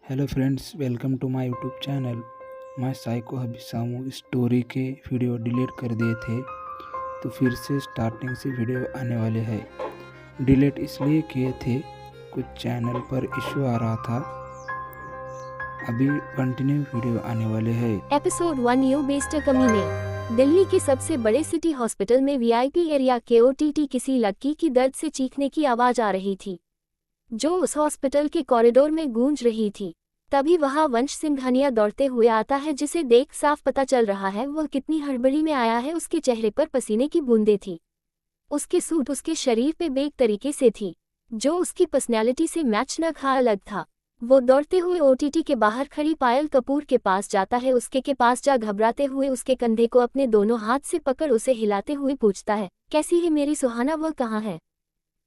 Hello friends, welcome to my YouTube channel. मैं psycho हबीसामू story के वीडियो डिलीट कर दिए थे, तो फिर से स्टार्टिंग से वीडियो आने वाले हैं। डिलीट इसलिए किए थे, कुछ चैनल पर इशू आ रहा था। अभी कंटिन्यू वीडियो आने वाले हैं। एपिसोड 1 यू बेस्टर कमीने। दिल्ली के सबसे बड़े सिटी हॉस्पिटल में वीआईपी एरिया के ओटीटी किसी लड़की की दर्द से चीखने की आवाज आ रही थी, जो उस हॉस्पिटल के कॉरिडोर में गूंज रही थी। तभी वहां वंश सिंघानिया दौड़ते हुए आता है, जिसे देख साफ पता चल रहा है वह कितनी हड़बड़ी में आया है। उसके चेहरे पर पसीने की बूंदें थी। उसके सूट उसके शरीर पे बेक तरीके से थी, जो उसकी पर्सनैलिटी से मैच न खा अलग था। वो दौड़ते हुए ओटीटी के बाहर खड़ी पायल कपूर के पास जाता है। उसके के पास जा घबराते हुए उसके कंधे को अपने दोनों हाथ से पकड़ उसे हिलाते हुए पूछता है, कैसी है मेरी सुहाना, वह कहाँ है?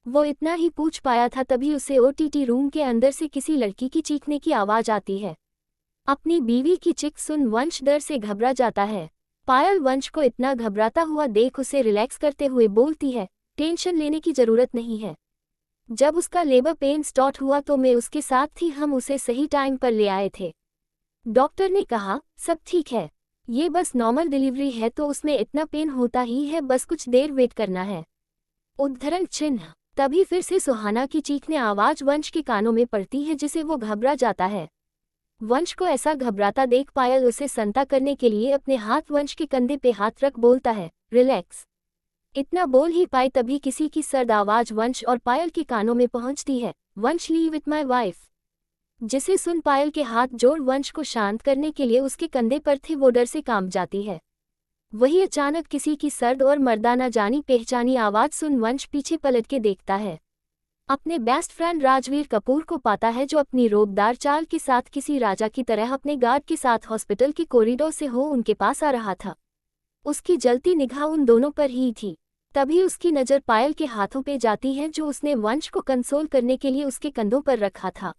वो इतना ही पूछ पाया था, तभी उसे ओटीटी रूम के अंदर से किसी लड़की की चीखने की आवाज आती है। अपनी बीवी की चीख सुन वंश डर से घबरा जाता है। पायल वंश को इतना घबराता हुआ देख उसे रिलैक्स करते हुए बोलती है, टेंशन लेने की जरूरत नहीं है। जब उसका लेबर पेन स्टार्ट हुआ तो मैं उसके साथ थी, हम उसे सही टाइम पर ले आए थे। डॉक्टर ने कहा सब ठीक है, ये बस नॉर्मल डिलीवरी है, तो उसमें इतना पेन होता ही है, बस कुछ देर वेट करना है। उद्धरण चिन्ह। तभी फिर से सुहाना की चीखने आवाज वंश के कानों में पड़ती है, जिसे वो घबरा जाता है। वंश को ऐसा घबराता देख पायल उसे संता करने के लिए अपने हाथ वंश के कंधे पे हाथ रख बोलता है, रिलैक्स। इतना बोल ही पाए तभी किसी की सर्द आवाज वंश और पायल के कानों में पहुंचती है, वंश लीव विथ माई वाइफ। जिसे सुन पायल के हाथ जोड़ वंश को शांत करने के लिए उसके कंधे पर थे, वो डर से कांप जाती है। वही अचानक किसी की सर्द और मर्दाना जानी पहचानी आवाज सुन वंश पीछे पलट के देखता है। अपने बेस्ट फ्रेंड राजवीर कपूर को पाता है, जो अपनी रोबदार चाल के साथ किसी राजा की तरह अपने गार्ड के साथ हॉस्पिटल के कॉरिडोर से हो उनके पास आ रहा था। उसकी जलती निगाह उन दोनों पर ही थी। तभी उसकी नज़र पायल के हाथों पे जाती है, जो उसने वंश को कंसोल करने के लिए उसके कंधों पर रखा था।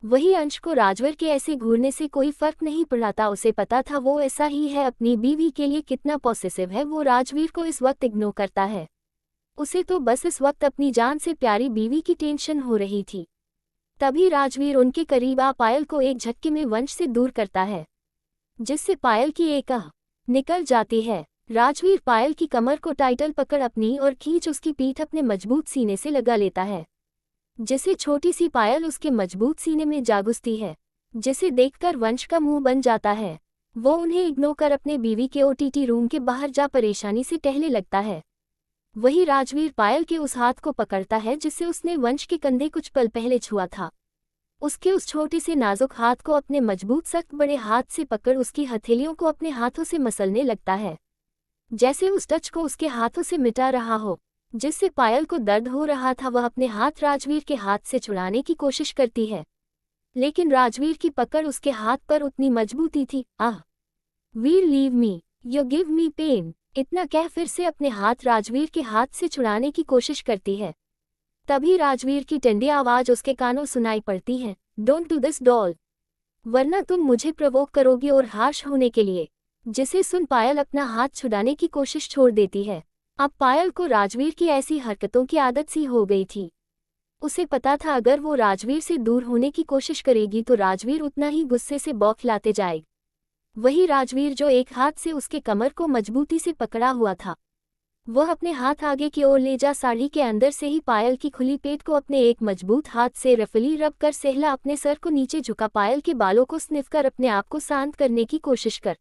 वही अंश को राजवीर के ऐसे घूरने से कोई फर्क नहीं पड़ा था। उसे पता था वो ऐसा ही है, अपनी बीवी के लिए कितना पॉसेसिव है। वो राजवीर को इस वक्त इग्नोर करता है। उसे तो बस इस वक्त अपनी जान से प्यारी बीवी की टेंशन हो रही थी। तभी राजवीर उनके करीब आ पायल को एक झटके में वंश से दूर करता है, जिससे पायल की एक आह निकल जाती है। राजवीर पायल की कमर को टाइटल पकड़ अपनी और खींच उसकी पीठ अपने मजबूत सीने से लगा लेता है, जिसे छोटी सी पायल उसके मजबूत सीने में जा घुसती है, जिसे देखकर वंश का मुंह बन जाता है। वो उन्हें इग्नोर कर अपने बीवी के ओटीटी रूम के बाहर जा परेशानी से टहलने लगता है। वही राजवीर पायल के उस हाथ को पकड़ता है, जिससे उसने वंश के कंधे कुछ पल पहले छुआ था। उसके उस छोटे से नाजुक हाथ को अपने मजबूत सख्त बड़े हाथ से पकड़ उसकी हथेलियों को अपने हाथों से मसलने लगता है, जैसे उस टच को उसके हाथों से मिटा रहा हो। जिससे पायल को दर्द हो रहा था, वह अपने हाथ राजवीर के हाथ से छुड़ाने की कोशिश करती है, लेकिन राजवीर की पकड़ उसके हाथ पर उतनी मजबूती थी। Ah Veer leave me, you give me pain. इतना कह फिर से अपने हाथ राजवीर के हाथ से छुड़ाने की कोशिश करती है। तभी राजवीर की ठंडी आवाज उसके कानों सुनाई पड़ती है, डोंट डू दिस डॉल, वरना तुम मुझे प्रवोक करोगी और हार्श होने के लिए। जिसे सुन पायल अपना हाथ छुड़ाने की कोशिश छोड़ देती है। अब पायल को राजवीर की ऐसी हरकतों की आदत सी हो गई थी। उसे पता था अगर वो राजवीर से दूर होने की कोशिश करेगी तो राजवीर उतना ही गुस्से से बौखलाते जाएगा। वही राजवीर जो एक हाथ से उसके कमर को मजबूती से पकड़ा हुआ था, वह अपने हाथ आगे की ओर ले जा साड़ी के अंदर से ही पायल की खुली पेट को अपने एक मजबूत हाथ से रफली रब कर सहला अपने सर को नीचे झुका पायल के बालों को स्निफ कर अपने आप को शांत करने की कोशिश कर।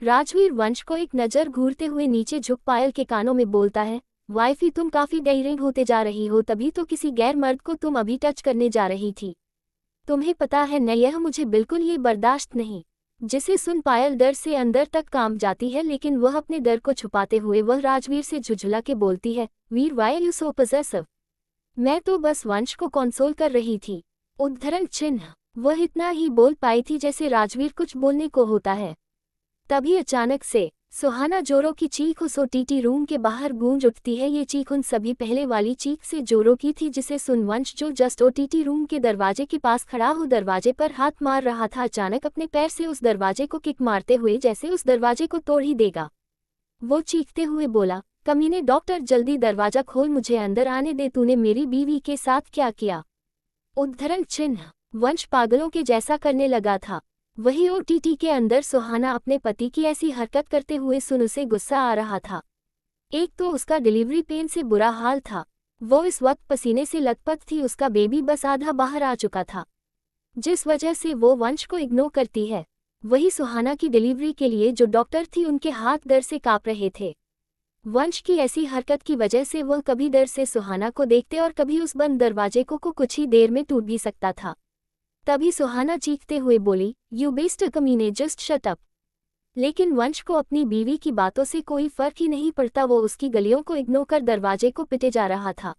राजवीर वंश को एक नज़र घूरते हुए नीचे झुक पायल के कानों में बोलता है, वाइफी तुम काफी डेयरिंग होते जा रही हो, तभी तो किसी गैर मर्द को तुम अभी टच करने जा रही थी। तुम्हें पता है न, यह मुझे बिल्कुल ये बर्दाश्त नहीं। जिसे सुन पायल डर से अंदर तक कांप जाती है, लेकिन वह अपने डर को छुपाते हुए वह राजवीर से झुझला के बोलती है, वीर वाई यू सो पजेसिव, मैं तो बस वंश को कंसोल कर रही थी। उद्धरण चिन्ह। वह इतना ही बोल पाई थी जैसे राजवीर कुछ बोलने को होता है। तभी अचानक से सुहाना जोरों की चीख उस ओटीटी रूम के बाहर गूंज उठती है। ये चीख उन सभी पहले वाली चीख से जोरों की थी, जिसे सुन वंश जो जस्ट ओटीटी रूम के दरवाजे के पास खड़ा हो दरवाजे पर हाथ मार रहा था, अचानक अपने पैर से उस दरवाजे को किक मारते हुए जैसे उस दरवाजे को तोड़ ही देगा। वो चीखते हुए बोला, कमीने डॉक्टर जल्दी दरवाजा खोल, मुझे अंदर आने दे, तूने मेरी बीवी के साथ क्या किया? उद्धरण चिन्ह। वंश पागलों के जैसा करने लगा था। वही ओटीटी के अंदर सुहाना अपने पति की ऐसी हरकत करते हुए सुन उसे गुस्सा आ रहा था। एक तो उसका डिलीवरी पेन से बुरा हाल था, वो इस वक्त पसीने से लथपथ थी, उसका बेबी बस आधा बाहर आ चुका था, जिस वजह से वो वंश को इग्नोर करती है। वही सुहाना की डिलीवरी के लिए जो डॉक्टर थी उनके हाथ डर से कांप रहे थे। वंश की ऐसी हरकत की वजह से वह कभी डर से सुहाना को देखते और कभी उस बंद दरवाजे को कुछ ही देर में टूट भी सकता था। तभी सुहाना चीखते हुए बोली, यू बेस्ट कमीने, जस्ट शट अप। लेकिन वंश को अपनी बीवी की बातों से कोई फर्क ही नहीं पड़ता, वो उसकी गलियों को इग्नोर कर दरवाजे को पिटे जा रहा था।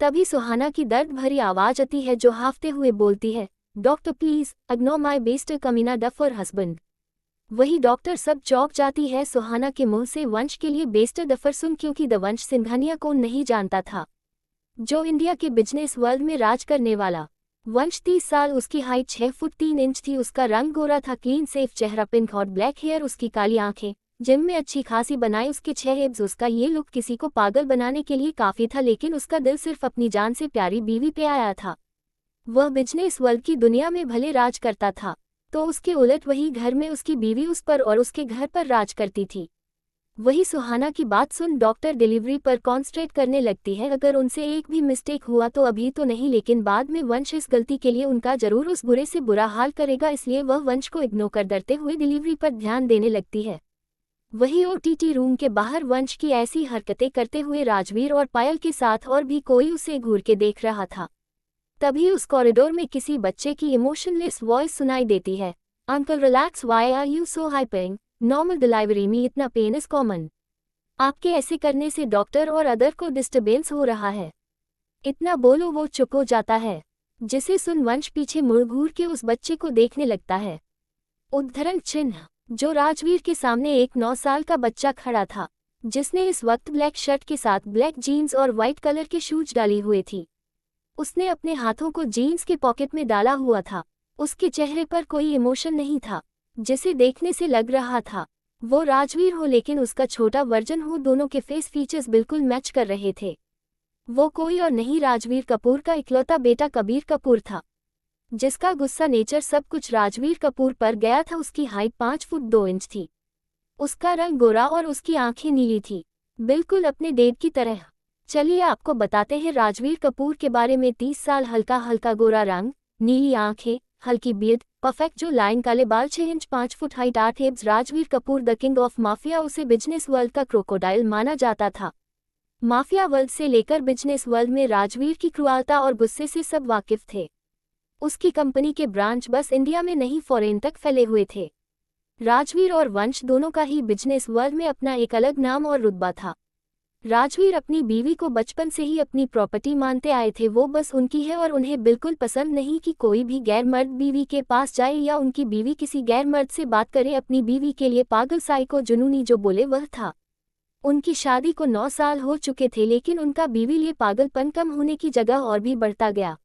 तभी सुहाना की दर्द भरी आवाज आती है जो हाफते हुए बोलती है, doctor please ignore my best कमीना डफर हस्बैंड। वही डॉक्टर सब चौंक जाती है सुहाना के मुंह से वंश के लिए बेस्ट डफर सुन, क्योंकि द वंश सिंघानिया को नहीं जानता था, जो इंडिया के बिजनेस वर्ल्ड में राज करने वाला। वंश 30 साल, उसकी हाइट 6 फुट 3 इंच थी, उसका रंग गोरा था, क्लीन सेफ चेहरा, पिंक और ब्लैक हेयर, उसकी काली आंखें, जिम में अच्छी खासी बनाई, उसके 6 एब्स। उसका ये लुक किसी को पागल बनाने के लिए काफी था, लेकिन उसका दिल सिर्फ अपनी जान से प्यारी बीवी पे आया था। वह बिजनेस वर्ल्ड की दुनिया में भले राज करता था, तो उसके उलट वही घर में उसकी बीवी उस पर और उसके घर पर राज करती थी। वही सुहाना की बात सुन डॉक्टर डिलीवरी पर कॉन्सेंट्रेट करने लगती है। अगर उनसे एक भी मिस्टेक हुआ तो अभी तो नहीं, लेकिन बाद में वंश इस गलती के लिए उनका जरूर उस बुरे से बुरा हाल करेगा, इसलिए वह वंश को इग्नोर कर डरते हुए डिलीवरी पर ध्यान देने लगती है। वही ओटीटी रूम के बाहर वंश की ऐसी हरकतें करते हुए राजवीर और पायल के साथ और भी कोई उसे घूर के देख रहा था। तभी उस कॉरिडोर में किसी बच्चे की इमोशनलेस वॉइस सुनाई देती है, uncle relax, why are you so hyping, normal delivery में इतना पेन इज कॉमन। आपके ऐसे करने से डॉक्टर और अदर को डिस्टर्बेंस हो रहा है। इतना बोलो वो चुप हो जाता है, जिसे सुन वंश पीछे मुड़ घूर के उस बच्चे को देखने लगता है। उद्धरण चिन्ह, जो राजवीर के सामने एक 9 साल का बच्चा खड़ा था, जिसने इस वक्त ब्लैक शर्ट के साथ ब्लैक जीन्स और व्हाइट कलर के शूज डाली हुए थी। उसने अपने हाथों को जीन्स के पॉकेट में डाला हुआ था। उसके चेहरे पर कोई इमोशन नहीं था, जिसे देखने से लग रहा था वो राजवीर हो, लेकिन उसका छोटा वर्जन हो। दोनों के फेस फीचर्स बिल्कुल मैच कर रहे थे। वो कोई और नहीं, राजवीर कपूर का इकलौता बेटा कबीर कपूर था, जिसका गुस्सा नेचर सब कुछ राजवीर कपूर पर गया था। उसकी हाइट 5 फुट 2 इंच थी, उसका रंग गोरा और उसकी आंखें नीली थी, बिल्कुल अपने डेड की तरह। चलिए आपको बताते हैं राजवीर कपूर के बारे में। 30 साल, हल्का हल्का गोरा रंग, नीली आंखें, हल्की बियर्ड, परफेक्ट जो लाइन, काले बाल, 6 inch 5 foot height 8 abs. Rajveer Kapoor the king of mafia, उसे बिजनेस वर्ल्ड का क्रोकोडाइल माना जाता था। माफिया वर्ल्ड से लेकर बिजनेस वर्ल्ड में राजवीर की क्रूरता और गुस्से से सब वाकिफ थे। उसकी कंपनी के ब्रांच बस इंडिया में नहीं फॉरेन तक फैले हुए थे। राजवीर और वंश दोनों का ही बिजनेस वर्ल्ड में अपना एक अलग नाम और रुतबा था। राजवीर अपनी बीवी को बचपन से ही अपनी प्रॉपर्टी मानते आए थे, वो बस उनकी है और उन्हें बिल्कुल पसंद नहीं कि कोई भी गैर मर्द बीवी के पास जाए या उनकी बीवी किसी गैर मर्द से बात करे। अपनी बीवी के लिए पागल, साइको, जुनूनी जो बोले वह था। उनकी शादी को 9 साल हो चुके थे, लेकिन उनका बीवी लिए पागलपन कम होने की जगह और भी बढ़ता गया।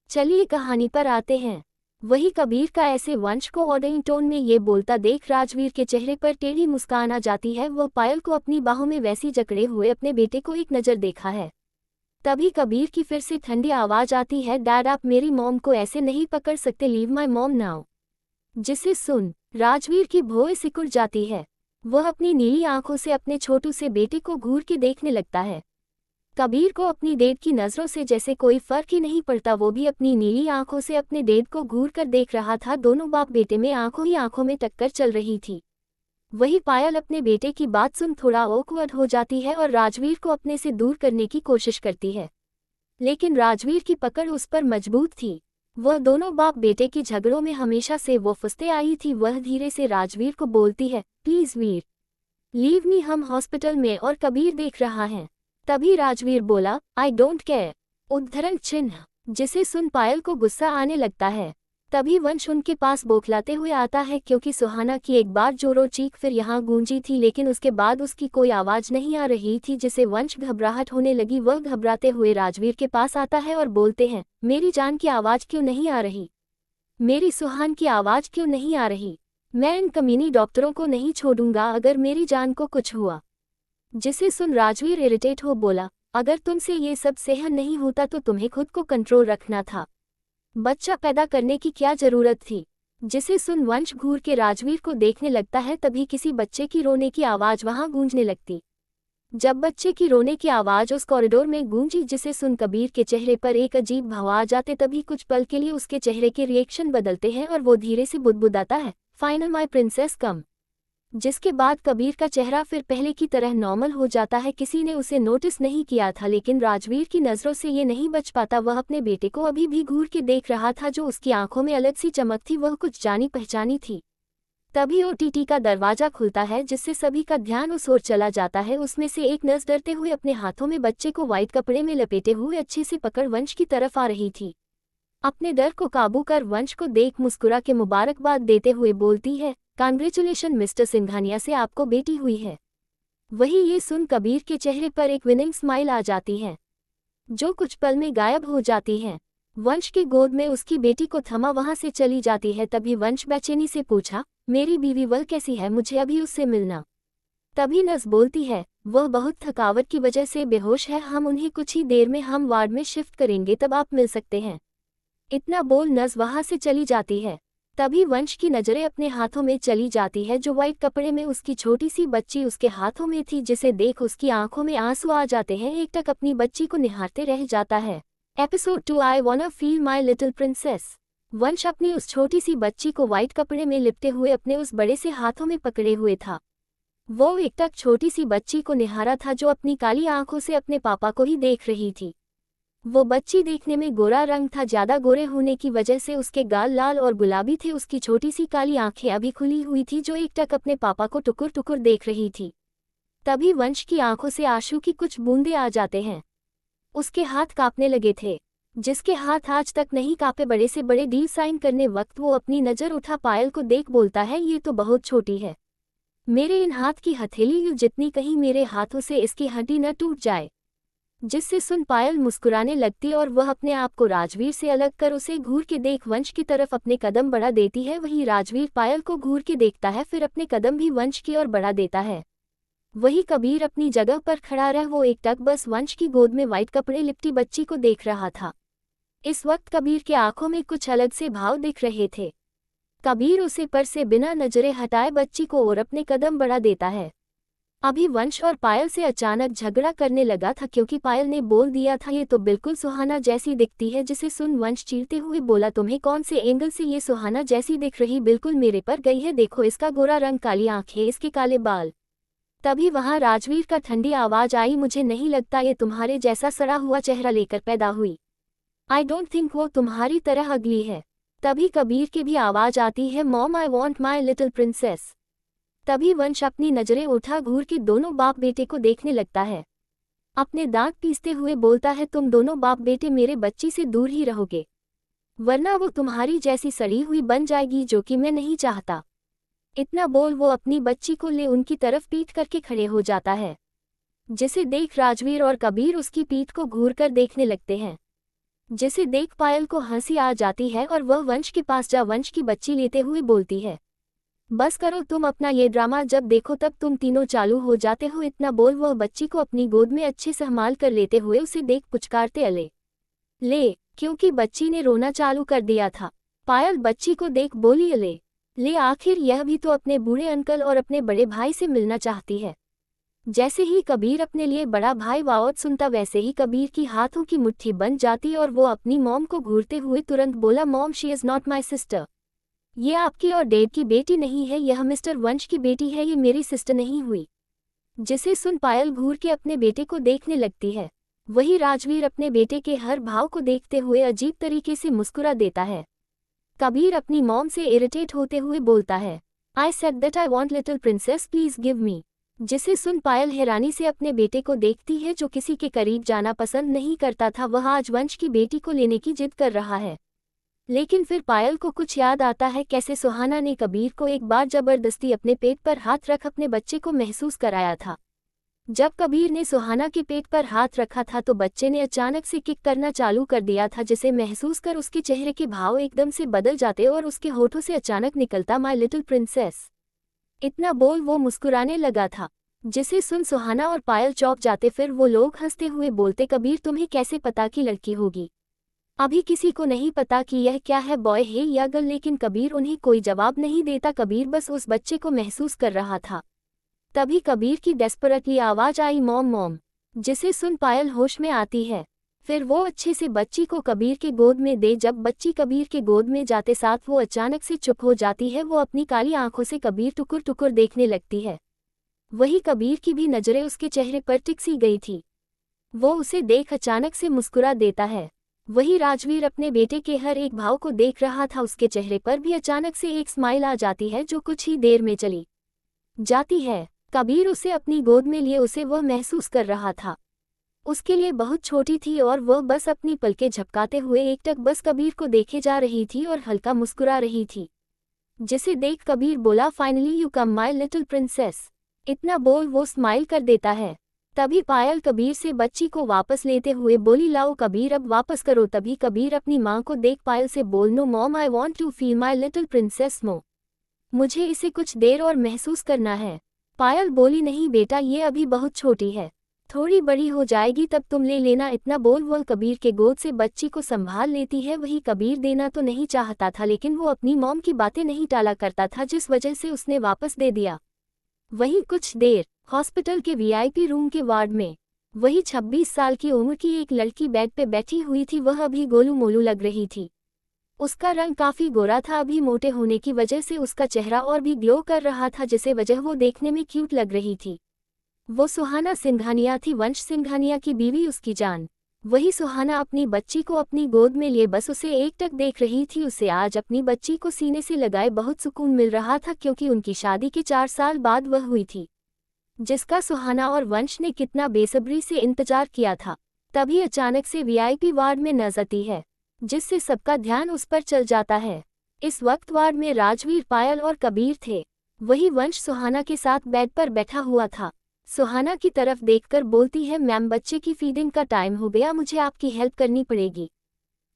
चलिए कहानी पर आते हैं। वही कबीर का ऐसे वंश को ऑर्डरिंग टोन में ये बोलता देख राजवीर के चेहरे पर टेढ़ी मुस्कान आ जाती है। वह पायल को अपनी बाहों में वैसी जकड़े हुए अपने बेटे को एक नज़र देखा है। तभी कबीर की फिर से ठंडी आवाज आती है, डैड आप मेरी मॉम को ऐसे नहीं पकड़ सकते, लीव माई मॉम नाउ। जिसे सुन राजवीर की भौं सिकुड़ जाती है। वह अपनी नीली आंखों से अपने छोटू से बेटे को घूर के देखने लगता है। कबीर को अपनी डेड की नज़रों से जैसे कोई फर्क ही नहीं पड़ता, वो भी अपनी नीली आंखों से अपने डेड को घूर कर देख रहा था। दोनों बाप बेटे में आंखों ही आंखों में टक्कर चल रही थी। वही पायल अपने बेटे की बात सुन थोड़ा ऑकवर्ड हो जाती है और राजवीर को अपने से दूर करने की कोशिश करती है, लेकिन राजवीर की पकड़ उस पर मजबूत थी। वह दोनों बाप बेटे की झगड़ों में हमेशा से वो फंसते आई थी। वह धीरे से राजवीर को बोलती है, प्लीज वीर लीव मी, हम हॉस्पिटल में और कबीर देख रहा है। तभी राजवीर बोला, आई डोंट केयर। उद्धरण चिन्ह, जिसे सुन पायल को गुस्सा आने लगता है। तभी वंश उनके पास बौखलाते हुए आता है, क्योंकि सुहाना की एक बार जोरों चीख फिर यहाँ गूंजी थी, लेकिन उसके बाद उसकी कोई आवाज नहीं आ रही थी, जिसे वंश घबराहट होने लगी। वह घबराते हुए राजवीर के पास आता है और बोलते हैं, मेरी जान की आवाज क्यों नहीं आ रही, मेरी सुहान की आवाज क्यों नहीं आ रही, मैं इन कमीनी डॉक्टरों को नहीं छोड़ूंगा अगर मेरी जान को कुछ हुआ। जिसे सुन राजवीर इरिटेट हो बोला, अगर तुमसे ये सब सहन नहीं होता तो तुम्हें खुद को कंट्रोल रखना था। बच्चा पैदा करने की क्या जरूरत थी। जिसे सुन वंश घूर के राजवीर को देखने लगता है, तभी किसी बच्चे की रोने की आवाज वहां गूंजने लगती। जब बच्चे की रोने की आवाज उस कॉरिडोर में गूंजी, जिसे सुन कबीर के चेहरे पर एक अजीब भाव आ जाते, तभी कुछ पल के लिए उसके चेहरे के रिएक्शन बदलते हैं और वो धीरे से बुदबुदाता है, फाइनल माय प्रिंसेस कम। जिसके बाद कबीर का चेहरा फिर पहले की तरह नॉर्मल हो जाता है। किसी ने उसे नोटिस नहीं किया था, लेकिन राजवीर की नज़रों से ये नहीं बच पाता। वह अपने बेटे को अभी भी घूर के देख रहा था, जो उसकी आंखों में अलग सी चमक थी, वह कुछ जानी पहचानी थी। तभी ओटीटी का दरवाजा खुलता है, जिससे सभी का ध्यान उस ओर चला जाता है। उसमें से एक नर्स डरते हुए अपने हाथों में बच्चे को व्हाइट कपड़े में लपेटे हुए अच्छे से पकड़ वंश की तरफ आ रही थी। अपने डर को काबू कर वंश को देख मुस्कुरा के मुबारकबाद देते हुए बोलती है, कांग्रेचुलेशन मिस्टर सिंघानिया, से आपको बेटी हुई है। वही ये सुन कबीर के चेहरे पर एक विनिंग स्माइल आ जाती है, जो कुछ पल में गायब हो जाती है। वंश की गोद में उसकी बेटी को थमा वहां से चली जाती है। तभी वंश बेचैनी से पूछा, मेरी बीवी वल कैसी है, मुझे अभी उससे मिलना। तभी नर्स बोलती है, वह बहुत थकावट की वजह से बेहोश है, हम उन्हें कुछ ही देर में हम वार्ड में शिफ्ट करेंगे, तब आप मिल सकते हैं। इतना बोल नर्स वहां से चली जाती है। तभी वंश की नजरें अपने हाथों में चली जाती है, जो व्हाइट कपड़े में उसकी छोटी सी बच्ची उसके हाथों में थी, जिसे देख उसकी आंखों में आंसू आ जाते हैं। एकटक अपनी बच्ची को निहारते रह जाता है। Episode 2 I वांना feel my little princess. वंश अपनी उस छोटी सी बच्ची को व्हाइट कपड़े में लिपटे हुए अपने उस बड़े से हाथों में पकड़े हुए था। वो एकटक छोटी सी बच्ची को निहारा था, जो अपनी काली आंखों से अपने पापा को ही देख रही थी। वो बच्ची देखने में गोरा रंग था, ज्यादा गोरे होने की वजह से उसके गाल लाल और गुलाबी थे। उसकी छोटी सी काली आंखें अभी खुली हुई थी, जो एकटक अपने पापा को टुकुर टुकुर देख रही थी। तभी वंश की आंखों से आंसू की कुछ बूंदें आ जाते हैं। उसके हाथ कांपने लगे थे, जिसके हाथ आज तक नहीं कांपे। बड़े से बड़े डील साइन करने वक्त वो अपनी नज़र उठा पायल को देख बोलता है, ये तो बहुत छोटी है, मेरे इन हाथ की हथेली यूं जितनी, कहीं मेरे हाथों से इसकी हड्डी न टूट जाए। जिससे सुन पायल मुस्कुराने लगती और वह अपने आप को राजवीर से अलग कर उसे घूर के देख वंश की तरफ अपने कदम बढ़ा देती है। वही राजवीर पायल को घूर के देखता है, फिर अपने कदम भी वंश की ओर बढ़ा देता है। वही कबीर अपनी जगह पर खड़ा रह वो एकटक बस वंश की गोद में व्हाइट कपड़े लिपटी बच्ची को देख रहा था। इस वक्त कबीर के आंखों में कुछ अलग से भाव दिख रहे थे। कबीर उसे पर से बिना नजरें हटाए बच्ची को और अपने कदम बढ़ा देता है। अभी वंश और पायल से अचानक झगड़ा करने लगा था, क्योंकि पायल ने बोल दिया था, ये तो बिल्कुल सुहाना जैसी दिखती है। जिसे सुन वंश चीरते हुए बोला, तुम्हें कौन से एंगल से ये सुहाना जैसी दिख रही, बिल्कुल मेरे पर गई है, देखो इसका गोरा रंग, काली आंखें, इसके काले बाल। तभी वहां राजवीर का ठंडी आवाज आई, मुझे नहीं लगता ये तुम्हारे जैसा सड़ा हुआ चेहरा लेकर पैदा हुई। आई डोंट थिंक वो तुम्हारी तरह अगली है। तभी कबीर की भी आवाज आती है, mom I want my little princess. तभी वंश अपनी नजरें उठा घूर के दोनों बाप बेटे को देखने लगता है। अपने दांत पीसते हुए बोलता है, तुम दोनों बाप बेटे मेरे बच्ची से दूर ही रहोगे, वरना वो तुम्हारी जैसी सड़ी हुई बन जाएगी, जो कि मैं नहीं चाहता। इतना बोल वो अपनी बच्ची को ले उनकी तरफ पीठ करके खड़े हो जाता है, जिसे देख राजवीर और कबीर उसकी पीठ को घूर कर देखने लगते हैं। जिसे देख पायल को हंसी आ जाती है और वह वंश के पास जा वंश की बच्ची लेते हुए बोलती है, बस करो तुम अपना ये ड्रामा, जब देखो तब तुम तीनों चालू हो जाते हो। इतना बोल वह बच्ची को अपनी गोद में अच्छे से संभाल कर लेते हुए उसे देख पुचकारते अले ले, क्योंकि बच्ची ने रोना चालू कर दिया था। पायल बच्ची को देख बोली, अले ले, आखिर यह भी तो अपने बूढ़े अंकल और अपने बड़े भाई से मिलना चाहती है। जैसे ही कबीर अपने लिए बड़ा भाई वावत सुनता, वैसे ही कबीर की हाथों की मुट्ठी बन जाती और वो अपनी मॉम को घूरते हुए तुरंत बोला, mom she is not my sister. ये आपकी और डैड की बेटी नहीं है, यह मिस्टर वंश की बेटी है, ये मेरी सिस्टर नहीं हुई। जिसे सुन पायल घूर के अपने बेटे को देखने लगती है। वही राजवीर अपने बेटे के हर भाव को देखते हुए अजीब तरीके से मुस्कुरा देता है। कबीर अपनी मॉम से इरिटेट होते हुए बोलता है, I said that I want little princess, please give me. जिसे सुन पायल हैरानी से अपने बेटे को देखती है, जो किसी के करीब जाना पसंद नहीं करता था, वह आज वंश की बेटी को लेने की जिद कर रहा है। लेकिन फिर पायल को कुछ याद आता है, कैसे सुहाना ने कबीर को एक बार जबरदस्ती अपने पेट पर हाथ रख अपने बच्चे को महसूस कराया था। जब कबीर ने सुहाना के पेट पर हाथ रखा था तो बच्चे ने अचानक से किक करना चालू कर दिया था, जिसे महसूस कर उसके चेहरे के भाव एकदम से बदल जाते और उसके होठों से अचानक निकलता, माय लिटिल प्रिंसेस। इतना बोल वो मुस्कुराने लगा था, जिसे सुन सुहाना और पायल चौंक जाते। फिर वो लोग हंसते हुए बोलते, कबीर तुम्हें कैसे पता कि लड़की होगी? अभी किसी को नहीं पता कि यह क्या है, बॉय है या गर्ल, लेकिन कबीर उन्हें कोई जवाब नहीं देता। कबीर बस उस बच्चे को महसूस कर रहा था। तभी कबीर की डेस्परेटली आवाज़ आई, मॉम मॉम, जिसे सुन पायल होश में आती है। फिर वो अच्छे से बच्ची को कबीर के गोद में दे। जब बच्ची कबीर के गोद में जाते साथ वो अचानक से चुप हो जाती है। वो अपनी काली आंखों से कबीर टुकुर टुकुर देखने लगती है। वही कबीर की भी नज़रें उसके चेहरे पर टिक सी गई थी। वो उसे देख अचानक से मुस्कुरा देता है। वही राजवीर अपने बेटे के हर एक भाव को देख रहा था। उसके चेहरे पर भी अचानक से एक स्माइल आ जाती है जो कुछ ही देर में चली जाती है। कबीर उसे अपनी गोद में लिए उसे वह महसूस कर रहा था। उसके लिए बहुत छोटी थी और वह बस अपनी पलकें झपकाते हुए एकटक बस कबीर को देखे जा रही थी और हल्का मुस्कुरा रही थी। जिसे देख कबीर बोला, finally you come my little princess. इतना बोल वो स्माइल कर देता है। तभी पायल कबीर से बच्ची को वापस लेते हुए बोली, लाओ कबीर अब वापस करो। तभी कबीर अपनी माँ को देख पायल से बोल, no mom, I want to feel my little princess मो। मुझे इसे कुछ देर और महसूस करना है। पायल बोली, नहीं बेटा, ये अभी बहुत छोटी है, थोड़ी बड़ी हो जाएगी तब तुम ले लेना। इतना बोल वह कबीर के गोद से बच्ची को संभाल लेती है। वही कबीर देना तो नहीं चाहता था, लेकिन वो अपनी मॉम की बातें नहीं टाला करता था, जिस वजह से उसने वापस दे दिया। वहीं कुछ देर हॉस्पिटल के वीआईपी रूम के वार्ड में वही 26 साल की उम्र की एक लड़की बेड पे बैठी हुई थी। वह अभी गोलू मोलू लग रही थी। उसका रंग काफी गोरा था। अभी मोटे होने की वजह से उसका चेहरा और भी ग्लो कर रहा था, जिसे वजह वो देखने में क्यूट लग रही थी। वो सुहाना सिंघानिया थी, वंश सिंघानिया की बीवी, उसकी जान। वही सुहाना अपनी बच्ची को अपनी गोद में लिए बस उसे एकटक देख रही थी। उसे आज अपनी बच्ची को सीने से लगाए बहुत सुकून मिल रहा था, क्योंकि उनकी शादी के 4 साल बाद वह हुई थी, जिसका सुहाना और वंश ने कितना बेसब्री से इंतजार किया था। तभी अचानक से वीआईपी वार्ड में नजर आती है, जिससे सबका ध्यान उस पर चल जाता है। इस वक्त वार्ड में राजवीर, पायल और कबीर थे। वही वंश सुहाना के साथ बेड पर बैठा हुआ था। सुहाना की तरफ देखकर बोलती है, मैम बच्चे की फीडिंग का टाइम हो गया, मुझे आपकी हेल्प करनी पड़ेगी।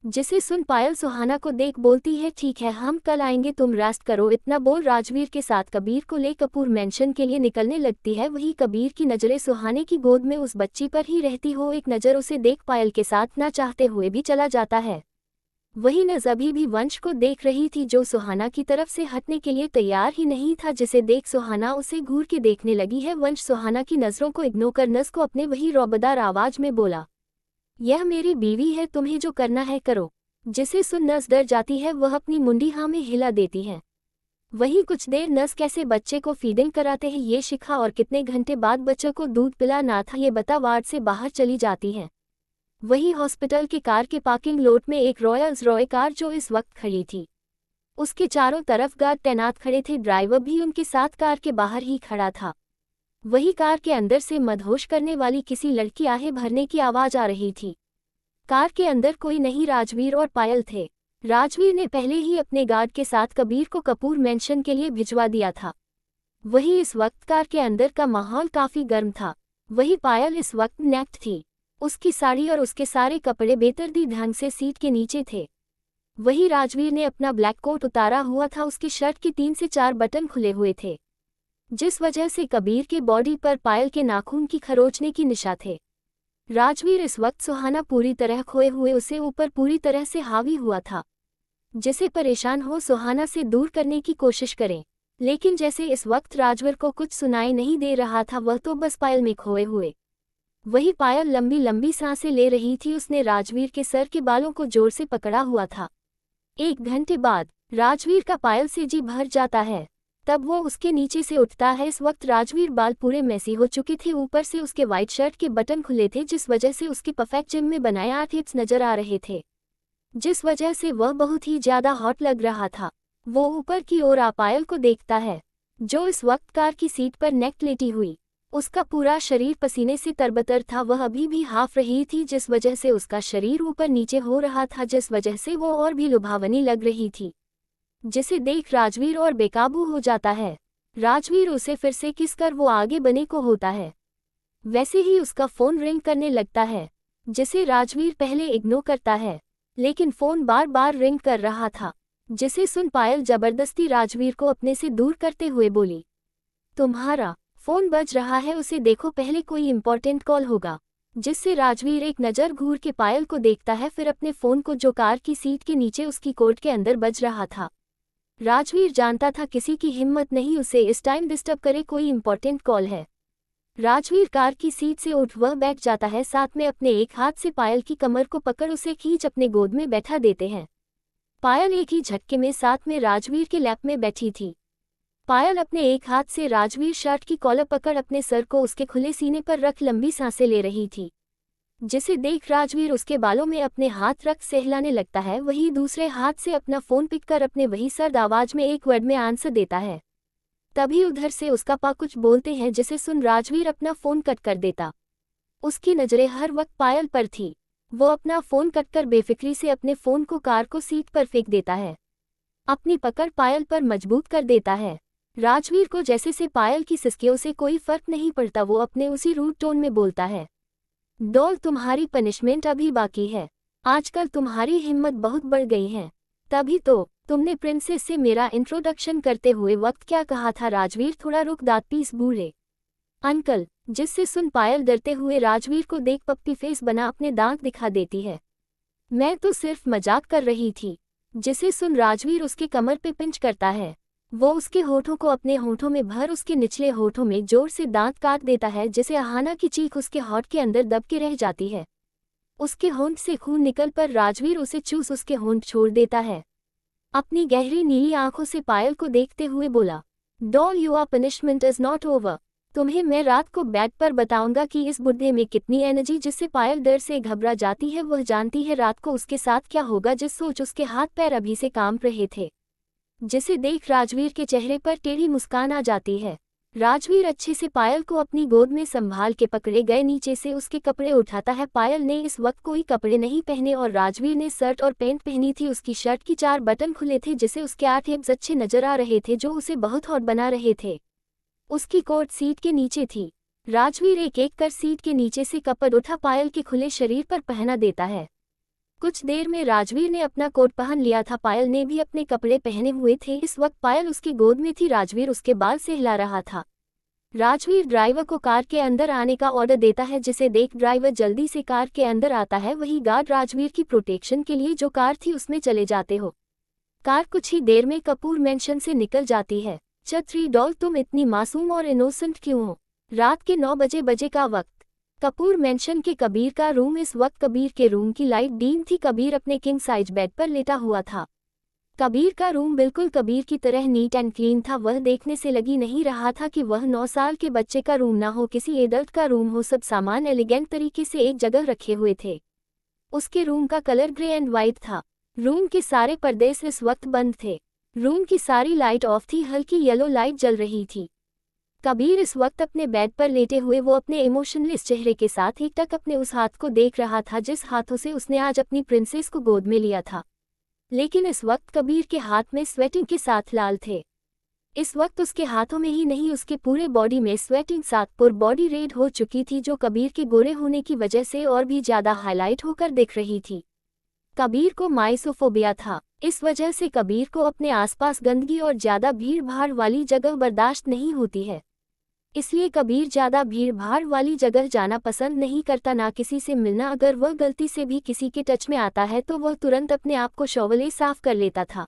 जिसे सुन पायल सुहाना को देख बोलती है, ठीक है हम कल आएंगे, तुम रेस्ट करो। इतना बोल राजवीर के साथ कबीर को ले कपूर मेंशन के लिए निकलने लगती है। वही कबीर की नज़रें सुहाने की गोद में उस बच्ची पर ही रहती हो। एक नज़र उसे देख पायल के साथ ना चाहते हुए भी चला जाता है। वही नज़र अभी भी वंश को देख रही थी, जो सुहाना की तरफ से हटने के लिए तैयार ही नहीं था। जिसे देख सुहाना उसे घूर के देखने लगी है। वंश सुहाना की नज़रों को इग्नोर कर नस को अपने वही रौबदार आवाज में बोला, यह मेरी बीवी है, तुम्हें जो करना है करो। जिसे सुन नस डर जाती है। वह अपनी मुंडी हाँ में हिला देती है। वही कुछ देर नस कैसे बच्चे को फीडिंग कराते हैं ये शिखा, और कितने घंटे बाद बच्चे को दूध पिलाना था ये बता वार्ड से बाहर चली जाती है। वही हॉस्पिटल के कार के पार्किंग लॉट में एक रॉयल्स रॉय कार जो इस वक्त खड़ी थी, उसके चारों तरफ गार्ड तैनात खड़े थे। ड्राइवर भी उनके साथ कार के बाहर ही खड़ा था। वही कार के अंदर से मदहोश करने वाली किसी लड़की आहें भरने की आवाज आ रही थी। कार के अंदर कोई नहीं, राजवीर और पायल थे। राजवीर ने पहले ही अपने गार्ड के साथ कबीर को कपूर मेंशन के लिए भिजवा दिया था। वही इस वक्त कार के अंदर का माहौल काफी गर्म था। वही पायल इस वक्त नेक्ड थी। उसकी साड़ी और उसके सारे कपड़े बेतरतीब ढंग से सीट के नीचे थे। वही राजवीर ने अपना ब्लैक कोट उतारा हुआ था। उसकी शर्ट के 3 से 4 बटन खुले हुए थे, जिस वजह से कबीर के बॉडी पर पायल के नाखून की खरोचने की निशान थे। राजवीर इस वक्त सुहाना पूरी तरह खोए हुए उसे ऊपर पूरी तरह से हावी हुआ था। जिसे परेशान हो सुहाना से दूर करने की कोशिश करें, लेकिन जैसे इस वक्त राजवीर को कुछ सुनाई नहीं दे रहा था, वह तो बस पायल में खोए हुए। वही पायल लंबी लंबी सांसें ले रही थी। उसने राजवीर के सर के बालों को जोर से पकड़ा हुआ था। 1 घंटे बाद राजवीर का पायल से जी भर जाता है। तब वो उसके नीचे से उठता है। इस वक्त राजवीर बाल पूरे मैसी हो चुके थे। ऊपर से उसके वाइट शर्ट के बटन खुले थे, जिस वजह से उसके परफेक्ट जिम में बनाए 8 हिप्स नजर आ रहे थे, जिस वजह से वह बहुत ही ज्यादा हॉट लग रहा था। वो ऊपर की ओर आ पायल को देखता है, जो इस वक्त कार की सीट पर नेक लेटी हुई। उसका पूरा शरीर पसीने से तरबतर था। वह अभी भी हाफ रही थी, जिस वजह से उसका शरीर ऊपर नीचे हो रहा था, जिस वजह से वो और भी लुभावनी लग रही थी। जिसे देख राजवीर और बेकाबू हो जाता है। राजवीर उसे फिर से किस कर वो आगे बने को होता है। वैसे ही उसका फोन रिंग करने लगता है, जिसे राजवीर पहले इग्नोर करता है, लेकिन फोन बार बार रिंग कर रहा था। जिसे सुन पायल जबरदस्ती राजवीर को अपने से दूर करते हुए बोली, तुम्हारा फोन बज रहा है, उसे देखो, पहले कोई इंपॉर्टेंट कॉल होगा। जिससे राजवीर एक नज़र घूर के पायल को देखता है, फिर अपने फ़ोन को जो कार की सीट के नीचे उसकी कोट के अंदर बज रहा था। राजवीर जानता था किसी की हिम्मत नहीं उसे इस टाइम डिस्टर्ब करे, कोई इंपॉर्टेंट कॉल है। राजवीर कार की सीट से उठ वह बैठ जाता है, साथ में अपने एक हाथ से पायल की कमर को पकड़ उसे खींच अपने गोद में बैठा देते हैं। पायल एक ही झटके में साथ में राजवीर के लैप में बैठी थी। पायल अपने एक हाथ से राजवीर शर्ट की कॉलर पकड़ अपने सर को उसके खुले सीने पर रख लंबी सांसें ले रही थी, जिसे देख राजवीर उसके बालों में अपने हाथ रख सहलाने लगता है। वही दूसरे हाथ से अपना फ़ोन पिक कर अपने वही सर्द आवाज में एक वर्ड में आंसर देता है। तभी उधर से उसका पा कुछ बोलते हैं, जिसे सुन राजवीर अपना फ़ोन कट कर देता। उसकी नज़रें हर वक्त पायल पर थी। वो अपना फ़ोन कट कर बेफिक्री से अपने फ़ोन को कार को सीट पर फेंक देता है, अपनी पकड़ पायल पर मजबूत कर देता है। राजवीर को जैसे से पायल की सिसकियों से कोई फर्क नहीं पड़ता। वो अपने उसी रूड टोन में बोलता है, डॉल तुम्हारी पनिशमेंट अभी बाकी है। आजकल तुम्हारी हिम्मत बहुत बढ़ गई है। तभी तो तुमने प्रिंसेस से मेरा इंट्रोडक्शन करते हुए वक्त क्या कहा था। राजवीर थोड़ा रुक दांत पीस बोले, अंकल। जिससे सुन पायल डरते हुए राजवीर को देख पप्पी फेस बना अपने दांत दिखा देती है, मैं तो सिर्फ मजाक कर रही थी। जिसे सुन राजवीर उसके कमर पे पिंच करता है। वो उसके होठों को अपने होठों में भर उसके निचले होठों में जोर से दांत काट देता है, जिसे अहाना की चीख उसके होठ के अंदर दब के रह जाती है। उसके होंठ से खून निकल पर राजवीर उसे चूस उसके होंठ छोड़ देता है। अपनी गहरी नीली आंखों से पायल को देखते हुए बोला, doll your punishment is not over. तुम्हें मैं रात को बेड पर बताऊंगा कि इस बुढ़े में कितनी एनर्जी। जिससे पायल डर से घबरा जाती है। वह जानती है रात को उसके साथ क्या होगा, जिस सोच उसके हाथ पैर अभी से कांप रहे थे। जिसे देख राजवीर के चेहरे पर टेढ़ी मुस्कान आ जाती है। राजवीर अच्छे से पायल को अपनी गोद में संभाल के पकड़े गए नीचे से उसके कपड़े उठाता है। पायल ने इस वक्त कोई कपड़े नहीं पहने और राजवीर ने शर्ट और पैंट पहनी थी। उसकी शर्ट की 4 बटन खुले थे, जिसे उसके 8 हिप्स अच्छे नजर आ रहे थे, जो उसे बहुत हॉट बना रहे थे। उसकी कोट सीट के नीचे थी। राजवीर एक एक कर सीट के नीचे से कपड़ उठा पायल के खुले शरीर पर पहना देता है। कुछ देर में राजवीर ने अपना कोट पहन लिया था। पायल ने भी अपने कपड़े पहने हुए थे। इस वक्त पायल उसकी गोद में थी। राजवीर उसके बाल से हिला रहा था। राजवीर ड्राइवर को कार के अंदर आने का ऑर्डर देता है, जिसे देख ड्राइवर जल्दी से कार के अंदर आता है। वही गार्ड राजवीर की प्रोटेक्शन के लिए जो कार थी उसमें चले जाते हो। कार कुछ ही देर में कपूर मैंशन से निकल जाती है। छतरी डॉल, तुम इतनी मासूम और इनोसेंट क्यों हो? रात के 9 बजे का वक्त। कपूर मैंशन के कबीर का रूम। इस वक्त कबीर के रूम की लाइट डीम थी। कबीर अपने किंग साइज बेड पर लेटा हुआ था। कबीर का रूम बिल्कुल कबीर की तरह नीट एंड क्लीन था। वह देखने से लगी नहीं रहा था कि वह 9 साल के बच्चे का रूम ना हो, किसी एडल्ट का रूम हो। सब सामान एलिगेंट तरीके से एक जगह रखे हुए थे। उसके रूम का कलर ग्रे एंड वाइट था। रूम के सारे पर्दे इस वक्त बंद थे। रूम की सारी लाइट ऑफ थी। हल्की येलो लाइट जल रही थी। कबीर इस वक्त अपने बेड पर लेटे हुए वो अपने इमोशनलेस चेहरे के साथ एकटक अपने उस हाथ को देख रहा था, जिस हाथों से उसने आज अपनी प्रिंसेस को गोद में लिया था। लेकिन इस वक्त कबीर के हाथ में स्वेटिंग के साथ लाल थे। इस वक्त उसके हाथों में ही नहीं, उसके पूरे बॉडी में स्वेटिंग साथ पूरी बॉडी रेड हो चुकी थी, जो कबीर के गोरे होने की वजह से और भी ज्यादा हाईलाइट होकर दिख रही थी। कबीर को माइसोफोबिया था। इस वजह से कबीर को अपने आसपास गंदगी और ज्यादा भीड़ भाड़ वाली जगह बर्दाश्त नहीं होती है। इसलिए कबीर ज्यादा भीड़ भाड़ वाली जगह जाना पसंद नहीं करता, ना किसी से मिलना। अगर वह गलती से भी किसी के टच में आता है तो वह तुरंत अपने आप को शॉवले साफ कर लेता था।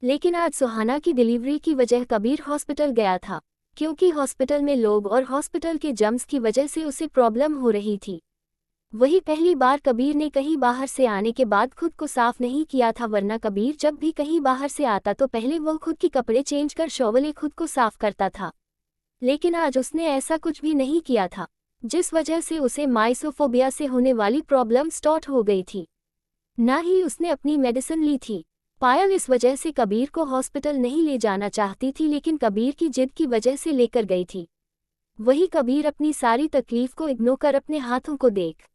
लेकिन आज सुहाना की डिलीवरी की वजह कबीर हॉस्पिटल गया था, क्योंकि हॉस्पिटल में लोग और हॉस्पिटल के जम्स की वजह से उसे प्रॉब्लम हो रही थी। वही पहली बार कबीर ने कहीं बाहर से आने के बाद खुद को साफ नहीं किया था, वरना कबीर जब भी कहीं बाहर से आता तो पहले वह खुद के कपड़े चेंज कर शॉवले खुद को साफ करता था। लेकिन आज उसने ऐसा कुछ भी नहीं किया था, जिस वजह से उसे माइसोफोबिया से होने वाली प्रॉब्लम स्टार्ट हो गई थी। ना ही उसने अपनी मेडिसिन ली थी। पायल इस वजह से कबीर को हॉस्पिटल नहीं ले जाना चाहती थी, लेकिन कबीर की जिद की वजह से लेकर गई थी। वही कबीर अपनी सारी तकलीफ को इग्नोर कर अपने हाथों को देख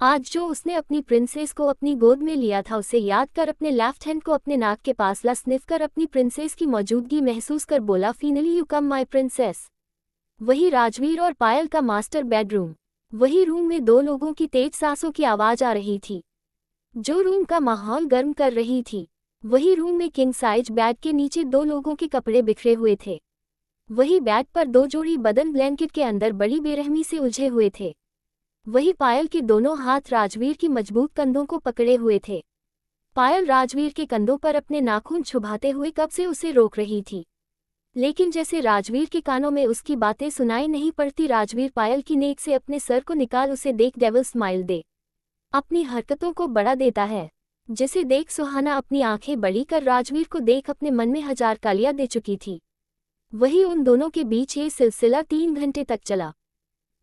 आज जो उसने अपनी प्रिंसेस को अपनी गोद में लिया था उसे याद कर अपने लेफ्ट हैंड को अपने नाक के पास ला स्निफ कर अपनी प्रिंसेस की मौजूदगी महसूस कर बोला, finally you come my princess. वही राजवीर और पायल का मास्टर बेडरूम। वही रूम में 2 लोगों की तेज सांसों की आवाज आ रही थी, जो रूम का माहौल गर्म कर रही थी। वही रूम में किंग साइज बेड के नीचे 2 लोगों के कपड़े बिखरे हुए थे। वही बेड पर 2 जोड़ी बदन ब्लैंकेट के अंदर बड़ी बेरहमी से उलझे हुए थे। वही पायल के दोनों हाथ राजवीर की मजबूत कंधों को पकड़े हुए थे। पायल राजवीर के कंधों पर अपने नाखून छुभाते हुए कब से उसे रोक रही थी, लेकिन जैसे राजवीर के कानों में उसकी बातें सुनाई नहीं पड़ती, राजवीर पायल की नेक से अपने सर को निकाल उसे देख डेविल स्माइल दे अपनी हरकतों को बढ़ा देता है, जिसे देख सुहाना अपनी आंखें बड़ी कर राजवीर को देख अपने मन में हजार गालियां दे चुकी थी। वही उन दोनों के बीच ये सिलसिला 3 घंटे तक चला।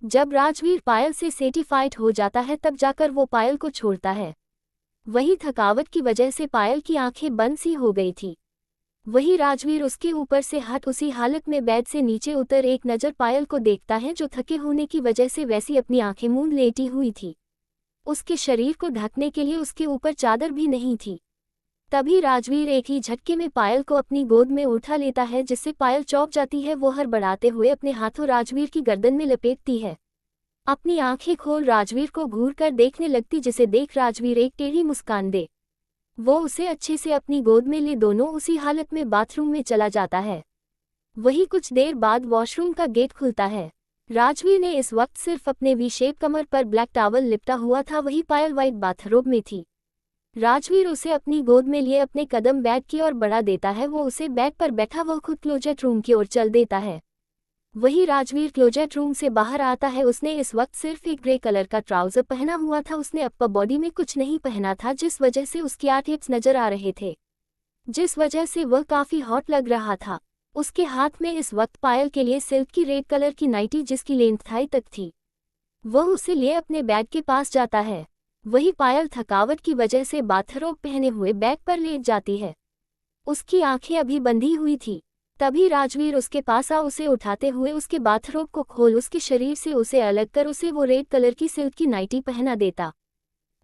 जब राजवीर पायल से सेटिस्फाइड हो जाता है तब जाकर वो पायल को छोड़ता है। वही थकावट की वजह से पायल की आंखें बंद सी हो गई थी। वही राजवीर उसके ऊपर से हट उसी हालत में बेड से नीचे उतर एक नज़र पायल को देखता है, जो थके होने की वजह से वैसी अपनी आंखें मूंद लेटी हुई थी। उसके शरीर को ढकने के लिए उसके ऊपर चादर भी नहीं थी। तभी राजवीर एक ही झटके में पायल को अपनी गोद में उठा लेता है, जिससे पायल चौंक जाती है। वो हड़बड़ाते हुए अपने हाथों राजवीर की गर्दन में लपेटती है। अपनी आंखें खोल राजवीर को घूर कर देखने लगती, जिसे देख राजवीर एक टेढ़ी मुस्कान दे वो उसे अच्छे से अपनी गोद में ले दोनों उसी हालत में बाथरूम में चला जाता है। वही कुछ देर बाद वॉशरूम का गेट खुलता है। राजवीर ने इस वक्त सिर्फ अपने वी शेप कमर पर ब्लैक टॉवल लिपटा हुआ था, वही पायल वाइट बाथरोब में थी। राजवीर उसे अपनी गोद में लिए अपने कदम बेड की ओर बढ़ा देता है। वो उसे बेड पर बैठा वो खुद क्लोजेट रूम की ओर चल देता है। वही राजवीर क्लोजेट रूम से बाहर आता है। उसने इस वक्त सिर्फ एक ग्रे कलर का ट्राउजर पहना हुआ था। उसने अपर बॉडी में कुछ नहीं पहना था, जिस वजह से उसकी 8 हिप्स नजर आ रहे थे, जिस वजह से वह काफी हॉट लग रहा था। उसके हाथ में इस वक्त पायल के लिए सिल्क की रेड कलर की नाइटी, जिसकी लेंथ थाई तक थी, वह उसे लिए अपने बैग के पास जाता है। वही पायल थकावट की वजह से बाथरोब पहने हुए बैग पर लेट जाती है। उसकी आंखें अभी बंधी हुई थी। तभी राजवीर उसके पास आ उसे उठाते हुए उसके बाथरोब को खोल उसके शरीर से उसे अलग कर उसे वो रेड कलर की सिल्क की नाइटी पहना देता।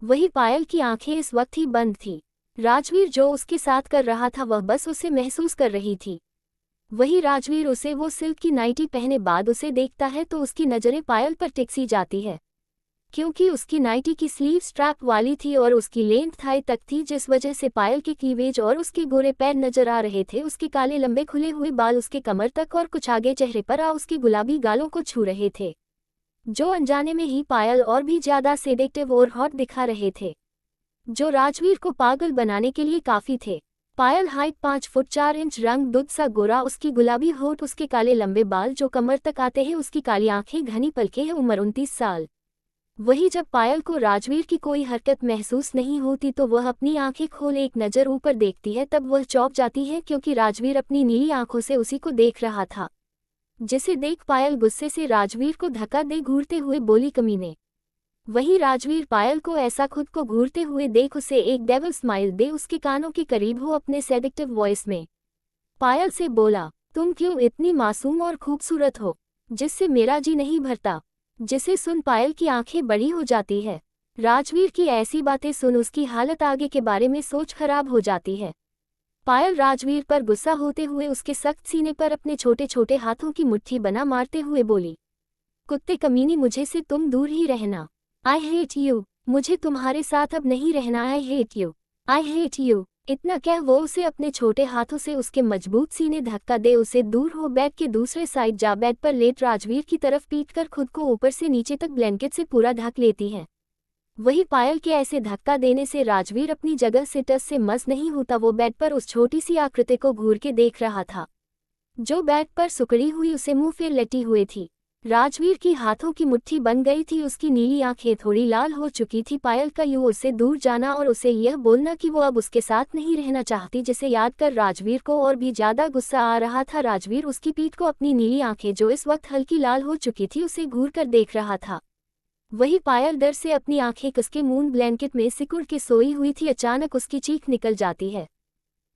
वही पायल की आंखें इस वक्त ही बंद थी। राजवीर जो उसके साथ कर रहा था वह बस उसे महसूस कर रही थी। वही राजवीर उसे वो सिल्क की नाइटी पहने बाद उसे देखता है तो उसकी नज़रें पायल पर टिकसी जाती है, क्योंकि उसकी नाइटी की स्लीव स्ट्रैप वाली थी और उसकी लेंथ थाई तक थी, जिस वजह से पायल के क्लीवेज और उसके गोरे पैर नजर आ रहे थे। उसके काले लंबे खुले हुए बाल उसके कमर तक और कुछ आगे चेहरे पर आ उसके गुलाबी गालों को छू रहे थे, जो अनजाने में ही पायल और भी ज्यादा सेडेक्टिव और हॉट दिखा रहे थे, जो राजवीर को पागल बनाने के लिए काफी थे। पायल हाइट 5 फुट 4 इंच, रंग दूध सा गोरा, उसकी गुलाबी होठ, उसके काले लंबे बाल जो कमर तक आते हैं, उसकी काली आंखें, घनी पलकें हैं, उम्र 29 साल। वही जब पायल को राजवीर की कोई हरकत महसूस नहीं होती तो वह अपनी आंखें खोल एक नज़र ऊपर देखती है। तब वह चौंक जाती है, क्योंकि राजवीर अपनी नीली आंखों से उसी को देख रहा था, जिसे देख पायल गुस्से से राजवीर को धक्का दे घूरते हुए बोली, कमीने। वही राजवीर पायल को ऐसा खुद को घूरते हुए देख उसे एक डेविल स्माइल दे उसके कानों के करीब हो अपने सेडिक्टिव वॉइस में पायल से बोला, तुम क्यों इतनी मासूम और खूबसूरत हो, जिससे मेरा जी नहीं भरता। जिसे सुन पायल की आंखें बड़ी हो जाती है। राजवीर की ऐसी बातें सुन उसकी हालत आगे के बारे में सोच खराब हो जाती है। पायल राजवीर पर गुस्सा होते हुए उसके सख्त सीने पर अपने छोटे छोटे हाथों की मुट्ठी बना मारते हुए बोली, कुत्ते कमीनी, मुझे से तुम दूर ही रहना। आई हेट यू, मुझे तुम्हारे साथ अब नहीं रहना। I hate you, I hate you. इतना कह वो उसे अपने छोटे हाथों से उसके मजबूत सीने धक्का दे उसे दूर हो बेड के दूसरे साइड जा बेड पर लेट राजवीर की तरफ पीट कर खुद को ऊपर से नीचे तक ब्लैंकेट से पूरा ढक लेती है। वही पायल के ऐसे धक्का देने से राजवीर अपनी जगह से टस से मस नहीं होता। वो बेड पर उस छोटी सी आकृति को घूर के देख रहा था, जो बेड पर सुकड़ी हुई उसे मुंह फेर लेटी हुई थी। राजवीर की हाथों की मुट्ठी बन गई थी, उसकी नीली आंखें थोड़ी लाल हो चुकी थी। पायल का यूं उससे दूर जाना और उसे यह बोलना कि वो अब उसके साथ नहीं रहना चाहती, जिसे याद कर राजवीर को और भी ज्यादा गुस्सा आ रहा था। राजवीर उसकी पीठ को अपनी नीली आंखें जो इस वक्त हल्की लाल हो चुकी थी उसे घूर कर देख रहा था। वही पायल डर से अपनी आंखें कसके मून ब्लैंकेट में सिकुड़ के सोई हुई थी। अचानक उसकी चीख निकल जाती है।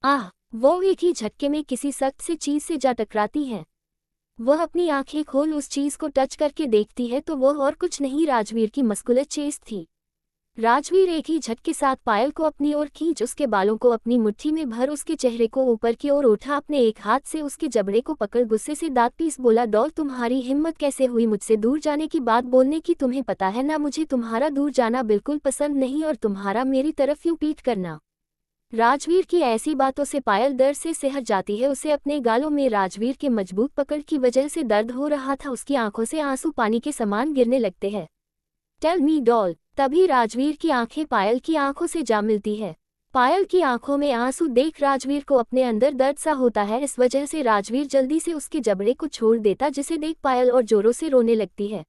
आह! वो एक ही झटके में किसी सख्त से चीज से जा टकराती है। वह अपनी आंखें खोल उस चीज को टच करके देखती है तो वह और कुछ नहीं राजवीर की मस्कुलर चेस्ट थी। राजवीर एक ही झटके साथ पायल को अपनी ओर खींच उसके बालों को अपनी मुट्ठी में भर उसके चेहरे को ऊपर की ओर उठा, अपने एक हाथ से उसके जबड़े को पकड़ गुस्से से दांत पीस बोला, डॉल, तुम्हारी हिम्मत कैसे हुई मुझसे दूर जाने की बात बोलने की? तुम्हें पता है ना मुझे तुम्हारा दूर जाना बिल्कुल पसंद नहीं और तुम्हारा मेरी तरफ यूं पीठ करना। राजवीर की ऐसी बातों से पायल दर्द से सहज जाती है। उसे अपने गालों में राजवीर के मजबूत पकड़ की वजह से दर्द हो रहा था। उसकी आंखों से आंसू पानी के समान गिरने लगते हैं। Tell me doll. तभी राजवीर की आंखें पायल की आंखों से जा मिलती है। पायल की आंखों में आंसू देख राजवीर को अपने अंदर दर्द सा होता है। इस वजह से राजवीर जल्दी से उसके जबड़े को छोड़ देता, जिसे देख पायल और जोरों से रोने लगती है।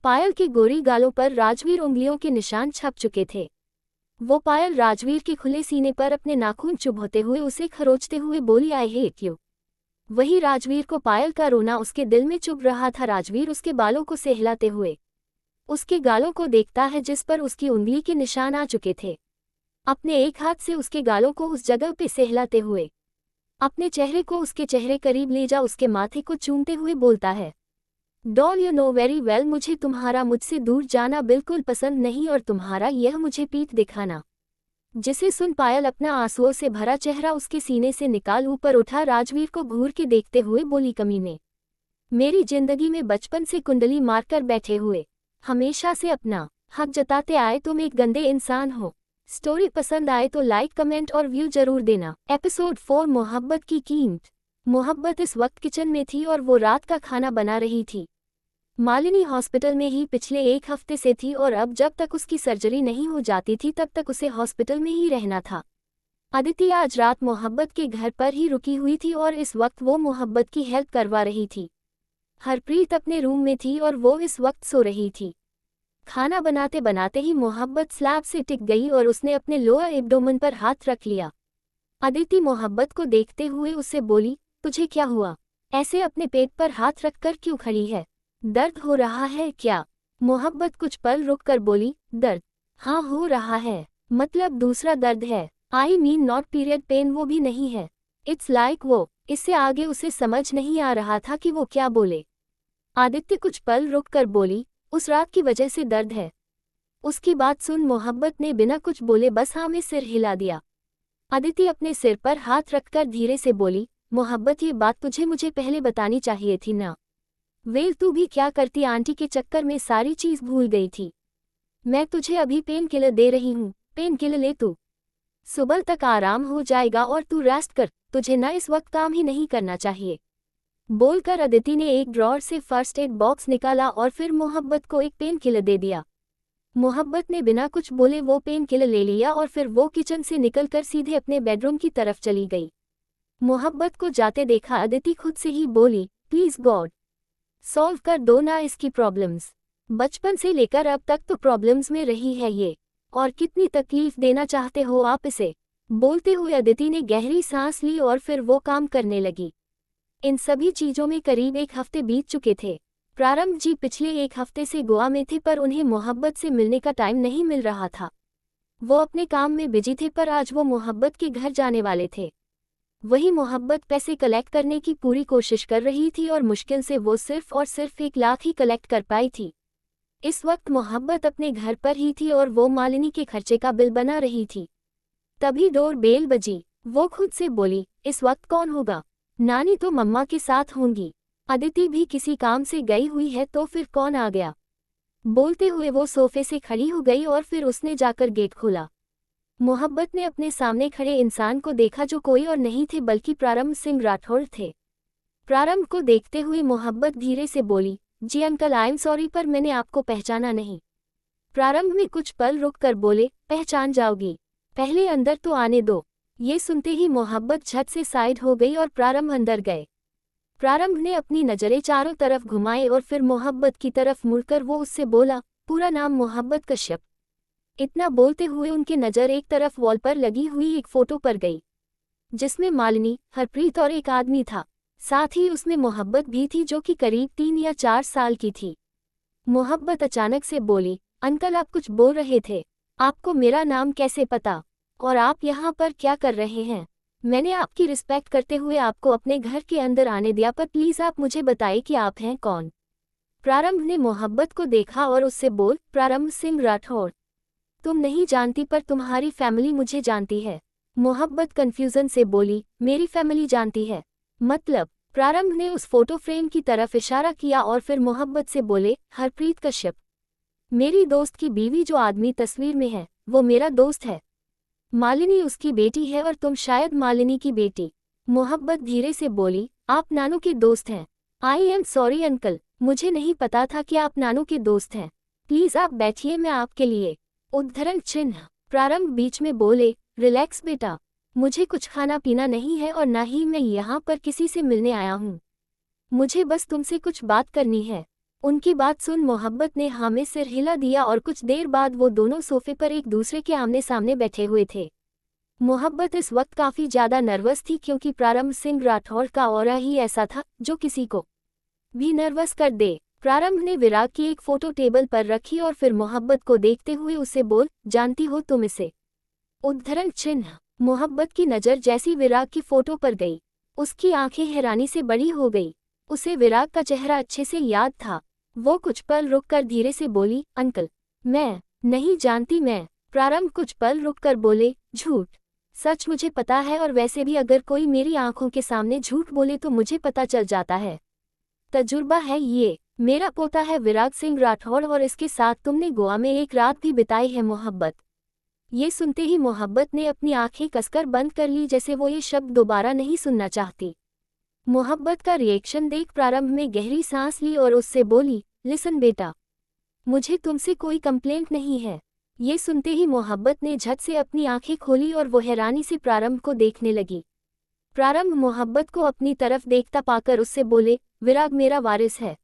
पायल के गोरी गालों पर राजवीर उंगलियों के निशान छप चुके थे। वो पायल राजवीर के खुले सीने पर अपने नाखून चुभोते हुए उसे खरोचते हुए बोली, आई हेट यू। वही राजवीर को पायल का रोना उसके दिल में चुभ रहा था। राजवीर उसके बालों को सहलाते हुए उसके गालों को देखता है जिस पर उसकी उंगली के निशान आ चुके थे। अपने एक हाथ से उसके गालों को उस जगह पे सहलाते हुए अपने चेहरे को उसके चेहरे करीब ले जा उसके माथे को चूमते हुए बोलता है, doll you know very well, मुझे तुम्हारा मुझसे दूर जाना बिल्कुल पसंद नहीं और तुम्हारा यह मुझे पीठ दिखाना। जिसे सुन पायल अपना आंसुओं से भरा चेहरा उसके सीने से निकाल ऊपर उठा राजवीर को घूर के देखते हुए बोली, कमीने, मेरी जिंदगी में बचपन से कुंडली मारकर बैठे हुए हमेशा से अपना हक जताते आए तुम एक गंदे इंसान हो। स्टोरी पसंद आए तो लाइक, कमेंट और व्यू जरूर देना। एपिसोड 4 मोहब्बत की कीमत। मोहब्बत इस वक्त किचन में थी और वो रात का खाना बना रही थी। मालिनी हॉस्पिटल में ही पिछले 1 हफ्ते से थी और अब जब तक उसकी सर्जरी नहीं हो जाती थी तब तक उसे हॉस्पिटल में ही रहना था। अदिति आज रात मोहब्बत के घर पर ही रुकी हुई थी और इस वक्त वो मोहब्बत की हेल्प करवा रही थी। हरप्रीत अपने रूम में थी और वो इस वक्त सो रही थी। खाना बनाते बनाते ही मोहब्बत स्लैब से टिक गई और उसने अपने लोअर एब्डोमेन पर हाथ रख लिया। अदिति मोहब्बत को देखते हुए उससे बोली, तुझे क्या हुआ? ऐसे अपने पेट पर हाथ रखकर क्यों खड़ी है? दर्द हो रहा है क्या? मोहब्बत कुछ पल रुककर बोली, दर्द? हाँ हो रहा है, मतलब दूसरा दर्द है। I mean not period pain, वो भी नहीं है। इट्स लाइक वो। इससे आगे उसे समझ नहीं आ रहा था कि वो क्या बोले। आदित्य कुछ पल रुककर बोली, उस रात की वजह से दर्द है। उसकी बात सुन मोहब्बत ने बिना कुछ बोले बस हाँ में सिर हिला दिया। अदिति अपने सिर पर हाथ रखकर धीरे से बोली, मोहब्बत ये बात तुझे मुझे पहले बतानी चाहिए थी ना। वेल तू भी क्या करती, आंटी के चक्कर में सारी चीज भूल गई थी। मैं तुझे अभी पेन किलर दे रही हूँ, पेन किलर ले तू। सुबह तक आराम हो जाएगा और तू रेस्ट कर, तुझे ना इस वक्त काम ही नहीं करना चाहिए। बोलकर अदिति ने एक ड्रॉअर से फर्स्ट एड बॉक्स निकाला और फिर मोहब्बत को एक पेन किलर दे दिया। मोहब्बत ने बिना कुछ बोले वो पेन किलर ले लिया और फिर वो किचन से निकलकर सीधे अपने बेडरूम की तरफ चली गई। मोहब्बत को जाते देखा अदिति खुद से ही बोली, प्लीज गॉड सॉल्व कर दो ना इसकी प्रॉब्लम्स। बचपन से लेकर अब तक तो प्रॉब्लम्स में रही है ये, और कितनी तकलीफ देना चाहते हो आप इसे। बोलते हुए अदिति ने गहरी सांस ली और फिर वो काम करने लगी। इन सभी चीजों में करीब 1 हफ्ते बीत चुके थे। प्रारंभ जी पिछले 1 हफ्ते से गोवा में थे पर उन्हें मोहब्बत से मिलने का टाइम नहीं मिल रहा था। वो अपने काम में बिजी थे पर आज वो मोहब्बत के घर जाने वाले थे। वही मोहब्बत पैसे कलेक्ट करने की पूरी कोशिश कर रही थी और मुश्किल से वो सिर्फ और सिर्फ 1 लाख ही कलेक्ट कर पाई थी। इस वक्त मोहब्बत अपने घर पर ही थी और वो मालिनी के खर्चे का बिल बना रही थी। तभी डोर बेल बजी। वो खुद से बोली, इस वक्त कौन होगा? नानी तो मम्मा के साथ होंगी। अदिति भी किसी काम से गई हुई है तो फिर कौन आ गया? बोलते हुए वो सोफे से खड़ी हो गई और फिर उसने जाकर गेट खोला। मोहब्बत ने अपने सामने खड़े इंसान को देखा जो कोई और नहीं थे बल्कि प्रारंभ सिंह राठौड़ थे। प्रारंभ को देखते हुए मोहब्बत धीरे से बोली, जी अंकल आई एम सॉरी पर मैंने आपको पहचाना नहीं। प्रारंभ में कुछ पल रुक कर बोले, पहचान जाओगी, पहले अंदर तो आने दो। ये सुनते ही मोहब्बत झट से साइड हो गई और प्रारंभ अंदर गए। प्रारंभ ने अपनी नजरें चारों तरफ घुमाए और फिर मोहब्बत की तरफ मुड़कर वो उससे बोला, पूरा नाम मोहब्बत कश्यप। इतना बोलते हुए उनकी नज़र एक तरफ वॉल पर लगी हुई एक फोटो पर गई जिसमें मालिनी, हरप्रीत और एक आदमी था। साथ ही उसमें मोहब्बत भी थी जो कि करीब 3 या 4 साल की थी। मोहब्बत अचानक से बोली, अंकल आप कुछ बोल रहे थे, आपको मेरा नाम कैसे पता और आप यहाँ पर क्या कर रहे हैं? मैंने आपकी रिस्पेक्ट करते हुए आपको अपने घर के अंदर आने दिया पर प्लीज़ आप मुझे बताइए कि आप हैं कौन? प्रारंभ ने मोहब्बत को देखा और उससे बोल, प्रारंभ सिंह राठौड़। तुम नहीं जानती पर तुम्हारी फैमिली मुझे जानती है। मोहब्बत कंफ्यूजन से बोली, मेरी फैमिली जानती है मतलब? प्रारंभ ने उस फोटो फ्रेम की तरफ इशारा किया और फिर मोहब्बत से बोले, हरप्रीत कश्यप, मेरी दोस्त की बीवी जो आदमी तस्वीर में है वो मेरा दोस्त है। मालिनी उसकी बेटी है और तुम शायद मालिनी की बेटी। मोहब्बत धीरे से बोली, आप नानू के दोस्त हैं? आई एम सॉरी अंकल, मुझे नहीं पता था कि आप नानू के दोस्त हैं। प्लीज आप बैठिए, मैं आपके लिए। उद्धरण चिन्ह। प्रारंभ बीच में बोले, रिलैक्स बेटा, मुझे कुछ खाना पीना नहीं है और ना ही मैं यहाँ पर किसी से मिलने आया हूँ। मुझे बस तुमसे कुछ बात करनी है। उनकी बात सुन मोहब्बत ने हाँ में सिर हिला दिया और कुछ देर बाद वो दोनों सोफे पर एक दूसरे के आमने सामने बैठे हुए थे। मोहब्बत इस वक्त काफी ज्यादा नर्वस थी क्योंकि प्रारंभ सिंह राठौड़ का ऑरा ही ऐसा था जो किसी को भी नर्वस कर दे। प्रारंभ ने विराग की एक फोटो टेबल पर रखी और फिर मोहब्बत को देखते हुए उसे बोल, जानती हो तुम इसे? उद्धरण चिन्ह। मोहब्बत की नज़र जैसी विराग की फोटो पर गई, उसकी आंखें हैरानी से बड़ी हो गई। उसे विराग का चेहरा अच्छे से याद था। वो कुछ पल रुककर धीरे से बोली, अंकल, मैं नहीं जानती। मैं। प्रारंभ कुछ पल रुककर बोले, झूठ। सच मुझे पता है, और वैसे भी अगर कोई मेरी आंखों के सामने झूठ बोले तो मुझे पता चल जाता है। तजुर्बा है ये। मेरा पोता है विराग सिंह राठौड़ और इसके साथ तुमने गोवा में एक रात भी बिताई है मोहब्बत। ये सुनते ही मोहब्बत ने अपनी आंखें कसकर बंद कर ली, जैसे वो ये शब्द दोबारा नहीं सुनना चाहती। मोहब्बत का रिएक्शन देख प्रारंभ में गहरी सांस ली और उससे बोली, लिसन बेटा, मुझे तुमसे कोई कंप्लेंट नहीं है। ये सुनते ही मोहब्बत ने झट से अपनी आंखें खोली और वो हैरानी से प्रारंभ को देखने लगी। प्रारंभ मोहब्बत को अपनी तरफ देखता पाकर उससे बोले, विराग मेरा वारिस है,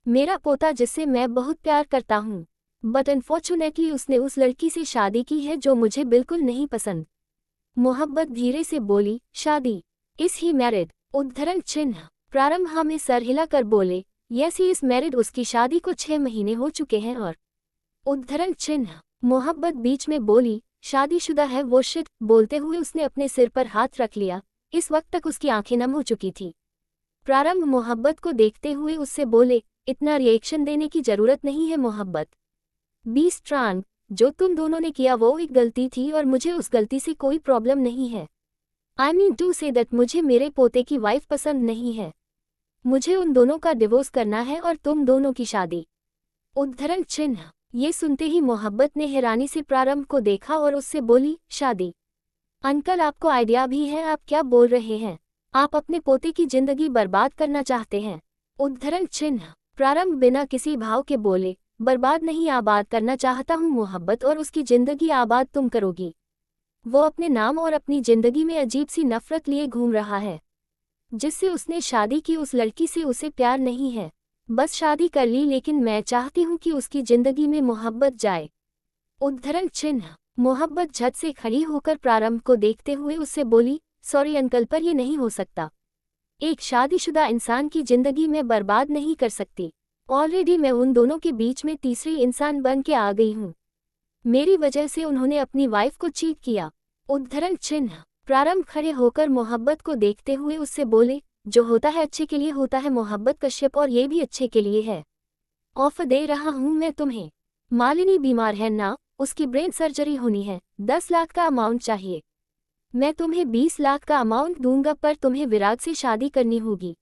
मेरा पोता जिससे मैं बहुत प्यार करता हूँ। बट अनफॉर्चुनेटली उसने उस लड़की से शादी की है जो मुझे बिल्कुल नहीं पसंद। मोहब्बत धीरे से बोली, शादी? Is he married? उद्धरण चिन्ह। प्रारंभ हाँ में सर हिलाकर बोले, यस ही इज मैरिड, उसकी शादी को 6 महीने हो चुके हैं। और उद्धरण चिन्ह। मोहब्बत बीच में बोली, शादीशुदा है वो शिट। बोलते हुए उसने अपने सिर पर हाथ रख लिया। इस वक्त तक उसकी आंखें नम हो चुकी थी। प्रारंभ मोहब्बत को देखते हुए उससे बोले, इतना रिएक्शन देने की जरूरत नहीं है मोहब्बत। B strong. जो तुम दोनों ने किया वो एक गलती थी और मुझे उस गलती से कोई प्रॉब्लम नहीं है। I mean to say that मुझे मेरे पोते की वाइफ पसंद नहीं है। मुझे उन दोनों का डिवोर्स करना है और तुम दोनों की शादी। उद्धरण चिन्ह। ये सुनते ही मोहब्बत ने हैरानी से प्रारंभ को देखा और उससे बोली, शादी? अंकल आपको आइडिया भी है? आप क्या बोल रहे हैं? आप अपने पोते की जिंदगी बर्बाद करना चाहते हैं? उद्धरण चिन्ह। प्रारंभ बिना किसी भाव के बोले, बर्बाद नहीं आबाद करना चाहता हूँ मोहब्बत, और उसकी जिंदगी आबाद तुम करोगी। वो अपने नाम और अपनी जिंदगी में अजीब सी नफरत लिए घूम रहा है। जिससे उसने शादी की उस लड़की से उसे प्यार नहीं है। बस शादी कर ली, लेकिन मैं चाहती हूँ कि उसकी जिंदगी में मोहब्बत जाए। उद्धरण चिन्ह। मोहब्बत झट से खड़ी होकर प्रारंभ को देखते हुए उससे बोली, सॉरी अंकल, पर ये नहीं हो सकता। एक शादीशुदा इंसान की जिंदगी में बर्बाद नहीं कर सकती। ऑलरेडी मैं उन दोनों के बीच में तीसरी इंसान बन के आ गई हूँ। मेरी वजह से उन्होंने अपनी वाइफ को चीट किया। उद्धरण चिन्ह। प्रारंभ खड़े होकर मोहब्बत को देखते हुए उससे बोले, जो होता है अच्छे के लिए होता है मोहब्बत कश्यप, और ये भी अच्छे के लिए है। ऑफर दे रहा हूँ मैं तुम्हें। मालिनी बीमार है ना, उसकी ब्रेन सर्जरी होनी है, 10 लाख का अमाउंट चाहिए। मैं तुम्हें 20 लाख का अमाउंट दूंगा, पर तुम्हें विराग से शादी करनी होगी।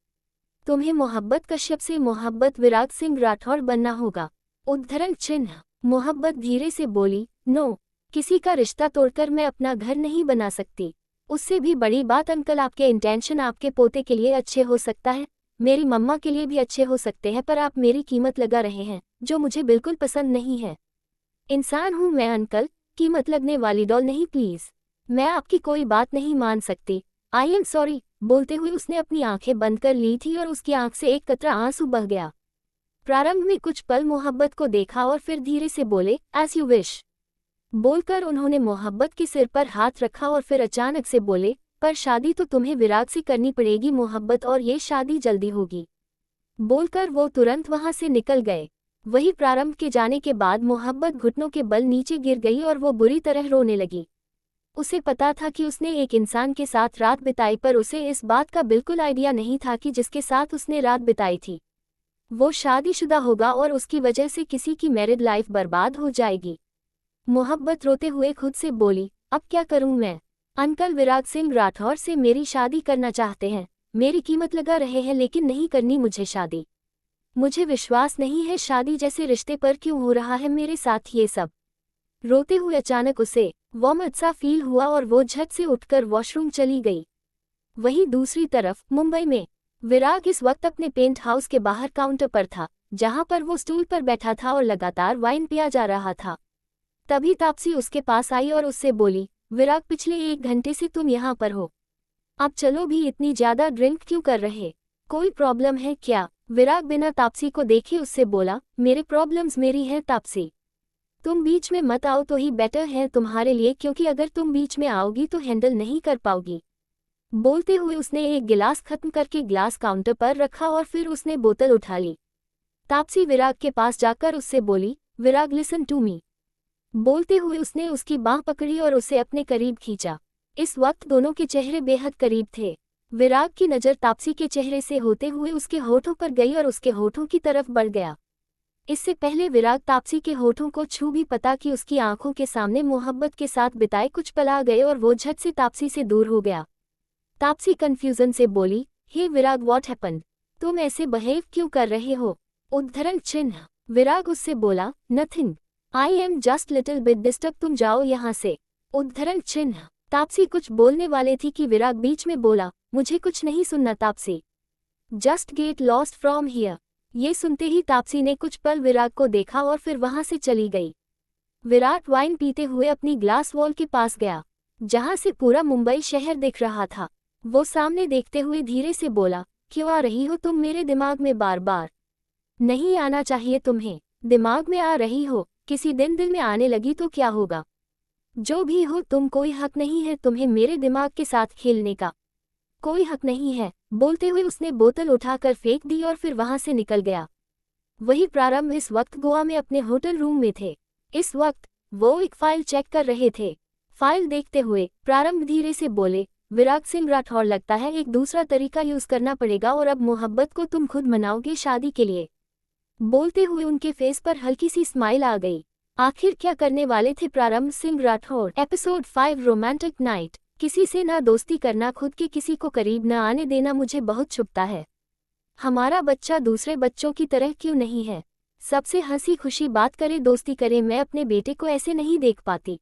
तुम्हें मोहब्बत कश्यप से मोहब्बत विराग सिंह राठौड़ बनना होगा। उद्धरण चिन्ह। मोहब्बत धीरे से बोली, नो, किसी का रिश्ता तोड़कर मैं अपना घर नहीं बना सकती। उससे भी बड़ी बात अंकल, आपके इंटेंशन आपके पोते के लिए अच्छे हो सकता है, मेरी मम्मा के लिए भी अच्छे हो सकते हैं, पर आप मेरी कीमत लगा रहे हैं, जो मुझे बिल्कुल पसंद नहीं है। इंसान हूँ मैं अंकल, कीमत लगने वाली डॉल नहीं प्लीज। मैं आपकी कोई बात नहीं मान सकती। I am sorry. बोलते हुए उसने अपनी आंखें बंद कर ली थी और उसकी आंख से एक कतरा आंसू बह गया। प्रारंभ में कुछ पल मोहब्बत को देखा और फिर धीरे से बोले, एज यू विश। बोलकर उन्होंने मोहब्बत के सिर पर हाथ रखा और फिर अचानक से बोले, पर शादी तो तुम्हें विराग से करनी पड़ेगी मोहब्बत, और ये शादी जल्दी होगी। बोलकर वो तुरंत वहां से निकल गए। वही प्रारंभ के जाने के बाद मोहब्बत घुटनों के बल नीचे गिर गई और वो बुरी तरह रोने लगी। उसे पता था कि उसने एक इंसान के साथ रात बिताई, पर उसे इस बात का बिल्कुल आइडिया नहीं था कि जिसके साथ उसने रात बिताई थी वो शादीशुदा होगा और उसकी वजह से किसी की मैरिड लाइफ बर्बाद हो जाएगी। मोहब्बत रोते हुए खुद से बोली, अब क्या करूं मैं? अंकल विराग सिंह राठौर से मेरी शादी करना चाहते हैं, मेरी कीमत लगा रहे हैं, लेकिन नहीं करनी मुझे शादी। मुझे विश्वास नहीं है शादी जैसे रिश्ते पर क्यों हो रहा है मेरे साथ ये सब। रोते हुए अचानक उसे वॉमिट सा फील हुआ और वो झट से उठकर वॉशरूम चली गई। वहीं दूसरी तरफ मुंबई में विराग इस वक्त अपने पेंट हाउस के बाहर काउंटर पर था, जहां पर वो स्टूल पर बैठा था और लगातार वाइन पिया जा रहा था। तभी तापसी उसके पास आई और उससे बोली, विराग पिछले 1 घंटे से तुम यहाँ पर हो, अब चलो भी, इतनी ज्यादा ड्रिंक क्यों कर रहे, कोई प्रॉब्लम है क्या? विराग बिना तापसी को देखे उससे बोला, मेरे प्रॉब्लम्स मेरी हैं तापसी, तुम बीच में मत आओ तो ही बेटर है तुम्हारे लिए, क्योंकि अगर तुम बीच में आओगी तो हैंडल नहीं कर पाओगी। बोलते हुए उसने एक गिलास खत्म करके ग्लास काउंटर पर रखा और फिर उसने बोतल उठा ली। तापसी विराग के पास जाकर उससे बोली, विराग लिसन टू मी। बोलते हुए उसने उसकी बांह पकड़ी और उसे अपने करीब खींचा। इस वक्त दोनों के चेहरे बेहद करीब थे। विराग की नज़र तापसी के चेहरे से होते हुए उसके होठों पर गई और उसके होठों की तरफ बढ़ गया। इससे पहले विराग तापसी के होठों को छू भी पता कि उसकी आंखों के सामने मोहब्बत के साथ बिताए कुछ पल आ गए और वो झट से तापसी से दूर हो गया। तापसी कंफ्यूजन से बोली, हे विराग व्हाट हैपेंड, तुम ऐसे बिहेव क्यों कर रहे हो? उद्धरण चिन्ह। विराग उससे बोला, nothing, I am just little bit disturb, तुम जाओ यहाँ से। उद्धरण चिन्ह। तापसी कुछ बोलने वाले थी कि विराग बीच में बोला, मुझे कुछ नहीं सुनना Taapsee, just get lost from here. ये सुनते ही तापसी ने कुछ पल विराग को देखा और फिर वहां से चली गई। विराट वाइन पीते हुए अपनी ग्लास वॉल के पास गया, जहां से पूरा मुंबई शहर दिख रहा था। वो सामने देखते हुए धीरे से बोला, क्यों आ रही हो तुम मेरे दिमाग में बार बार? नहीं आना चाहिए तुम्हें, दिमाग में आ रही हो, किसी दिन दिल में आने लगी तो क्या होगा? जो भी हो तुम, कोई हक नहीं है तुम्हें मेरे दिमाग के साथ खेलने का, कोई हक नहीं है। बोलते हुए उसने बोतल उठाकर फेंक दी और फिर वहां से निकल गया। वही प्रारंभ इस वक्त गोवा में अपने होटल रूम में थे। इस वक्त वो एक फाइल चेक कर रहे थे। फाइल देखते हुए प्रारंभ धीरे से बोले, विराग सिंह राठौर, लगता है एक दूसरा तरीका यूज करना पड़ेगा और अब मोहब्बत को तुम खुद मनाओगे शादी के लिए। बोलते हुए उनके फेस पर हल्की सी स्माइल आ गई। आखिर क्या करने वाले थे प्रारंभ Singh Rathore? Episode 5 romantic night. किसी से ना दोस्ती करना, खुद के किसी को करीब न आने देना मुझे बहुत छुपता है। हमारा बच्चा दूसरे बच्चों की तरह क्यों नहीं है? सबसे हंसी खुशी बात करे, दोस्ती करे, मैं अपने बेटे को ऐसे नहीं देख पाती।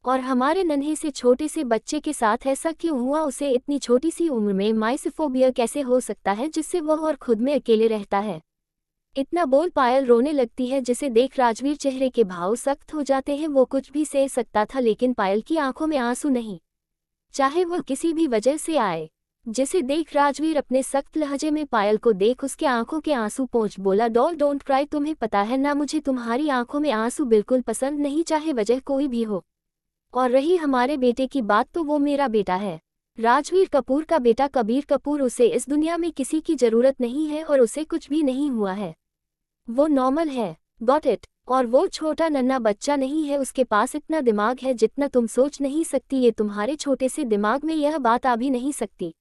और हमारे नन्हे से छोटे से बच्चे के साथ ऐसा क्यों हुआ? उसे इतनी छोटी सी उम्र में माइसोफोबिया कैसे हो सकता है, जिससे वह और खुद में अकेले रहता है? इतना बोल पायल रोने लगती है, जिसे देख राजवीर चेहरे के भाव सख्त हो जाते हैं। वो कुछ भी सह सकता था, लेकिन पायल की आंखों में आंसू नहीं, चाहे वह किसी भी वजह से आए। जिसे देख राजवीर अपने सख्त लहजे में पायल को देख उसके आंखों के आंसू पोंछ बोला, डॉल डोंट क्राई, तुम्हें पता है ना मुझे तुम्हारी आंखों में आंसू बिल्कुल पसंद नहीं, चाहे वजह कोई भी हो। और रही हमारे बेटे की बात, तो वो मेरा बेटा है, राजवीर कपूर का बेटा कबीर कपूर। उसे इस दुनिया में किसी की जरूरत नहीं है और उसे कुछ भी नहीं हुआ है। वो नॉर्मल है, गॉट इट। और वो छोटा नन्हा बच्चा नहीं है, उसके पास इतना दिमाग है जितना तुम सोच नहीं सकती। ये तुम्हारे छोटे से दिमाग में यह बात आ भी नहीं सकती।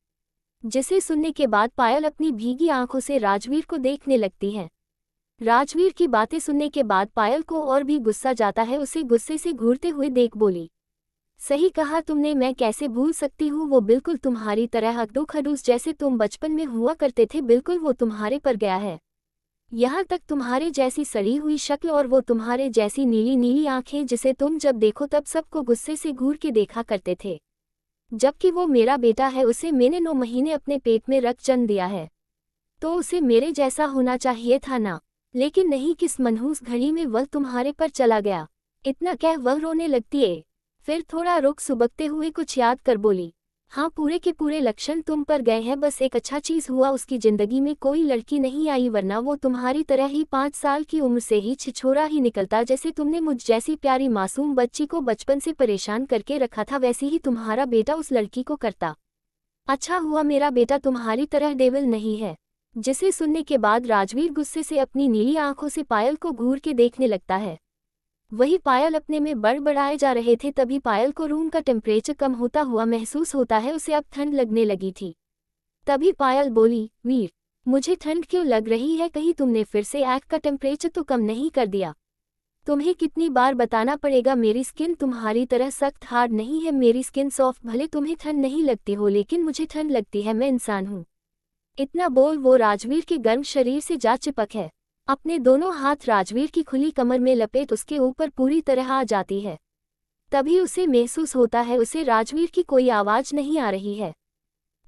जिसे सुनने के बाद पायल अपनी भीगी आंखों से राजवीर को देखने लगती है। राजवीर की बातें सुनने के बाद पायल को और भी गुस्सा जाता है। उसे गुस्से से घूरते हुए देख बोली, सही कहा तुमने, मैं कैसे भूल सकती हूँ। वो बिल्कुल तुम्हारी तरह हकदो खडूस जैसे तुम बचपन में हुआ करते थे, बिल्कुल वो तुम्हारे पर गया है। यहाँ तक तुम्हारे जैसी सड़ी हुई शक्ल और वो तुम्हारे जैसी नीली नीली आंखें, जिसे तुम जब देखो तब सबको गुस्से से घूर के देखा करते थे। जबकि वो मेरा बेटा है, उसे मैंने 9 महीने अपने पेट में रख जन्म दिया है, तो उसे मेरे जैसा होना चाहिए था ना। लेकिन नहीं, किस मनहूस घड़ी में वह तुम्हारे पर चला गया। इतना कह वह रोने लगती है, फिर थोड़ा रुक सुबकते हुए कुछ याद कर बोली, हाँ पूरे के पूरे लक्षण तुम पर गए हैं। बस एक अच्छा चीज हुआ, उसकी जिंदगी में कोई लड़की नहीं आई, वरना वो तुम्हारी तरह ही 5 साल की उम्र से ही छिछोरा ही निकलता। जैसे तुमने मुझ जैसी प्यारी मासूम बच्ची को बचपन से परेशान करके रखा था, वैसे ही तुम्हारा बेटा उस लड़की को करता। अच्छा हुआ मेरा बेटा तुम्हारी तरह डेविल नहीं है। जिसे सुनने के बाद राजवीर गुस्से से अपनी नीली आंखों से पायल को घूर के देखने लगता है। वही पायल अपने में बड़बड़ाए जा रहे थे, तभी पायल को रूम का टेम्परेचर कम होता हुआ महसूस होता है। उसे अब ठंड लगने लगी थी। तभी पायल बोली, वीर मुझे ठंड क्यों लग रही है? कहीं तुमने फिर से आग का टेम्परेचर तो कम नहीं कर दिया? तुम्हें कितनी बार बताना पड़ेगा, मेरी स्किन तुम्हारी तरह सख्त हार्ड नहीं है, मेरी स्किन सॉफ्ट। भले तुम्हें ठंड नहीं लगती हो, लेकिन मुझे ठंड लगती है, मैं इंसान हूँ। इतना बोल वो राजवीर के गर्म शरीर से जा चिपक है। अपने दोनों हाथ राजवीर की खुली कमर में लपेट उसके ऊपर पूरी तरह आ जाती है। तभी उसे महसूस होता है उसे राजवीर की कोई आवाज नहीं आ रही है।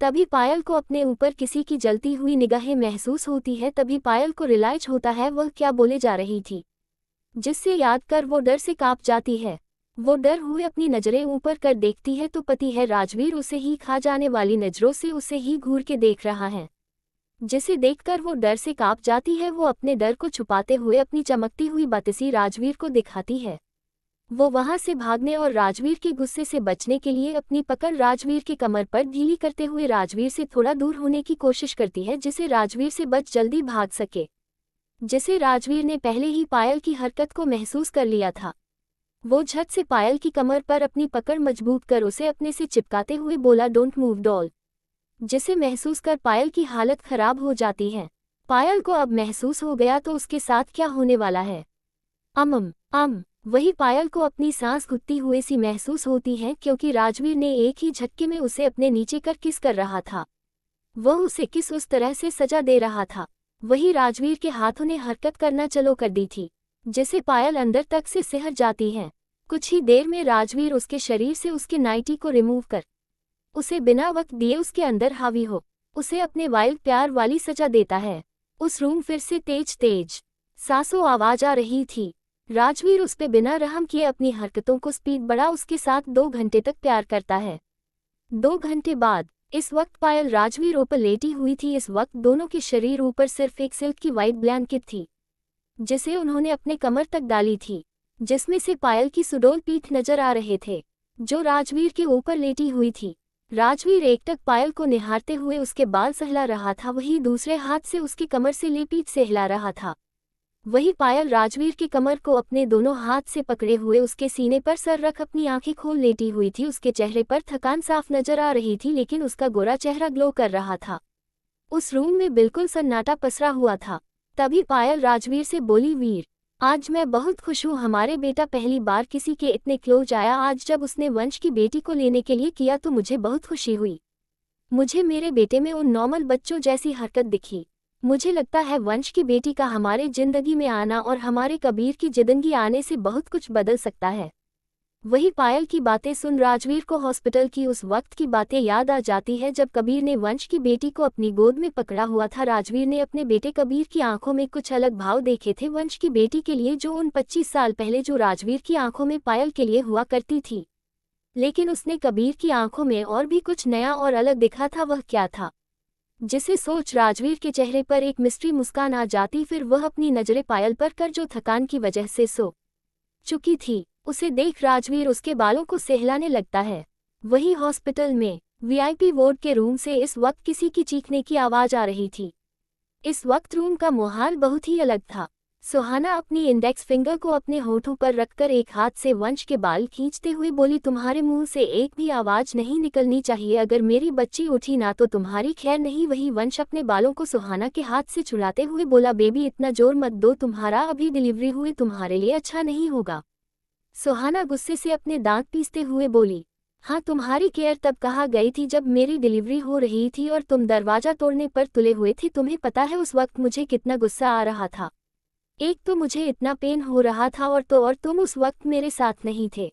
तभी पायल को अपने ऊपर किसी की जलती हुई निगाहें महसूस होती है। तभी पायल को रियलाइज होता है वह क्या बोले जा रही थी, जिससे याद कर वो डर से कांप जाती है। वो डर हुए अपनी नजरें ऊपर कर देखती है तो पति है राजवीर उसे ही खा जाने वाली नजरों से उसे ही घूर के देख रहा है, जिसे देखकर वो डर से कांप जाती है। वो अपने डर को छुपाते हुए अपनी चमकती हुई बत्ती राजवीर को दिखाती है। वो वहां से भागने और राजवीर के गुस्से से बचने के लिए अपनी पकड़ राजवीर के कमर पर ढीली करते हुए राजवीर से थोड़ा दूर होने की कोशिश करती है, जिसे राजवीर से बच जल्दी भाग सके। जिसे राजवीर ने पहले ही पायल की हरकत को महसूस कर लिया था। वो झट से पायल की कमर पर अपनी पकड़ मजबूत कर उसे अपने से चिपकाते हुए बोला, डोंट मूव डॉल। जिसे महसूस कर पायल की हालत खराब हो जाती है। पायल को अब महसूस हो गया तो उसके साथ क्या होने वाला है। वही पायल को अपनी सांस घुटती हुई सी महसूस होती है, क्योंकि राजवीर ने एक ही झटके में उसे अपने नीचे कर किस कर रहा था। वह उसे किस उस तरह से सजा दे रहा था। वही राजवीर के हाथों ने हरकत करना चालू कर दी थी, जिसे पायल अंदर तक से सिहर जाती है। कुछ ही देर में राजवीर उसके शरीर से उसके नाइटी को रिमूव कर उसे बिना वक्त दिए उसके अंदर हावी हो उसे अपने वाइल्ड प्यार वाली सजा देता है। उस रूम फिर से तेज सांसों आवाज आ रही थी। राजवीर उस पे बिना रहम किए अपनी हरकतों को स्पीड बढ़ा उसके साथ 2 घंटे तक प्यार करता है। 2 घंटे बाद इस वक्त पायल राजवीर ऊपर लेटी हुई थी। इस वक्त दोनों के शरीर ऊपर सिर्फ एक सिल्क की वाइट ब्लैंकेट थी, जिसे उन्होंने अपने कमर तक डाली थी, जिसमें से पायल की सुडौल पीठ नजर आ रहे थे, जो राजवीर के ऊपर लेटी हुई थी। राजवीर एकटक पायल को निहारते हुए उसके बाल सहला रहा था, वही दूसरे हाथ से उसकी कमर से ली पीठ सहला रहा था। वही पायल राजवीर की कमर को अपने दोनों हाथ से पकड़े हुए उसके सीने पर सर रख अपनी आंखें खोल लेटी हुई थी। उसके चेहरे पर थकान साफ नजर आ रही थी, लेकिन उसका गोरा चेहरा ग्लो कर रहा था। उस रूम में बिल्कुल सन्नाटा पसरा हुआ था। तभी पायल राजवीर से बोली, वीर, आज मैं बहुत खुश हूँ। हमारे बेटा पहली बार किसी के इतने क्लोज आया। आज जब उसने वंश की बेटी को लेने के लिए किया तो मुझे बहुत खुशी हुई। मुझे मेरे बेटे में उन नॉर्मल बच्चों जैसी हरकत दिखी। मुझे लगता है वंश की बेटी का हमारे जिंदगी में आना और हमारे कबीर की जिंदगी आने से बहुत कुछ बदल सकता है। वही पायल की बातें सुन राजवीर को हॉस्पिटल की उस वक्त की बातें याद आ जाती है, जब कबीर ने वंश की बेटी को अपनी गोद में पकड़ा हुआ था। राजवीर ने अपने बेटे कबीर की आंखों में कुछ अलग भाव देखे थे वंश की बेटी के लिए, जो उन 25 साल पहले जो राजवीर की आंखों में पायल के लिए हुआ करती थी। लेकिन उसने कबीर की आंखों में और भी कुछ नया और अलग दिखा था। वह क्या था, जिसे सोच राजवीर के चेहरे पर एक मिस्ट्री मुस्कान आ जाती। फिर वह अपनी नजरें पायल पर कर, जो थकान की वजह से सो चुकी थी, उसे देख राजवीर उसके बालों को सहलाने लगता है। वही हॉस्पिटल में वीआईपी वार्ड के रूम से इस वक्त किसी की चीखने की आवाज आ रही थी। इस वक्त रूम का माहौल बहुत ही अलग था। सुहाना अपनी इंडेक्स फिंगर को अपने होठों पर रखकर एक हाथ से वंश के बाल खींचते हुए बोली, तुम्हारे मुंह से एक भी आवाज नहीं निकलनी चाहिए। अगर मेरी बच्ची उठी ना तो तुम्हारी खैर नहीं। वही वंश अपने बालों को सुहाना के हाथ से छुड़ाते हुए बोला, बेबी इतना जोर मत दो, तुम्हारा अभी डिलीवरी हुई, तुम्हारे लिए अच्छा नहीं होगा। सुहाना गुस्से से अपने दांत पीसते हुए बोली, हाँ तुम्हारी केयर तब कहा गई थी जब मेरी डिलीवरी हो रही थी और तुम दरवाजा तोड़ने पर तुले हुए थे। तुम्हें पता है उस वक्त मुझे कितना गुस्सा आ रहा था। एक तो मुझे इतना पेन हो रहा था और तुम उस वक्त मेरे साथ नहीं थे।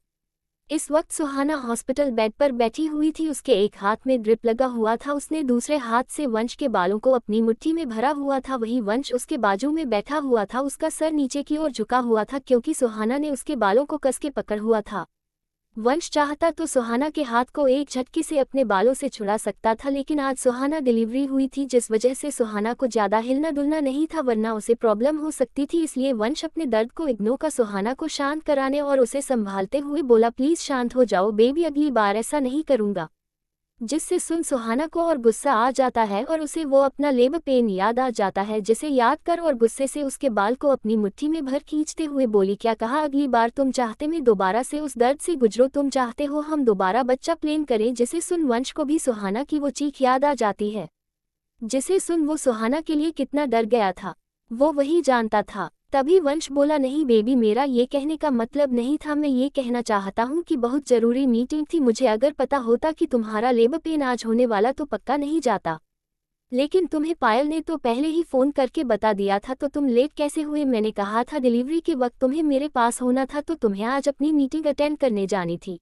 इस वक्त सुहाना हॉस्पिटल बेड पर बैठी हुई थी। उसके एक हाथ में ड्रिप लगा हुआ था, उसने दूसरे हाथ से वंश के बालों को अपनी मुट्ठी में भरा हुआ था। वही वंश उसके बाजू में बैठा हुआ था, उसका सर नीचे की ओर झुका हुआ था, क्योंकि सुहाना ने उसके बालों को कस के पकड़ हुआ था। वंश चाहता तो सुहाना के हाथ को एक झटके से अपने बालों से छुड़ा सकता था, लेकिन आज सुहाना डिलीवरी हुई थी, जिस वजह से सुहाना को ज्यादा हिलना डुलना नहीं था, वरना उसे प्रॉब्लम हो सकती थी। इसलिए वंश अपने दर्द को इग्नोर कर सुहाना को शांत कराने और उसे संभालते हुए बोला, प्लीज शांत हो जाओ बेबी, अगली बार ऐसा नहीं करूंगा। जिससे सुन सुहाना को और गुस्सा आ जाता है और उसे वो अपना लेबर पेन याद आ जाता है, जिसे याद कर और गुस्से से उसके बाल को अपनी मुट्ठी में भर खींचते हुए बोली, क्या कहा, अगली बार तुम चाहते मैं दोबारा से उस दर्द से गुजरो, तुम चाहते हो हम दोबारा बच्चा प्लेन करें। जिसे सुन वंश को भी सुहाना की वो चीख याद आ जाती है, जिसे सुन वो सुहाना के लिए कितना डर गया था वो वही जानता था। तभी वंश बोला, नहीं बेबी, मेरा ये कहने का मतलब नहीं था, मैं ये कहना चाहता हूँ कि बहुत जरूरी मीटिंग थी। मुझे अगर पता होता कि तुम्हारा लेबर पेन आज होने वाला तो पक्का नहीं जाता, लेकिन तुम्हें पायल ने तो पहले ही फोन करके बता दिया था, तो तुम लेट कैसे हुए। मैंने कहा था डिलीवरी के वक्त तुम्हें मेरे पास होना था, तो तुम्हें आज अपनी मीटिंग अटेंड करने जानी थी।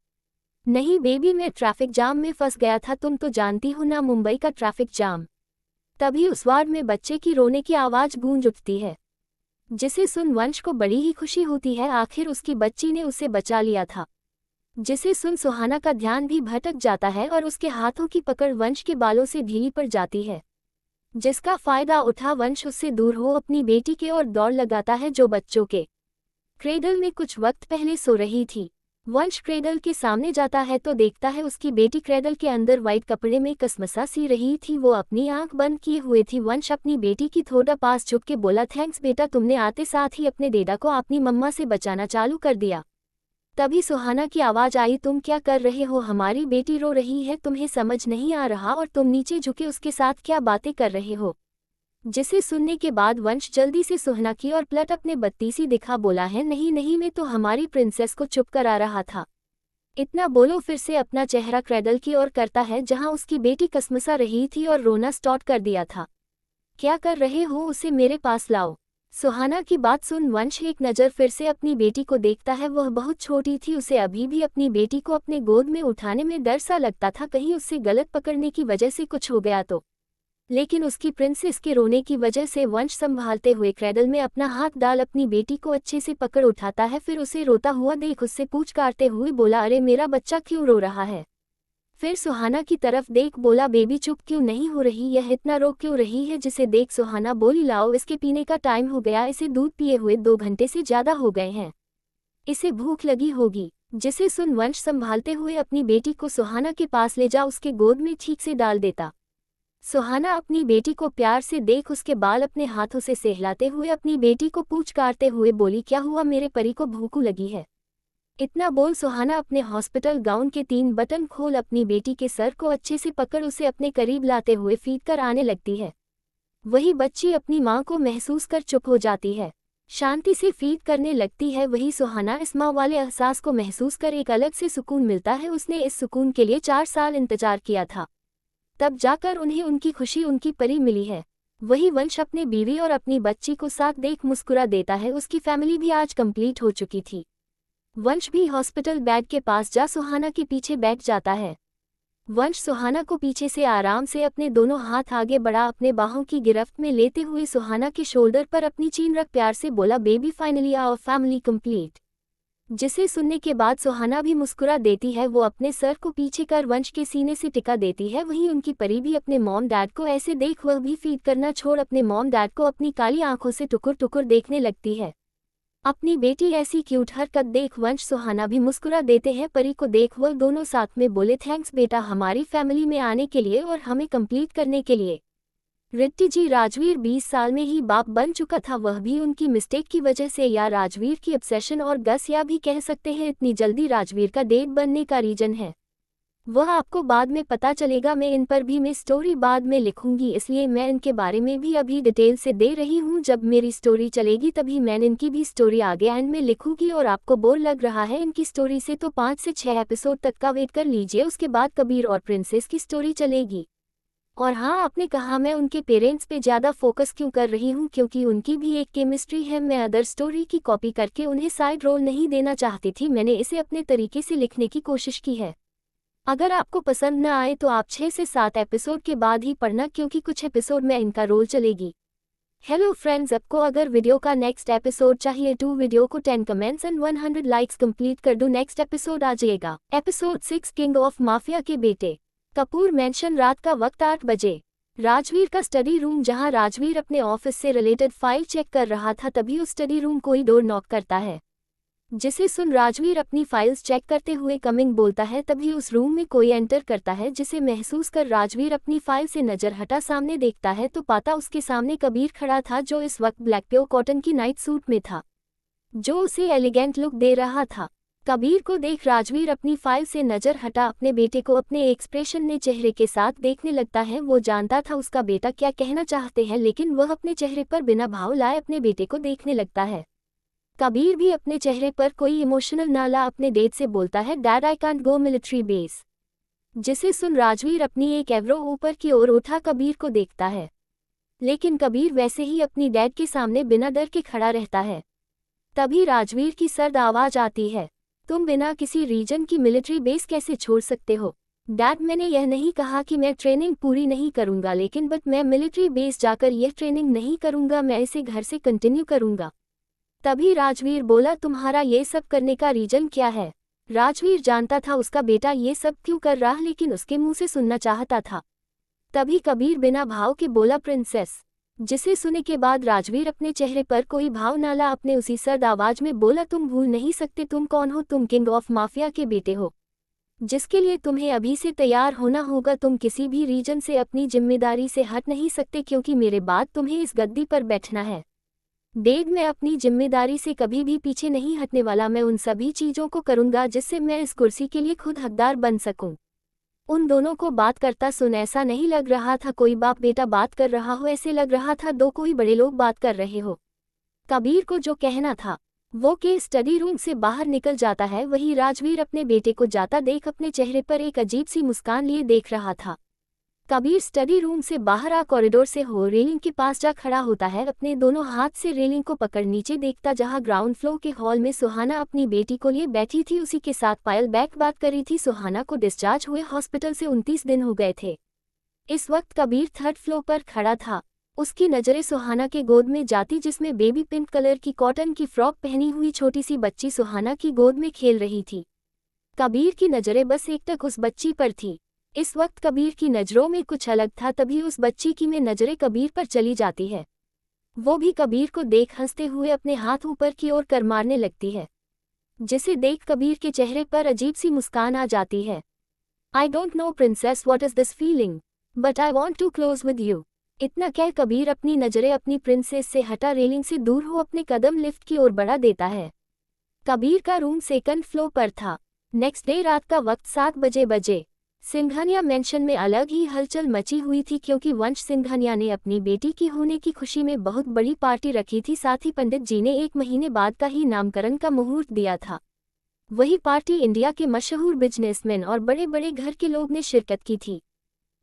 नहीं बेबी, मैं ट्रैफिक जाम में फंस गया था, तुम तो जानती हो ना मुंबई का ट्रैफिक जाम। तभी उस वार्ड में बच्चे की रोने की आवाज गूंज उठती है, जिसे सुन वंश को बड़ी ही खुशी होती है, आखिर उसकी बच्ची ने उसे बचा लिया था। जिसे सुन सुहाना का ध्यान भी भटक जाता है और उसके हाथों की पकड़ वंश के बालों से ढीली पड़ जाती है, जिसका फायदा उठा वंश उससे दूर हो अपनी बेटी के और दौड़ लगाता है, जो बच्चों के क्रेडल में कुछ वक्त पहले सो रही थी। वंश क्रेडल के सामने जाता है तो देखता है उसकी बेटी क्रेडल के अंदर वाइट कपड़े में कसमसा सी रही थी, वो अपनी आंख बंद किए हुए थी। वंश अपनी बेटी की थोड़ा पास झुक के बोला, थैंक्स बेटा, तुमने आते साथ ही अपने डेडा को अपनी मम्मा से बचाना चालू कर दिया। तभी सुहाना की आवाज आई, तुम क्या कर रहे हो, हमारी बेटी रो रही है, तुम्हें समझ नहीं आ रहा और तुम नीचे झुके उसके साथ क्या बातें कर रहे हो। जिसे सुनने के बाद वंश जल्दी से सुहाना की और पलट अपने बत्तीसी दिखा बोला है, नहीं नहीं, मैं तो हमारी प्रिंसेस को चुप करा रहा था। इतना बोलो फिर से अपना चेहरा क्रेडल की ओर करता है जहां उसकी बेटी कसमसा रही थी और रोना स्टार्ट कर दिया था। क्या कर रहे हो, उसे मेरे पास लाओ। सुहाना की बात सुन वंश एक नज़र फिर से अपनी बेटी को देखता है। वह बहुत छोटी थी, उसे अभी भी अपनी बेटी को अपने गोद में उठाने में डर सा लगता था, कहीं उससे गलत पकड़ने की वजह से कुछ हो गया तो। लेकिन उसकी प्रिंसेस के रोने की वजह से वंश संभालते हुए क्रेडल में अपना हाथ डाल अपनी बेटी को अच्छे से पकड़ उठाता है। फिर उसे रोता हुआ देख उससे पूछ काटते हुए बोला, अरे मेरा बच्चा क्यों रो रहा है। फिर सुहाना की तरफ देख बोला, बेबी चुप क्यों नहीं हो रही, यह इतना रो क्यों रही है। जिसे देख सुहाना बोली, लाओ इसके पीने का टाइम हो गया, इसे दूध पिए हुए 2 घंटे से ज्यादा हो गए हैं, इसे भूख लगी होगी। जिसे सुन वंश संभालते हुए अपनी बेटी को सुहाना के पास ले जा उसके गोद में ठीक से डाल देता। सुहाना अपनी बेटी को प्यार से देख उसके बाल अपने हाथों से सहलाते हुए अपनी बेटी को पूछ काटते हुए बोली, क्या हुआ मेरे परी को भूख लगी है। इतना बोल सुहाना अपने हॉस्पिटल गाउन के 3 बटन खोल अपनी बेटी के सर को अच्छे से पकड़ उसे अपने करीब लाते हुए फीड कर आने लगती है। वही बच्ची अपनी माँ को महसूस कर चुप हो जाती है, शांति से फीड करने लगती है। वही सुहाना इस माँ वाले एहसास को महसूस कर एक अलग से सुकून मिलता है। उसने इस सुकून के लिए 4 साल इंतजार किया था, तब जाकर उन्हें उनकी खुशी, उनकी परी मिली है। वही वंश अपने बीवी और अपनी बच्ची को साथ देख मुस्कुरा देता है, उसकी फैमिली भी आज कंप्लीट हो चुकी थी। वंश भी हॉस्पिटल बेड के पास जा सुहाना के पीछे बैठ जाता है। वंश सुहाना को पीछे से आराम से अपने दोनों हाथ आगे बढ़ा अपने बाहों की गिरफ्त में लेते हुए सुहाना के शोल्डर पर अपनी चीन रख प्यार से बोला, baby finally our family complete. जिसे सुनने के बाद सुहाना भी मुस्कुरा देती है। वो अपने सर को पीछे कर वंश के सीने से टिका देती है। वहीं उनकी परी भी अपने मॉम डैड को ऐसे देख वह भी फीड करना छोड़ अपने मॉम डैड को अपनी काली आंखों से टुकुर टुकुर देखने लगती है। अपनी बेटी ऐसी क्यूट हरकत देख वंश सुहाना भी मुस्कुरा देते हैं। परी को देख वह दोनों साथ में बोले, थैंक्स बेटा हमारी फैमिली में आने के लिए और हमें कंप्लीट करने के लिए। रिट्टी जी, राजवीर 20 साल में ही बाप बन चुका था, वह भी उनकी मिस्टेक की वजह से, या राजवीर की ऑब्सेशन और गस, या भी कह सकते हैं इतनी जल्दी राजवीर का डेट बनने का रीजन है वह आपको बाद में पता चलेगा। मैं इन पर भी मैं स्टोरी बाद में लिखूंगी, इसलिए मैं इनके बारे में भी अभी डिटेल से दे रही हूँ। जब मेरी स्टोरी चलेगी तभी मैं इनकी भी स्टोरी आगे एंड में लिखूंगी। और आपको बोर लग रहा है इनकी स्टोरी से तो 5 से 6 एपिसोड तक का वेट कर लीजिए, उसके बाद कबीर और प्रिंसेस की स्टोरी चलेगी। और हाँ, आपने कहा मैं उनके पेरेंट्स पे ज़्यादा फोकस क्यों कर रही हूँ, क्योंकि उनकी भी एक केमिस्ट्री है। मैं अदर स्टोरी की कॉपी करके उन्हें साइड रोल नहीं देना चाहती थी, मैंने इसे अपने तरीके से लिखने की कोशिश की है। अगर आपको पसंद न आए तो आप 6 से 7 एपिसोड के बाद ही पढ़ना, क्योंकि कुछ एपिसोड में इनका रोल चलेगी। हेलो फ्रेंड्स, आपको अगर वीडियो का नेक्स्ट एपिसोड चाहिए तो वीडियो को 10 कमेंट्स एंड 100 लाइक्स कंप्लीट कर दो, नेक्स्ट एपिसोड आ जाएगा। एपिसोड 6, किंग ऑफ माफिया के बेटे। कपूर मेंशन, रात का वक्त 8 बजे। राजवीर का स्टडी रूम। जहां राजवीर अपने ऑफिस से रिलेटेड फाइल चेक कर रहा था तभी उस स्टडी रूम कोई डोर नॉक करता है। जिसे सुन राजवीर अपनी फाइल्स चेक करते हुए कमिंग बोलता है। तभी उस रूम में कोई एंटर करता है, जिसे महसूस कर राजवीर अपनी फाइल से नजर हटा सामने देखता है तो पाता उसके सामने कबीर खड़ा था, जो इस वक्त ब्लैक प्योर कॉटन की नाइट सूट में था, जो उसे एलिगेंट लुक दे रहा था। कबीर को देख राजवीर अपनी फाइल से नजर हटा अपने बेटे को अपने एक्सप्रेशन ने चेहरे के साथ देखने लगता है। वो जानता था उसका बेटा क्या कहना चाहते हैं, लेकिन वह अपने चेहरे पर बिना भाव लाए अपने बेटे को देखने लगता है। कबीर भी अपने चेहरे पर कोई इमोशनल ना ला अपने डैड से बोलता है, dad I can't go military base. जिसे सुन राजवीर अपनी एक एवरो ऊपर की ओर उठा कबीर को देखता है, लेकिन कबीर वैसे ही अपनी डैड के सामने बिना डर के खड़ा रहता है। तभी राजवीर की सर्द आवाज आती है, तुम बिना किसी रीजन की मिलिट्री बेस कैसे छोड़ सकते हो? डैड, मैंने यह नहीं कहा कि मैं ट्रेनिंग पूरी नहीं करूंगा, लेकिन मैं मिलिट्री बेस जाकर यह ट्रेनिंग नहीं करूंगा, मैं इसे घर से कंटिन्यू करूंगा। तभी राजवीर बोला, तुम्हारा ये सब करने का रीजन क्या है? राजवीर जानता था उसका बेटा ये सब क्यों कर रहा, लेकिन उसके मुंह से सुनना चाहता था। तभी कबीर बिना भाव के बोला, प्रिंसेस। जिसे सुनने के बाद राजवीर अपने चेहरे पर कोई भाव न ला, अपने उसी सर्द आवाज में बोला, तुम भूल नहीं सकते तुम कौन हो। तुम किंग ऑफ माफिया के बेटे हो, जिसके लिए तुम्हें अभी से तैयार होना होगा। तुम किसी भी रीजन से अपनी जिम्मेदारी से हट नहीं सकते, क्योंकि मेरे बाद तुम्हें इस गद्दी पर बैठना है। डैड, मैं अपनी जिम्मेदारी से कभी भी पीछे नहीं हटने वाला। मैं उन सभी चीजों को करूंगा जिससे मैं इस कुर्सी के लिए खुद हकदार बन सकूं। उन दोनों को बात करता सुन ऐसा नहीं लग रहा था कोई बाप बेटा बात कर रहा हो, ऐसे लग रहा था दो कोई बड़े लोग बात कर रहे हो। कबीर को जो कहना था वो के स्टडी रूम से बाहर निकल जाता है। वही राजवीर अपने बेटे को जाता देख अपने चेहरे पर एक अजीब सी मुस्कान लिए देख रहा था। कबीर स्टडी रूम से बाहर आ कॉरिडोर से हो रेलिंग के पास जा खड़ा होता है, अपने दोनों हाथ से रेलिंग को पकड़ नीचे देखता जहां ग्राउंड फ्लोर के हॉल में सुहाना अपनी बेटी को लिए बैठी थी। उसी के साथ पायल बैक बात करी थी। सुहाना को डिस्चार्ज हुए हॉस्पिटल से 29 दिन हो गए थे। इस वक्त कबीर थर्ड फ्लोर पर खड़ा था। उसकी नजरें सुहाना के गोद में जाती, जिसमें बेबी पिंक कलर की कॉटन की फ्रॉक पहनी हुई छोटी सी बच्ची सुहाना की गोद में खेल रही थी। कबीर की नजरें बस एकटक उस बच्ची पर थी। इस वक्त कबीर की नज़रों में कुछ अलग था। तभी उस बच्ची की में नज़रें कबीर पर चली जाती है। वो भी कबीर को देख हंसते हुए अपने हाथ ऊपर की ओर कर मारने लगती है, जिसे देख कबीर के चेहरे पर अजीब सी मुस्कान आ जाती है। I don't know princess what is this feeling, but I want to close with you. इतना कह कबीर अपनी नज़रें अपनी प्रिंसेस से हटा रेलिंग से दूर हो अपने कदम लिफ्ट की ओर बढ़ा देता है। कबीर का रूम सेकंड फ्लोर पर था। नेक्स्ट डे रात का वक्त 7 बजे सिंघानिया मेंशन में अलग ही हलचल मची हुई थी, क्योंकि वंश सिंघानिया ने अपनी बेटी की होने की खुशी में बहुत बड़ी पार्टी रखी थी। साथ ही पंडित जी ने 1 महीने बाद का ही नामकरण का मुहूर्त दिया था। वही पार्टी इंडिया के मशहूर बिजनेसमैन और बड़े बड़े घर के लोग ने शिरकत की थी।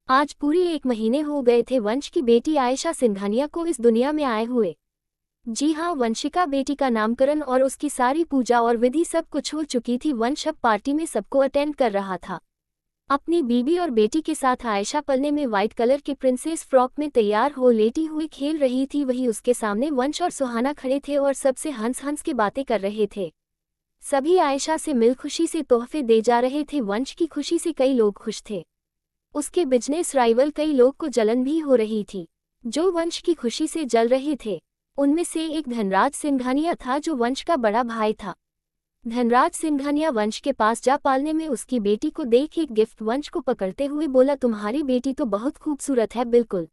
आज पूरे 1 महीने हो गए थे वंश की बेटी आयशा सिंघानिया को इस दुनिया में आए हुए। जी हाँ, वंशिका बेटी का नामकरण और उसकी सारी पूजा और विधि सब कुछ हो चुकी थी। वंश अब पार्टी में सबको अटेंड कर रहा था। अपनी बीबी और बेटी के साथ आयशा पलने में व्हाइट कलर के प्रिंसेस फ्रॉक में तैयार हो लेटी हुई खेल रही थी। वही उसके सामने वंश और सुहाना खड़े थे और सबसे हंस हंस के बातें कर रहे थे। सभी आयशा से मिल खुशी से तोहफे दे जा रहे थे। वंश की खुशी से कई लोग खुश थे। उसके बिजनेस राइवल कई लोग को जलन भी हो रही थी जो वंश की खुशी से जल रहे थे। उनमें से एक धनराज सिंघानिया था जो वंश का बड़ा भाई था। धनराज सिंघानिया वंश के पास जा पालने में उसकी बेटी को देख एक गिफ्ट वंश को पकड़ते हुए बोला, तुम्हारी बेटी तो बहुत खूबसूरत है, बिल्कुल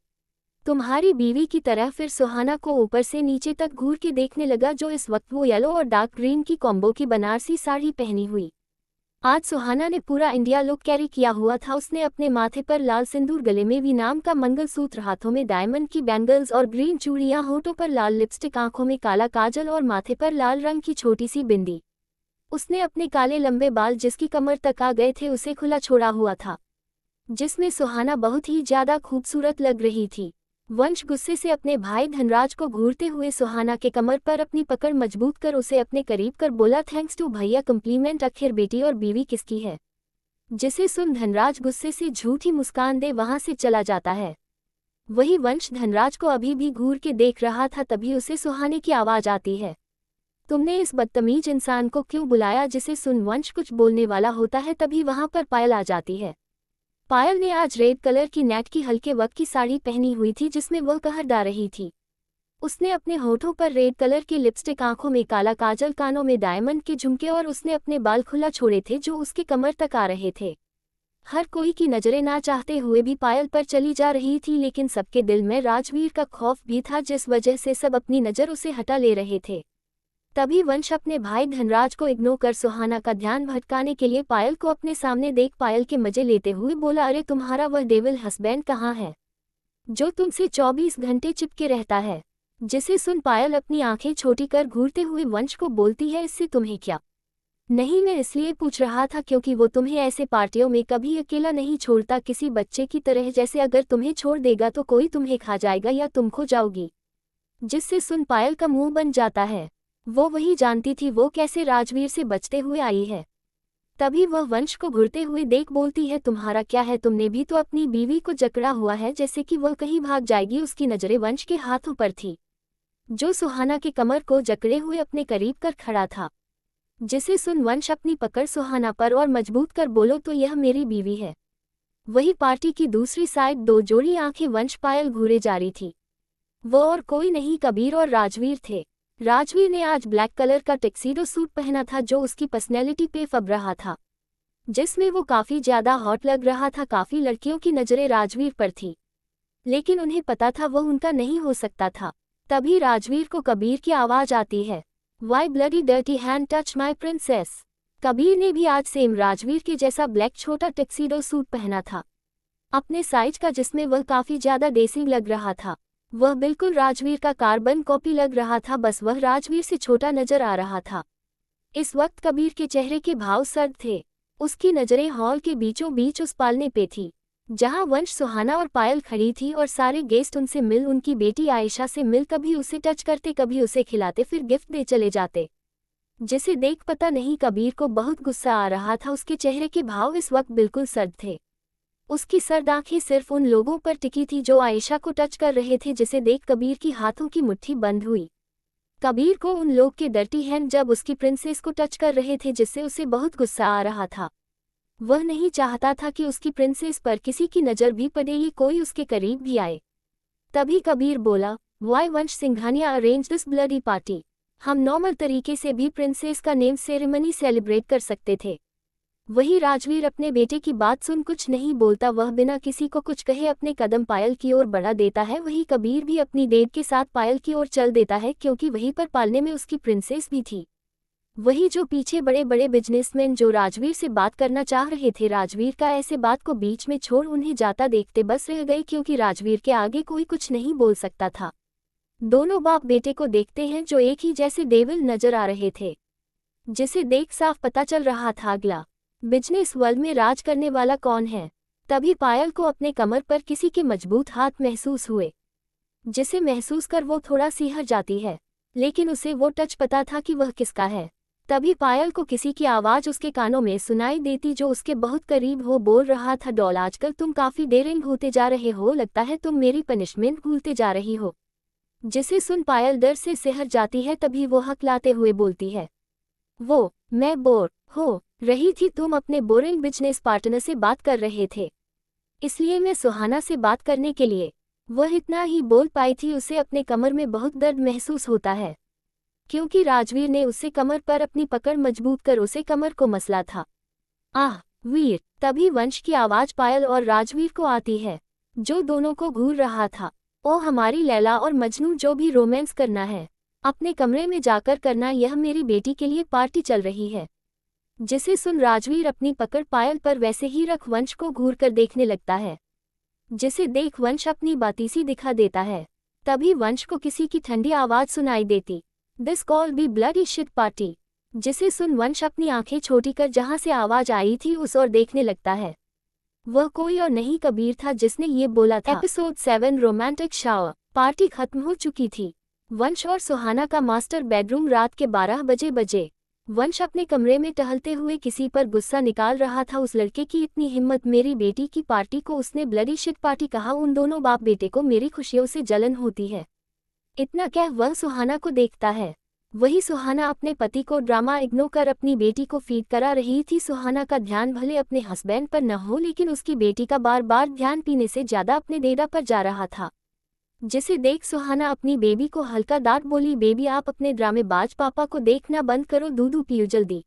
तुम्हारी बीवी की तरह। फिर सुहाना को ऊपर से नीचे तक घूर के देखने लगा, जो इस वक्त वो येलो और डार्क ग्रीन की कॉम्बो की बनारसी साड़ी पहनी हुई। आज सुहाना ने पूरा इंडिया लुक कैरी किया हुआ था। उसने अपने माथे पर लाल सिंदूर, गले में वी नाम का मंगलसूत्र, हाथों में डायमंड की बैंगल्स और ग्रीन चूड़ियां, होठों पर लाल लिपस्टिक, आंखों में काला काजल और माथे पर लाल रंग की छोटी सी बिंदी। उसने अपने काले लंबे बाल जिसकी कमर तक आ गए थे उसे खुला छोड़ा हुआ था, जिसमें सुहाना बहुत ही ज्यादा खूबसूरत लग रही थी। वंश गुस्से से अपने भाई धनराज को घूरते हुए सुहाना के कमर पर अपनी पकड़ मजबूत कर उसे अपने करीब कर बोला, थैंक्स टू भैया, कम्प्लीमेंट। आखिर बेटी और बीवी किसकी है? जिसे सुन धनराज गुस्से से झूठी मुस्कान दे वहां से चला जाता है। वही वंश धनराज को अभी भी घूर के देख रहा था। तभी उसे सुहाने की आवाज आती है, तुमने इस बदतमीज इंसान को क्यों बुलाया? जिसे सुन वंश कुछ बोलने वाला होता है, तभी वहां पर पायल आ जाती है। पायल ने आज रेड कलर की नेट की हल्के वर्क की साड़ी पहनी हुई थी, जिसमें वह कहरदा रही थी। उसने अपने होठों पर रेड कलर की लिपस्टिक, आंखों में काला काजल, कानों में डायमंड के झुमके और उसने अपने बाल खुला छोड़े थे जो उसके कमर तक आ रहे थे। हर कोई की नजरें ना चाहते हुए भी पायल पर चली जा रही थी, लेकिन सबके दिल में राजवीर का खौफ भी था, जिस वजह से सब अपनी नज़र उसे हटा ले रहे थे। तभी वंश अपने भाई धनराज को इग्नोर कर सुहाना का ध्यान भटकाने के लिए पायल को अपने सामने देख पायल के मजे लेते हुए बोला, अरे तुम्हारा वह डेविल हस्बैंड कहाँ है जो तुमसे 24 घंटे चिपके रहता है? जिसे सुन पायल अपनी आंखें छोटी कर घूरते हुए वंश को बोलती है, इससे तुम्हें क्या? नहीं, मैं इसलिए पूछ रहा था क्योंकि वो तुम्हें ऐसे पार्टियों में कभी अकेला नहीं छोड़ता, किसी बच्चे की तरह, जैसे अगर तुम्हें छोड़ देगा तो कोई तुम्हें खा जाएगा या तुम खो जाओगी। जिससे सुन पायल का मुंह बन जाता है। वो वही जानती थी वो कैसे राजवीर से बचते हुए आई है। तभी वह वंश को घुरते हुए देख बोलती है, तुम्हारा क्या है, तुमने भी तो अपनी बीवी को जकड़ा हुआ है। जैसे कि वह कहीं भाग जाएगी, उसकी नजरें वंश के हाथों पर थी, जो सुहाना के कमर को जकड़े हुए अपने करीब कर खड़ा था। जिसे सुन वंश अपनी पकड़ सुहाना पर और मजबूत कर बोलो, तो यह मेरी बीवी है। वही पार्टी की दूसरी साइड दो जोड़ी आंखें वंश पायल घूरे जा रही थी। वो और कोई नहीं, कबीर और राजवीर थे। राजवीर ने आज ब्लैक कलर का टक्सीडो सूट पहना था, जो उसकी पर्सनैलिटी पे फब रहा था, जिसमें वो काफी ज्यादा हॉट लग रहा था। काफी लड़कियों की नजरें राजवीर पर थी, लेकिन उन्हें पता था वह उनका नहीं हो सकता था। तभी राजवीर को कबीर की आवाज आती है, why bloody dirty hand touch my princess. Kabir ने भी आज सेम राजवीर के जैसा ब्लैक छोटा टक्सीडो सूट पहना था, अपने साइज का, जिसमें वह काफी ज्यादा डेसिंग लग रहा था। वह बिल्कुल राजवीर का कार्बन कॉपी लग रहा था, बस वह राजवीर से छोटा नजर आ रहा था। इस वक्त कबीर के चेहरे के भाव सर्द थे। उसकी नजरें हॉल के बीचों बीच उस पालने पे थी, जहां वंश, सुहाना और पायल खड़ी थी, और सारे गेस्ट उनसे मिल, उनकी बेटी आयशा से मिल, कभी उसे टच करते, कभी उसे खिलाते, फिर गिफ्ट दे चले जाते। जिसे देख पता नहीं कबीर को बहुत गुस्सा आ रहा था। उसके चेहरे के भाव इस वक्त बिल्कुल सर्द थे। उसकी सर्द आंखें सिर्फ उन लोगों पर टिकी थी जो आयशा को टच कर रहे थे, जिसे देख कबीर की हाथों की मुट्ठी बंद हुई। कबीर को उन लोग के डर्टी हैंड जब उसकी प्रिंसेस को टच कर रहे थे, जिससे उसे बहुत गुस्सा आ रहा था। वह नहीं चाहता था कि उसकी प्रिंसेस पर किसी की नज़र भी पड़े, ये कोई उसके करीब भी आए। तभी कबीर बोला, वाई वंश Singhania arrange this bloody party. हम नॉर्मल तरीके से भी प्रिंसेस का नेम सेरेमनी सेलिब्रेट कर सकते थे। वही राजवीर अपने बेटे की बात सुन कुछ नहीं बोलता। वह बिना किसी को कुछ कहे अपने कदम पायल की ओर बढ़ा देता है। वही कबीर भी अपनी डेट के साथ पायल की ओर चल देता है, क्योंकि वहीं पर पालने में उसकी प्रिंसेस भी थी। वही जो पीछे बड़े बड़े बिजनेसमैन जो राजवीर से बात करना चाह रहे थे, राजवीर का ऐसे बात को बीच में छोड़ उन्हें जाता देखते बस रह गए, क्योंकि राजवीर के आगे कोई कुछ नहीं बोल सकता था। दोनों बाप बेटे को देखते हैं जो एक ही जैसे डेविल नजर आ रहे थे, जिसे देख साफ पता चल रहा था अगला बिजनेस वर्ल्ड में राज करने वाला कौन है। तभी पायल को अपने कमर पर किसी के मजबूत हाथ महसूस हुए, जिसे महसूस कर वो थोड़ा सिहर जाती है, लेकिन उसे वो टच पता था कि वह किसका है। तभी पायल को किसी की आवाज उसके कानों में सुनाई देती, जो उसके बहुत करीब हो। बोल रहा था, डॉल आजकल तुम काफी डेयरिंग होते जा रहे हो, लगता है तुम मेरी पनिशमेंट भूलते जा रही हो। जिसे सुन पायल डर से सिहर जाती है। तभी वो हकलाते हुए बोलती है, वो मैं बोर हो रही थी, तुम अपने बोरिंग बिजनेस पार्टनर से बात कर रहे थे, इसलिए मैं सुहाना से बात करने के लिए। वह इतना ही बोल पाई थी। उसे अपने कमर में बहुत दर्द महसूस होता है, क्योंकि राजवीर ने उसे कमर पर अपनी पकड़ मजबूत कर उसे कमर को मसला था। आह वीर। तभी वंश की आवाज पायल और राजवीर को आती है, जो दोनों को घूर रहा था। ओ हमारी लैला और मजनू, जो भी रोमांस करना है अपने कमरे में जाकर करना, यह मेरी बेटी के लिए पार्टी चल रही है। जिसे सुन राजवीर अपनी पकड़ पायल पर वैसे ही रख वंश को घूर कर देखने लगता है, जिसे देख वंश अपनी बातीसी दिखा देता है। तभी वंश को किसी की ठंडी आवाज सुनाई देती, this call be bloody shit party. जिसे सुन वंश अपनी आंखें छोटी कर जहां से आवाज आई थी उस ओर देखने लगता है। वह कोई और नहीं कबीर था, जिसने ये बोला था। Episode 7 romantic shower. पार्टी खत्म हो चुकी थी। वंश और सुहाना का मास्टर बेडरूम रात के 12 बजे। वंश अपने कमरे में टहलते हुए किसी पर गुस्सा निकाल रहा था। उस लड़के की इतनी हिम्मत, मेरी बेटी की पार्टी को उसने ब्लडी शिट पार्टी कहा। उन दोनों बाप बेटे को मेरी खुशियों से जलन होती है। इतना कह वह सुहाना को देखता है। वही सुहाना अपने पति को ड्रामा इग्नोर कर अपनी बेटी को फीड करा रही थी। सुहाना का ध्यान भले अपने हस्बैंड पर न हो, लेकिन उसकी बेटी का बार बार ध्यान पीने से ज्यादा अपने डेरा पर जा रहा था। जिसे देख सुहाना अपनी बेबी को हल्का डांट बोली, बेबी आप अपने ड्रामेबाज पापा को देखना बंद करो, दूध पियो जल्दी।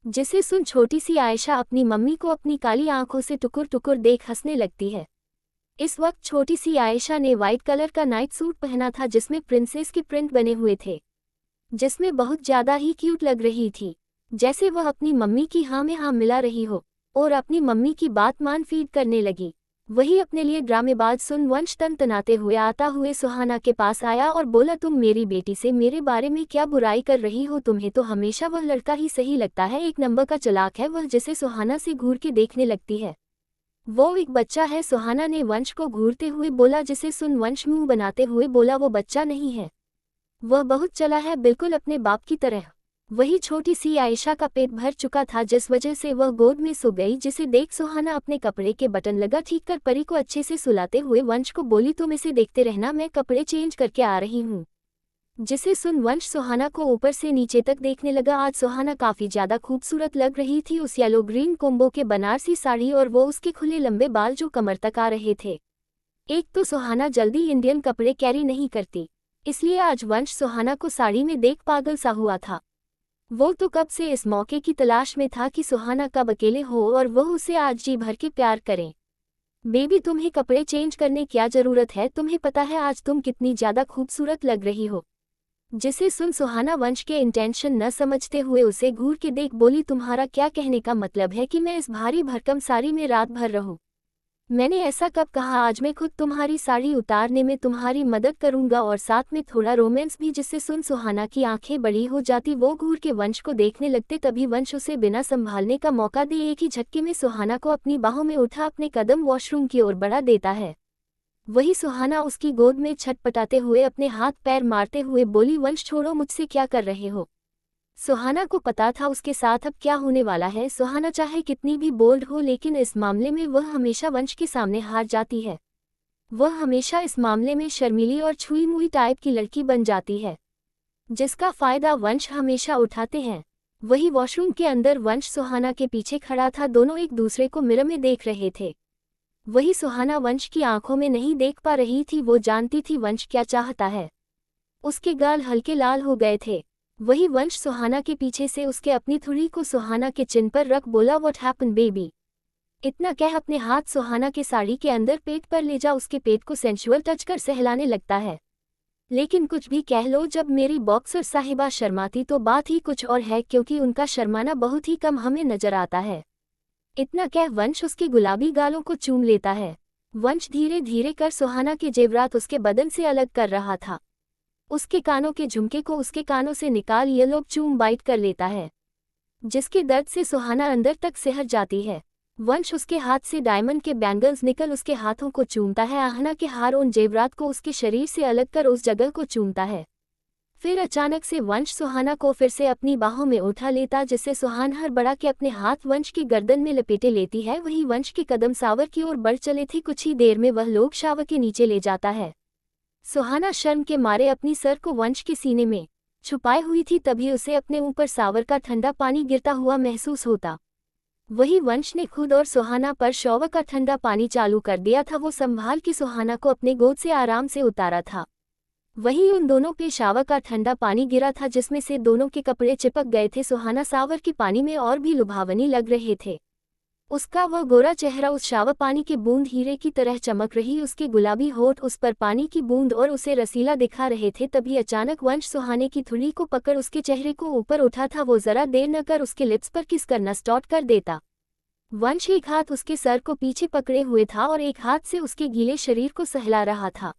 जिसे सुन छोटी सी आयशा अपनी मम्मी को अपनी काली आंखों से टुकुर टुकुर देख हंसने लगती है। इस वक्त छोटी सी आयशा ने व्हाइट कलर का नाइट सूट पहना था, जिसमें प्रिंसेस के प्रिंट बने हुए थे, जिसमें बहुत ज्यादा ही क्यूट लग रही थी, जैसे वह अपनी मम्मी की हाँ में हाँ मिला रही हो, और अपनी मम्मी की बात मान फीड करने लगी। वही अपने लिए ड्रामेबाज सुन वंश तनतनाते हुए आता हुए सुहाना के पास आया और बोला, तुम मेरी बेटी से मेरे बारे में क्या बुराई कर रही हो? तुम्हें तो हमेशा वह लड़का ही सही लगता है, एक नंबर का चालाक है वह। जिसे सुहाना से घूर के देखने लगती है, वो एक बच्चा है। सुहाना ने वंश को घूरते हुए बोला, जिसे सुन वंश मुंह बनाते हुए बोला, वो बच्चा नहीं है, वह बहुत चला है, बिल्कुल अपने बाप की तरह। वही छोटी सी आयशा का पेट भर चुका था जिस वजह से वह गोद में सो गई, जिसे देख सुहाना अपने कपड़े के बटन लगा ठीक कर परी को अच्छे से सुलाते हुए वंश को बोली, तुम इसे देखते रहना, मैं कपड़े चेंज करके आ रही हूँ। जिसे सुन वंश सुहाना को ऊपर से नीचे तक देखने लगा। आज सुहाना काफी ज्यादा खूबसूरत लग रही थी उस येलो ग्रीन कोम्बो के बनारसी साड़ी और वो उसके खुले लंबे बाल जो कमर तक आ रहे थे। एक तो सुहाना जल्दी इंडियन कपड़े कैरी नहीं करती, इसलिए आज वंश सुहाना को साड़ी में देख पागल सा हुआ था। वो तो कब से इस मौके की तलाश में था कि सुहाना कब अकेले हो और वह उसे आज जी भर के प्यार करें। बेबी, तुम्हें कपड़े चेंज करने क्या जरूरत है? तुम्हें पता है आज तुम कितनी ज्यादा खूबसूरत लग रही हो। जिसे सुन सुहाना वंश के इंटेंशन न समझते हुए उसे घूर के देख बोली, तुम्हारा क्या कहने का मतलब है कि मैं इस भारी भरकम साड़ी में रात भर रहूं? मैंने ऐसा कब कहा? आज मैं खुद तुम्हारी साड़ी उतारने में तुम्हारी मदद करूंगा और साथ में थोड़ा रोमांस भी। जिससे सुन सुहाना की आंखें बड़ी हो जाती, वो घूर के वंश को देखने लगते। तभी वंश उसे बिना संभालने का मौका दे एक ही झटके में सुहाना को अपनी बाहों में उठा अपने कदम वॉशरूम की ओर बढ़ा देता है। वही सुहाना उसकी गोद में छटपटाते हुए अपने हाथ पैर मारते हुए बोली, वंश छोड़ो, मुझसे क्या कर रहे हो? सुहाना को पता था उसके साथ अब क्या होने वाला है। सुहाना चाहे कितनी भी बोल्ड हो, लेकिन इस मामले में वह हमेशा वंश के सामने हार जाती है। वह हमेशा इस मामले में शर्मीली और छुई मुई टाइप की लड़की बन जाती है, जिसका फायदा वंश हमेशा उठाते हैं। वही वॉशरूम के अंदर वंश सुहाना के पीछे खड़ा था, दोनों एक दूसरे को मिरर में देख रहे थे। वही सुहाना वंश की आंखों में नहीं देख पा रही थी, वो जानती थी वंश क्या चाहता है। उसके गाल हल्के लाल हो गए थे। वही वंश सुहाना के पीछे से उसके अपनी थुड़ी को सुहाना के चिन पर रख बोला, व्हाट हैपन बेबी? इतना कह अपने हाथ सुहाना के साड़ी के अंदर पेट पर ले जा उसके पेट को सेंशुअल टच कर सहलाने लगता है। लेकिन कुछ भी कह लो, जब मेरी बॉक्सर साहिबा शर्माती तो बात ही कुछ और है, क्योंकि उनका शर्माना बहुत ही कम हमें नजर आता है। इतना कह वंश उसकी गुलाबी गालों को चूम लेता है। वंश धीरे धीरे कर सुहाना के जेवरात उसके बदन से अलग कर रहा था। उसके कानों के झुमके को उसके कानों से निकाल ये लोग चूम बाइट कर लेता है, जिसके दर्द से सुहाना अंदर तक सिहर जाती है। वंश उसके हाथ से डायमंड के बैंगल्स निकल उसके हाथों को चूमता है। आहना के हार उन जेवरात को उसके शरीर से अलग कर उस जगह को चूमता है। फिर अचानक से वंश सुहाना को फिर से अपनी बाहों में उठा लेता, जिससे सुहाना हड़बड़ा के अपने हाथ वंश की गर्दन में लपेटे लेती है। वही वंश के कदम शावर की ओर बढ़ चले थे। कुछ ही देर में वह लोग शावर के नीचे ले जाता है। सुहाना शर्म के मारे अपनी सर को वंश के सीने में छुपाए हुई थी, तभी उसे अपने ऊपर शावर का ठंडा पानी गिरता हुआ महसूस होता। वही वंश ने खुद और सुहाना पर शॉवर का ठंडा पानी चालू कर दिया था। वो संभाल के सुहाना को अपने गोद से आराम से उतारा था। वहीं उन दोनों पे शावर का ठंडा पानी गिरा था, जिसमें से दोनों के कपड़े चिपक गए थे। सुहाना शावर के पानी में और भी लुभावनी लग रहे थे। उसका वह गोरा चेहरा उस शावर पानी के बूंद हीरे की तरह चमक रही, उसके गुलाबी होठ उस पर पानी की बूंद और उसे रसीला दिखा रहे थे। तभी अचानक वंश सुहाने की थुड़ी को पकड़ उसके चेहरे को ऊपर उठा था। वो जरा देर न कर उसके लिप्स पर किस करना स्टार्ट कर देता। वंश एक हाथ उसके सर को पीछे पकड़े हुए था और एक हाथ से उसके गीले शरीर को सहला रहा था।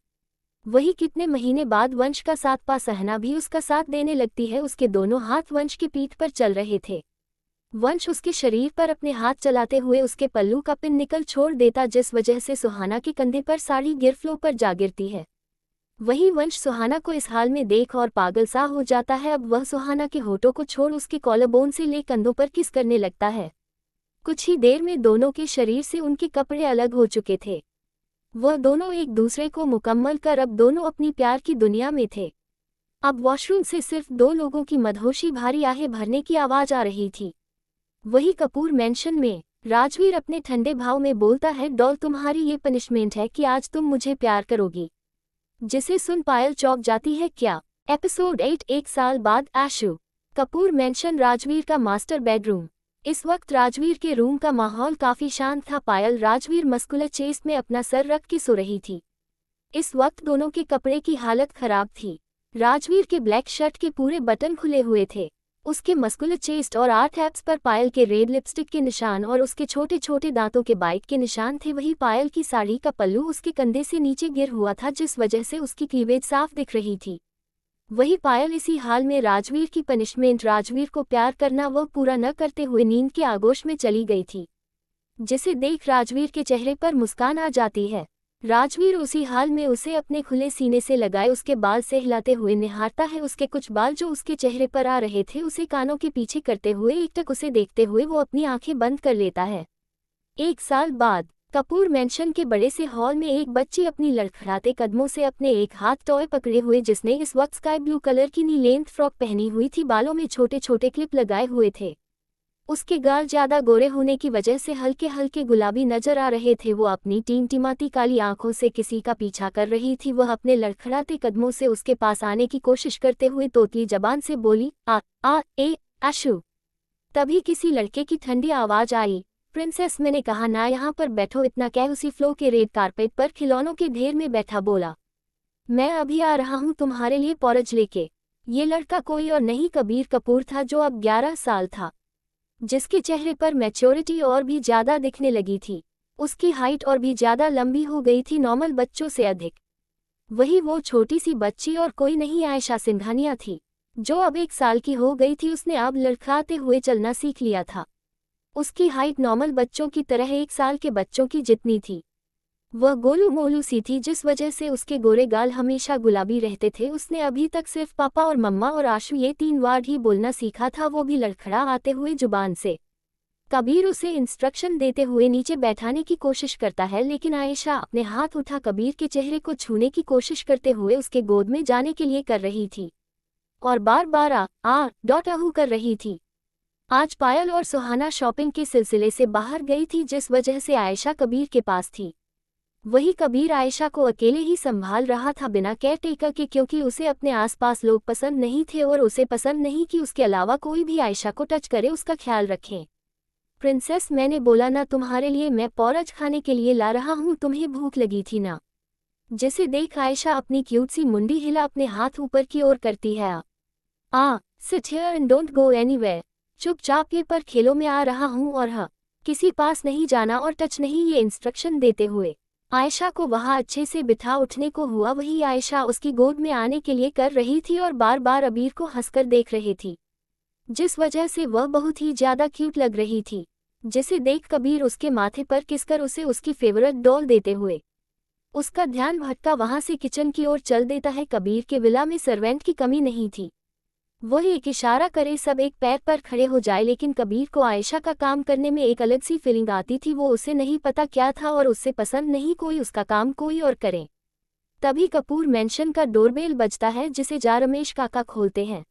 वही कितने महीने बाद वंश का साथ पा सहना भी उसका साथ देने लगती है। उसके दोनों हाथ वंश की पीठ पर चल रहे थे। वंश उसके शरीर पर अपने हाथ चलाते हुए उसके पल्लू का पिन निकल छोड़ देता, जिस वजह से सुहाना के कंधे पर साड़ी गिर फ्लो पर जा गिरती है। वही वंश सुहाना को इस हाल में देख और पागल सा हो जाता है। अब वह सुहाना के होठों को छोड़ उसके कॉलरबोन से ले कंधों पर किस करने लगता है। कुछ ही देर में दोनों के शरीर से उनके कपड़े अलग हो चुके थे। वह दोनों एक दूसरे को मुकम्मल कर अब दोनों अपनी प्यार की दुनिया में थे। अब वॉशरूम से सिर्फ दो लोगों की मदहोशी भारी आहें भरने की आवाज आ रही थी। वही कपूर मैंशन में राजवीर अपने ठंडे भाव में बोलता है, डॉल, तुम्हारी ये पनिशमेंट है कि आज तुम मुझे प्यार करोगी। जिसे सुन पायल चौंक जाती है। क्या? एपिसोड 8 एक साल बाद आशु। कपूर मैंशन राजवीर का मास्टर बेडरूम। इस वक्त राजवीर के रूम का माहौल काफी शांत था। पायल राजवीर मस्कुलर चेस्ट में अपना सर रख के सो रही थी। इस वक्त दोनों के कपड़े की हालत खराब थी। राजवीर के ब्लैक शर्ट के पूरे बटन खुले हुए थे। उसके मस्कुलर चेस्ट और 8 एब्स पर पायल के रेड लिपस्टिक के निशान और उसके छोटे छोटे दांतों के बाइट के निशान थे। वही पायल की साड़ी का पल्लू उसके कंधे से नीचे गिर हुआ था, जिस वजह से उसकी क्लीवेज साफ दिख रही थी। वही पायल इसी हाल में राजवीर की पनिशमेंट, राजवीर को प्यार करना, वह पूरा न करते हुए नींद के आगोश में चली गई थी। जिसे देख राजवीर के चेहरे पर मुस्कान आ जाती है। राजवीर उसी हाल में उसे अपने खुले सीने से लगाए उसके बाल से हिलाते हुए निहारता है। उसके कुछ बाल जो उसके चेहरे पर आ रहे थे उसे कानों के पीछे करते हुए एकटक उसे देखते हुए वो अपनी आंखें बंद कर लेता है। 1 साल बाद कपूर मैंशन के बड़े से हॉल में एक बच्ची अपनी लड़खड़ाते कदमों से अपने एक हाथ टॉय पकड़े हुए, जिसने इस वक्त स्काई ब्लू कलर की नी लेंथ फ्रॉक पहनी हुई थी, बालों में छोटे छोटे क्लिप लगाए हुए थे। उसके गाल ज्यादा गोरे होने की वजह से हल्के हल्के गुलाबी नजर आ रहे थे। वो अपनी टिमटिमाती काली आंखों से किसी का पीछा कर रही थी। वह अपने लड़खड़ाते कदमों से उसके पास आने की कोशिश करते हुए तोतली जबान से बोली, आ ए आशु। तभी किसी लड़के की ठंडी आवाज आई, प्रिंसेस, मैंने कहा ना यहाँ पर बैठो। इतना कह उसी फ्लो के रेड कारपेट पर खिलौनों के ढेर में बैठा बोला, मैं अभी आ रहा हूँ तुम्हारे लिए पोरज लेके। ये लड़का कोई और नहीं कबीर कपूर था, जो अब 11 साल था, जिसके चेहरे पर मैच्योरिटी और भी ज्यादा दिखने लगी थी। उसकी हाइट और भी ज्यादा लंबी हो गई थी, नॉर्मल बच्चों से अधिक। वही वो छोटी सी बच्ची और कोई नहीं, आयशा सिंघानिया थी, जो अब 1 साल की हो गई थी। उसने अब लड़खड़ाते हुए चलना सीख लिया था। उसकी हाइट नॉर्मल बच्चों की तरह 1 साल के बच्चों की जितनी थी। वह गोलू मोलू सी थी, जिस वजह से उसके गोरे गाल हमेशा गुलाबी रहते थे। उसने अभी तक सिर्फ पापा और मम्मा और आशु ये 3 वर्ड ही बोलना सीखा था, वो भी लड़खड़ा आते हुए जुबान से। कबीर उसे इंस्ट्रक्शन देते हुए नीचे बैठाने की कोशिश करता है, लेकिन आयशा अपने हाथ उठा कबीर के चेहरे को छूने की कोशिश करते हुए उसके गोद में जाने के लिए कर रही थी और बार बार आहू कर रही थी। आज पायल और सुहाना शॉपिंग के सिलसिले से बाहर गई थी, जिस वजह से आयशा कबीर के पास थी। वही कबीर आयशा को अकेले ही संभाल रहा था, बिना केयरटेकर के, क्योंकि उसे अपने आसपास लोग पसंद नहीं थे और उसे पसंद नहीं कि उसके अलावा कोई भी आयशा को टच करे, उसका ख्याल रखे। प्रिंसेस, मैंने बोला ना तुम्हारे लिए मैं पोरज खाने के लिए ला रहा हूँ, तुम्हें भूख लगी थी ना। जिसे देख आयशा अपनी क्यूट सी मुंडी हिला अपने हाथ ऊपर की ओर करती है। Sit here and don't go anywhere. चुपचाप ये पर खेलों में आ रहा हूँ और किसी पास नहीं जाना और टच नहीं, ये इंस्ट्रक्शन देते हुए आयशा को वहाँ अच्छे से बिठा उठने को हुआ। वही आयशा उसकी गोद में आने के लिए कर रही थी और बार बार अबीर को हंसकर देख रही थी, जिस वजह से वह बहुत ही ज्यादा क्यूट लग रही थी। जिसे देख कबीर उसके माथे पर किसकर उसे उसकी फेवरेट डॉल देते हुए उसका ध्यान भटका वहां से किचन की ओर चल देता है। कबीर के विला में सर्वेंट की कमी नहीं थी, वह एक इशारा करे सब एक पैर पर खड़े हो जाए, लेकिन कबीर को आयशा का काम करने में एक अलग सी फीलिंग आती थी। वो उसे नहीं पता क्या था और उससे पसंद नहीं कोई उसका काम कोई और करे। तभी कपूर मैंशन का डोरबेल बजता है, जिसे जा रमेश काका खोलते हैं।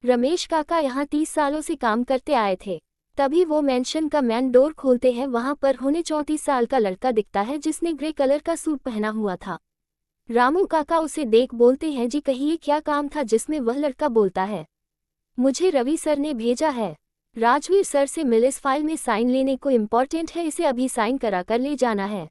रमेश काका यहाँ 30 सालों से काम करते आए थे। तभी वो मैंशन का मैन डोर खोलते हैं। वहां पर होने 34 साल का लड़का दिखता है, जिसने ग्रे कलर का सूट पहना हुआ था। रामू काका उसे देख बोलते हैं, जी कहिए क्या काम था, जिसमें वह लड़का बोलता है, मुझे रवि सर ने भेजा है। राजवीर सर से मिल, इस फाइल में साइन लेने को इम्पोर्टेंट है, इसे अभी साइन करा कर ले जाना है।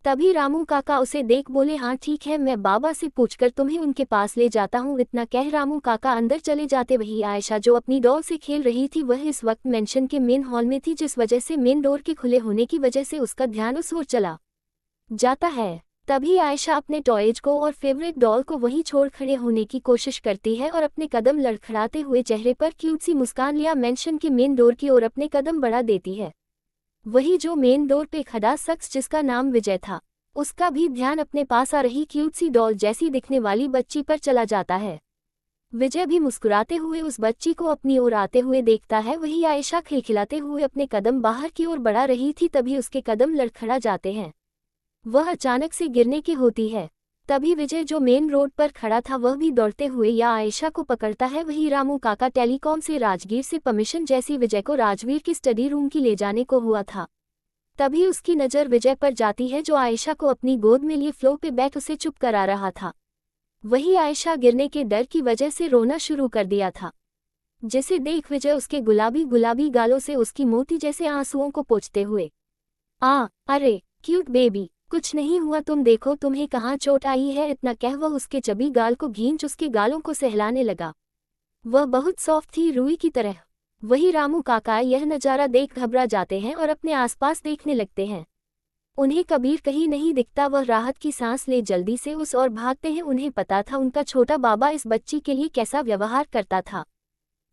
तभी रामू काका उसे देख बोले, हाँ ठीक है, मैं बाबा से पूछकर तुम्हें उनके पास ले जाता हूँ। इतना कह रामू काका अंदर चले जाते। वही आयशा जो अपनी डॉल से खेल रही थी, वह इस वक्त मेंशन के मेन हॉल में थी, जिस वजह से मेन डोर के खुले होने की वजह से उसका ध्यान उस ओर चला जाता है। तभी आयशा अपने टॉयज को और फेवरेट डॉल को वहीं छोड़ खड़े होने की कोशिश करती है और अपने कदम लड़खड़ाते हुए चेहरे पर क्यूट सी मुस्कान लिया मेंशन के मेन डोर की ओर अपने कदम बढ़ा देती है। वही जो मेन डोर पे खड़ा शख्स, जिसका नाम विजय था, उसका भी ध्यान अपने पास आ रही क्यूट सी डॉल जैसी दिखने वाली बच्ची पर चला जाता है। विजय भी मुस्कुराते हुए उस बच्ची को अपनी ओर आते हुए देखता है। वही आयशा खिलखिलाते हुए अपने कदम बाहर की ओर बढ़ा रही थी, तभी उसके कदम लड़खड़ा जाते हैं। वह अचानक से गिरने की होती है। तभी विजय जो मेन रोड पर खड़ा था, वह भी दौड़ते हुए या आयशा को पकड़ता है। वही रामू काका टेलीकॉम से राजगीर से परमिशन जैसी विजय को राजवीर की स्टडी रूम की ले जाने को हुआ था। तभी उसकी नज़र विजय पर जाती है, जो आयशा को अपनी गोद में लिए फ्लो पे बैठ उसे चुप करा रहा था। वही आयशा गिरने के डर की वजह से रोना शुरू कर दिया था, जिसे देख विजय उसके गुलाबी गुलाबी गालों से उसकी मोती जैसे आंसुओं को पोंछते हुए, अरे क्यूट बेबी, कुछ नहीं हुआ, तुम देखो तुम्हें कहाँ चोट आई है। इतना कह वह उसके चबी गाल को खींच उसके गालों को सहलाने लगा। वह बहुत सॉफ्ट थी, रुई की तरह। वही रामू काका यह नज़ारा देख घबरा जाते हैं और अपने आसपास देखने लगते हैं। उन्हें कबीर कहीं नहीं दिखता। वह राहत की सांस ले जल्दी से उस ओर भागते हैं। उन्हें पता था उनका छोटा बाबा इस बच्ची के लिए कैसा व्यवहार करता था।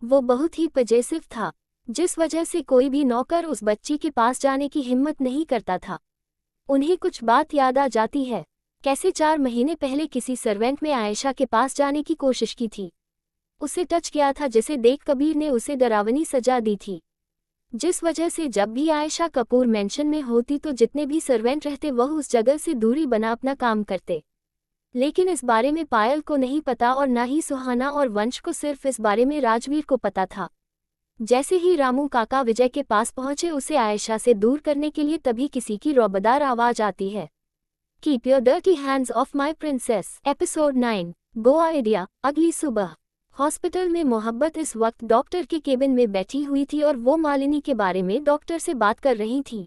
वो बहुत ही पजेसिव था, जिस वजह से कोई भी नौकर उस बच्ची के पास जाने की हिम्मत नहीं करता था। उन्हें कुछ बात याद आ जाती है, कैसे 4 महीने पहले किसी सर्वेंट में आयशा के पास जाने की कोशिश की थी। उसे टच किया था जिसे देख कबीर ने उसे डरावनी सजा दी थी, जिस वजह से जब भी आयशा कपूर मेंशन में होती तो जितने भी सर्वेंट रहते वह उस जगह से दूरी बना अपना काम करते। लेकिन इस बारे में पायल को नहीं पता और न ही सुहाना और वंश को, सिर्फ इस बारे में राजवीर को पता था। जैसे ही रामू काका विजय के पास पहुंचे उसे आयशा से दूर करने के लिए, तभी किसी की रौबदार आवाज आती है। Keep your dirty hands of my princess. Episode 9 Goa area. अगली सुबह हॉस्पिटल में मोहब्बत इस वक्त डॉक्टर के केबिन में बैठी हुई थी और वो मालिनी के बारे में डॉक्टर से बात कर रही थी।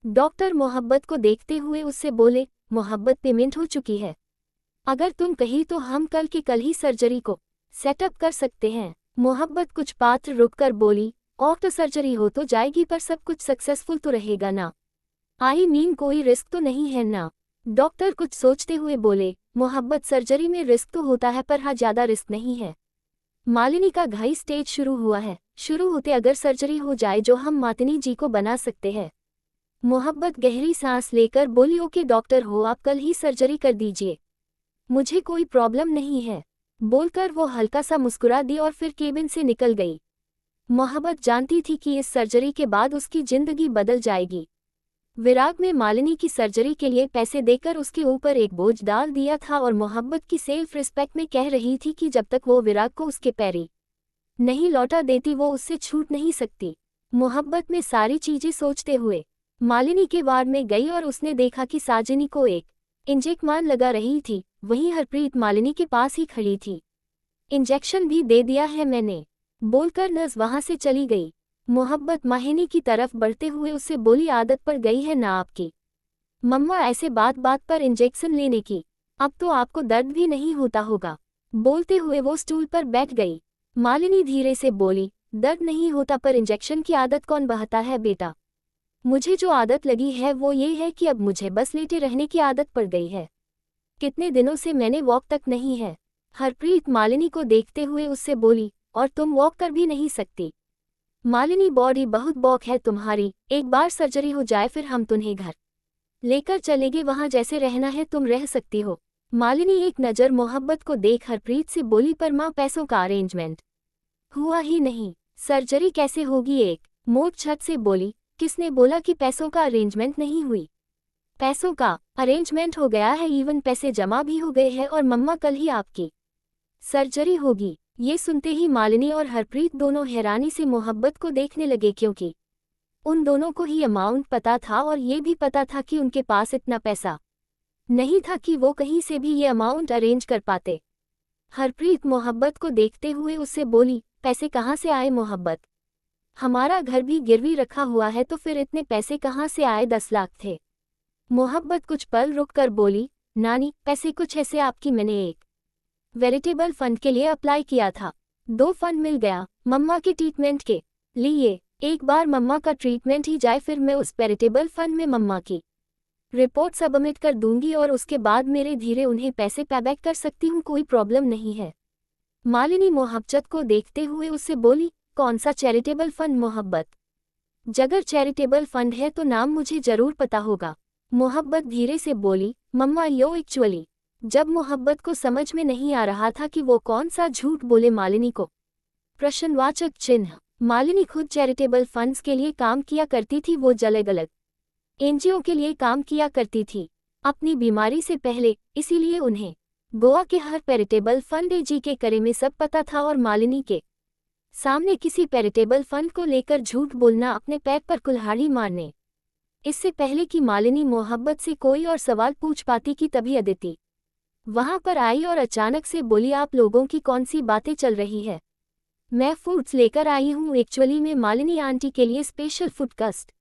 डॉक्टर मोहब्बत को देखते हुए उससे बोले, मोहब्बत पेमेंट हो चुकी है, अगर तुम कही तो हम कल के कल ही सर्जरी को सेटअप कर सकते हैं। मोहब्बत कुछ पात्र रुककर बोली, और तो सर्जरी हो तो जाएगी पर सब कुछ सक्सेसफुल तो रहेगा ना? आई मीन कोई रिस्क तो नहीं है ना? डॉक्टर कुछ सोचते हुए बोले, मोहब्बत सर्जरी में रिस्क तो होता है पर हाँ ज़्यादा रिस्क नहीं है। मालिनी का घाई स्टेज शुरू हुआ है, शुरू होते अगर सर्जरी हो जाए जो हम मातनी जी को बना सकते हैं। मोहब्बत गहरी सांस लेकर बोली, ओके डॉक्टर हो आप कल ही सर्जरी कर दीजिए, मुझे कोई प्रॉब्लम नहीं है। बोलकर वो हल्का सा मुस्कुरा दी और फिर केबिन से निकल गई। मोहब्बत जानती थी कि इस सर्जरी के बाद उसकी जिंदगी बदल जाएगी। विराग में मालिनी की सर्जरी के लिए पैसे देकर उसके ऊपर एक बोझ डाल दिया था और मोहब्बत की सेल्फ रिस्पेक्ट में कह रही थी कि जब तक वो विराग को उसके पैरी नहीं लौटा देती वो उससे छूट नहीं सकती। मोहब्बत में सारी चीजें सोचते हुए मालिनी के वार्ड में गई और उसने देखा कि साजिनी को एक इंजेक्शन लगा रही थी। वहीं हरप्रीत मालिनी के पास ही खड़ी थी। इंजेक्शन भी दे दिया है मैंने, बोलकर नर्स वहां से चली गई। मोहब्बत माहिनी की तरफ बढ़ते हुए उससे बोली, आदत पड़ गई है ना आपकी मम्मा ऐसे बात बात पर इंजेक्शन लेने की, अब तो आपको दर्द भी नहीं होता होगा। बोलते हुए वो स्टूल पर बैठ गई। मालिनी धीरे से बोली, दर्द नहीं होता पर इंजेक्शन की आदत कौन बहाता है बेटा? मुझे जो आदत लगी है वो ये है कि अब मुझे बस लेटे रहने की आदत पड़ गई है, कितने दिनों से मैंने वॉक तक नहीं है। हरप्रीत मालिनी को देखते हुए उससे बोली, और तुम वॉक कर भी नहीं सकती? मालिनी बॉडी बहुत बॉक है तुम्हारी, एक बार सर्जरी हो जाए फिर हम तुम्हें घर लेकर चलेंगे, वहां जैसे रहना है तुम रह सकती हो। मालिनी एक नज़र मोहब्बत को देख हरप्रीत से बोली, पर माँ पैसों का अरेंजमेंट हुआ ही नहीं, सर्जरी कैसे होगी? एक मोट छत से बोली, किसने बोला कि पैसों का अरेंजमेंट नहीं हुई? पैसों का अरेंजमेंट हो गया है, इवन पैसे जमा भी हो गए हैं और मम्मा कल ही आपकी सर्जरी होगी। ये सुनते ही मालिनी और हरप्रीत दोनों हैरानी से मोहब्बत को देखने लगे, क्योंकि उन दोनों को ही अमाउंट पता था और ये भी पता था कि उनके पास इतना पैसा नहीं था कि वो कहीं से भी ये अमाउंट अरेंज कर पाते। हरप्रीत मोहब्बत को देखते हुए उससे बोली, पैसे कहाँ से आए मोहब्बत? हमारा घर भी गिरवी रखा हुआ है तो फिर इतने पैसे कहाँ से आए? 10 लाख थे। मोहब्बत कुछ पल रुककर बोली, नानी पैसे कुछ ऐसे आपकी, मैंने एक वेरिटेबल फंड के लिए अप्लाई किया था, 2 फंड मिल गया मम्मा के ट्रीटमेंट के लिए। एक बार मम्मा का ट्रीटमेंट ही जाए फिर मैं उस वेरिटेबल फंड में मम्मा की रिपोर्ट सबमिट कर दूंगी और उसके बाद मेरे धीरे उन्हें पैसे पे बैक कर सकती हूँ, कोई प्रॉब्लम नहीं है। मालिनी मोहब्बत को देखते हुए उससे बोली, कौन सा चैरिटेबल फंड मोहब्बत? जगर चैरिटेबल फंड है तो नाम मुझे जरूर पता होगा। मोहब्बत धीरे से बोली, मम्मा यो एक्चुअली। जब मोहब्बत को समझ में नहीं आ रहा था कि वो कौन सा झूठ बोले मालिनी को प्रश्नवाचक चिन्ह। मालिनी खुद चैरिटेबल फंड्स के लिए काम किया करती थी, वो अलग अलग एनजीओ के लिए काम किया करती थी अपनी बीमारी से पहले, इसीलिए उन्हें गोवा के हर चैरिटेबल फंड एजी के करे में सब पता था और मालिनी के सामने किसी चैरिटेबल फंड को लेकर झूठ बोलना अपने पैर पर कुल्हाड़ी मारने। इससे पहले कि मालिनी मोहब्बत से कोई और सवाल पूछ पाती कि तभी अदिति वहां पर आई और अचानक से बोली, आप लोगों की कौन सी बातें चल रही है? मैं फूड्स लेकर आई हूँ, एक्चुअली मैं मालिनी आंटी के लिए स्पेशल फूड कस्ट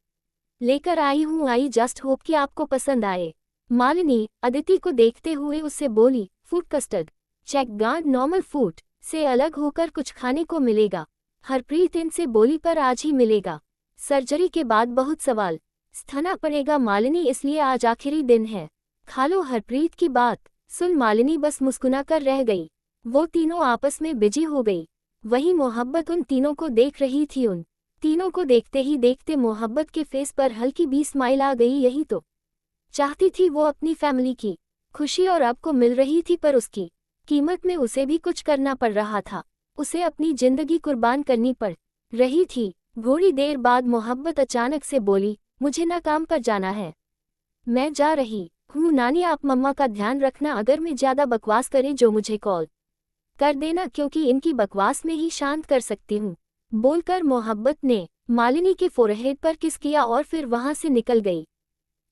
लेकर आई हूँ, आई जस्ट होप कि आपको पसंद आए। मालिनी अदिति को देखते हुए उससे बोली, food custard check guard normal food से अलग होकर कुछ खाने को मिलेगा। हरप्रीत इनसे बोली, पर आज ही मिलेगा, सर्जरी के बाद बहुत सवाल स्थाना पड़ेगा मालिनी, इसलिए आज आखिरी दिन है, खा लो। हरप्रीत की बात सुन मालिनी बस मुस्कुरा कर रह गई। वो तीनों आपस में बिजी हो गई। वहीं मोहब्बत उन तीनों को देख रही थी। उन तीनों को देखते ही देखते मोहब्बत के फेस पर हल्की सी स्माइल आ गई। यही तो चाहती थी वो अपनी फैमिली की खुशी और आपको मिल रही थी, पर उसकी कीमत में उसे भी कुछ करना पड़ रहा था। उसे अपनी जिंदगी कुर्बान करनी पड़ रही थी। थोड़ी देर बाद मोहब्बत अचानक से बोली, मुझे ना काम पर जाना है, मैं जा रही हूँ नानी, आप मम्मा का ध्यान रखना, अगर मैं ज्यादा बकवास करे जो मुझे कॉल कर देना, क्योंकि इनकी बकवास में ही शांत कर सकती हूँ। बोलकर मोहब्बत ने मालिनी के फोरहेड पर किस किया और फिर वहां से निकल गई।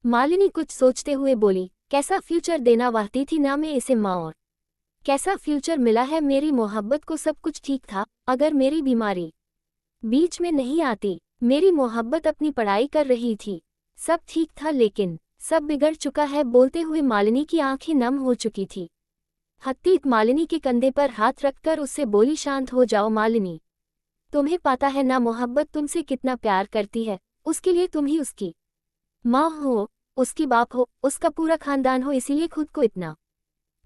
मालिनी कुछ सोचते हुए बोली, कैसा फ्यूचर देना वाहती थी ना मैं इसे माँ, और कैसा फ्यूचर मिला है। मेरी मोहब्बत को सब कुछ ठीक था, अगर मेरी बीमारी बीच में नहीं आती। मेरी मोहब्बत अपनी पढ़ाई कर रही थी, सब ठीक था, लेकिन सब बिगड़ चुका है। बोलते हुए मालिनी की आंखें नम हो चुकी थी। हत्तीत मालिनी के कंधे पर हाथ रखकर उससे बोली, शांत हो जाओ मालिनी, तुम्हें पता है ना मोहब्बत तुमसे कितना प्यार करती है। उसके लिए तुम ही उसकी माँ हो, उसकी बाप हो, उसका पूरा खानदान हो, इसीलिए खुद को इतना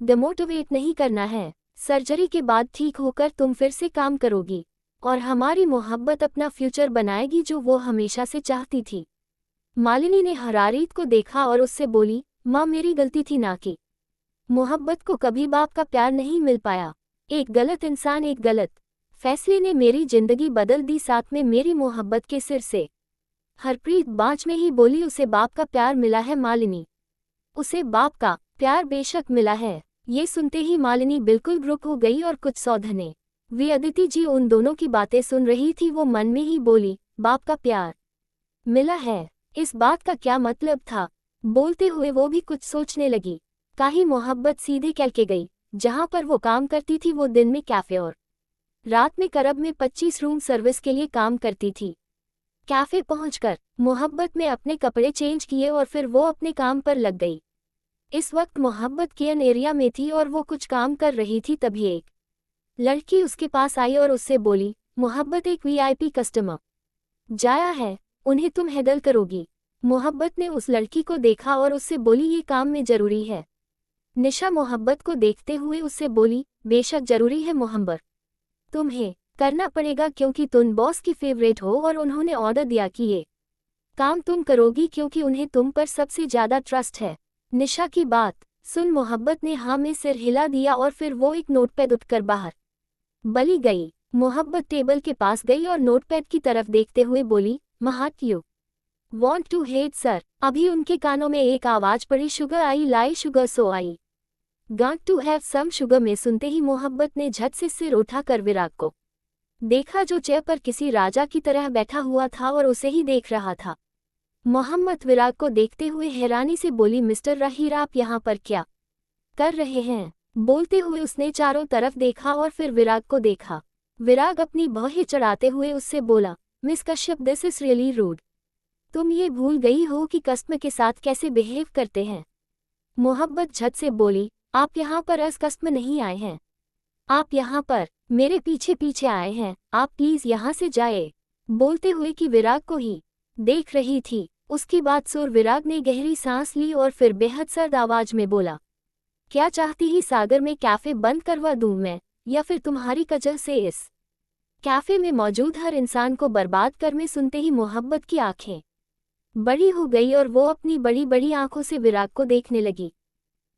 डिमोटिवेट नहीं करना है। सर्जरी के बाद ठीक होकर तुम फिर से काम करोगी और हमारी मोहब्बत अपना फ्यूचर बनाएगी, जो वो हमेशा से चाहती थी। मालिनी ने हरारीत को देखा और उससे बोली, माँ मेरी गलती थी ना कि मोहब्बत को कभी बाप का प्यार नहीं मिल पाया। एक गलत इंसान, एक गलत फैसले ने मेरी जिंदगी बदल दी, साथ में मेरी मोहब्बत के सिर से। हरप्रीत बाँच में ही बोली, उसे बाप का प्यार मिला है मालिनी, उसे बाप का प्यार बेशक मिला है। ये सुनते ही मालिनी बिल्कुल ग्रुप हो गई और कुछ सौधने वी अदिति जी उन दोनों की बातें सुन रही थी। वो मन में ही बोली, बाप का प्यार मिला है, इस बात का क्या मतलब था। बोलते हुए वो भी कुछ सोचने लगी। काही मोहब्बत सीधे कह के गई, जहां पर वो काम करती थी वो दिन में कैफे और रात में क्लब में 25 रूम सर्विस के लिए काम करती थी। कैफे पहुंचकर मोहब्बत ने अपने कपड़े चेंज किए और फिर वो अपने काम पर लग गई। इस वक्त मोहब्बत कियन एरिया में थी और वो कुछ काम कर रही थी, तभी एक लड़की उसके पास आई और उससे बोली, मोहब्बत एक वीआईपी कस्टमर जाया है, उन्हें तुम हैंडल करोगी। मोहब्बत ने उस लड़की को देखा और उससे बोली, ये काम में जरूरी है। निशा मोहब्बत को देखते हुए उससे बोली, बेशक जरूरी है मोहब्बत, तुम्हें करना पड़ेगा क्योंकि तुम बॉस की फेवरेट हो और उन्होंने ऑर्डर दिया कि ये काम तुम करोगी क्योंकि उन्हें तुम पर सबसे ज्यादा ट्रस्ट है। निशा की बात सुन मोहब्बत ने हाँ में सिर हिला दिया और फिर वो एक नोटपैड उठकर बाहर बली गई। मोहब्बत टेबल के पास गई और नोटपैड की तरफ देखते हुए बोली, what you want to eat sir. अभी उनके कानों में एक आवाज पड़ी, sugar I like sugar so I got to have some sugar. में सुनते ही मोहब्बत ने झट से सिर उठाकर विराग को देखा, जो चेयर पर किसी राजा की तरह बैठा हुआ था और उसे ही देख रहा था। मोहम्मद विराग को देखते हुए हैरानी से बोली, मिस्टर राहीर आप यहाँ पर क्या कर रहे हैं। बोलते हुए उसने चारों तरफ देखा और फिर विराग को देखा। विराग अपनी भौहें चढ़ाते हुए उससे बोला, miss Kashyap this is really rude, तुम ये भूल गई हो कि कस्टमर के साथ कैसे बिहेव करते हैं। मोहब्बत झट से बोली, आप यहाँ पर एज कस्टमर नहीं आए हैं, आप यहाँ पर मेरे पीछे पीछे आए हैं, आप प्लीज यहाँ से जाए। बोलते हुए कि विराग को ही देख रही थी। उसकी बात सुन विराग ने गहरी सांस ली और फिर बेहद सर्द आवाज में बोला, क्या चाहती ही सागर में कैफे बंद करवा दूं मैं, या फिर तुम्हारी कजल से इस कैफे में मौजूद हर इंसान को बर्बाद कर। में सुनते ही मोहब्बत की आंखें बड़ी हो गई और वो अपनी बड़ी बड़ी आंखों से विराग को देखने लगी।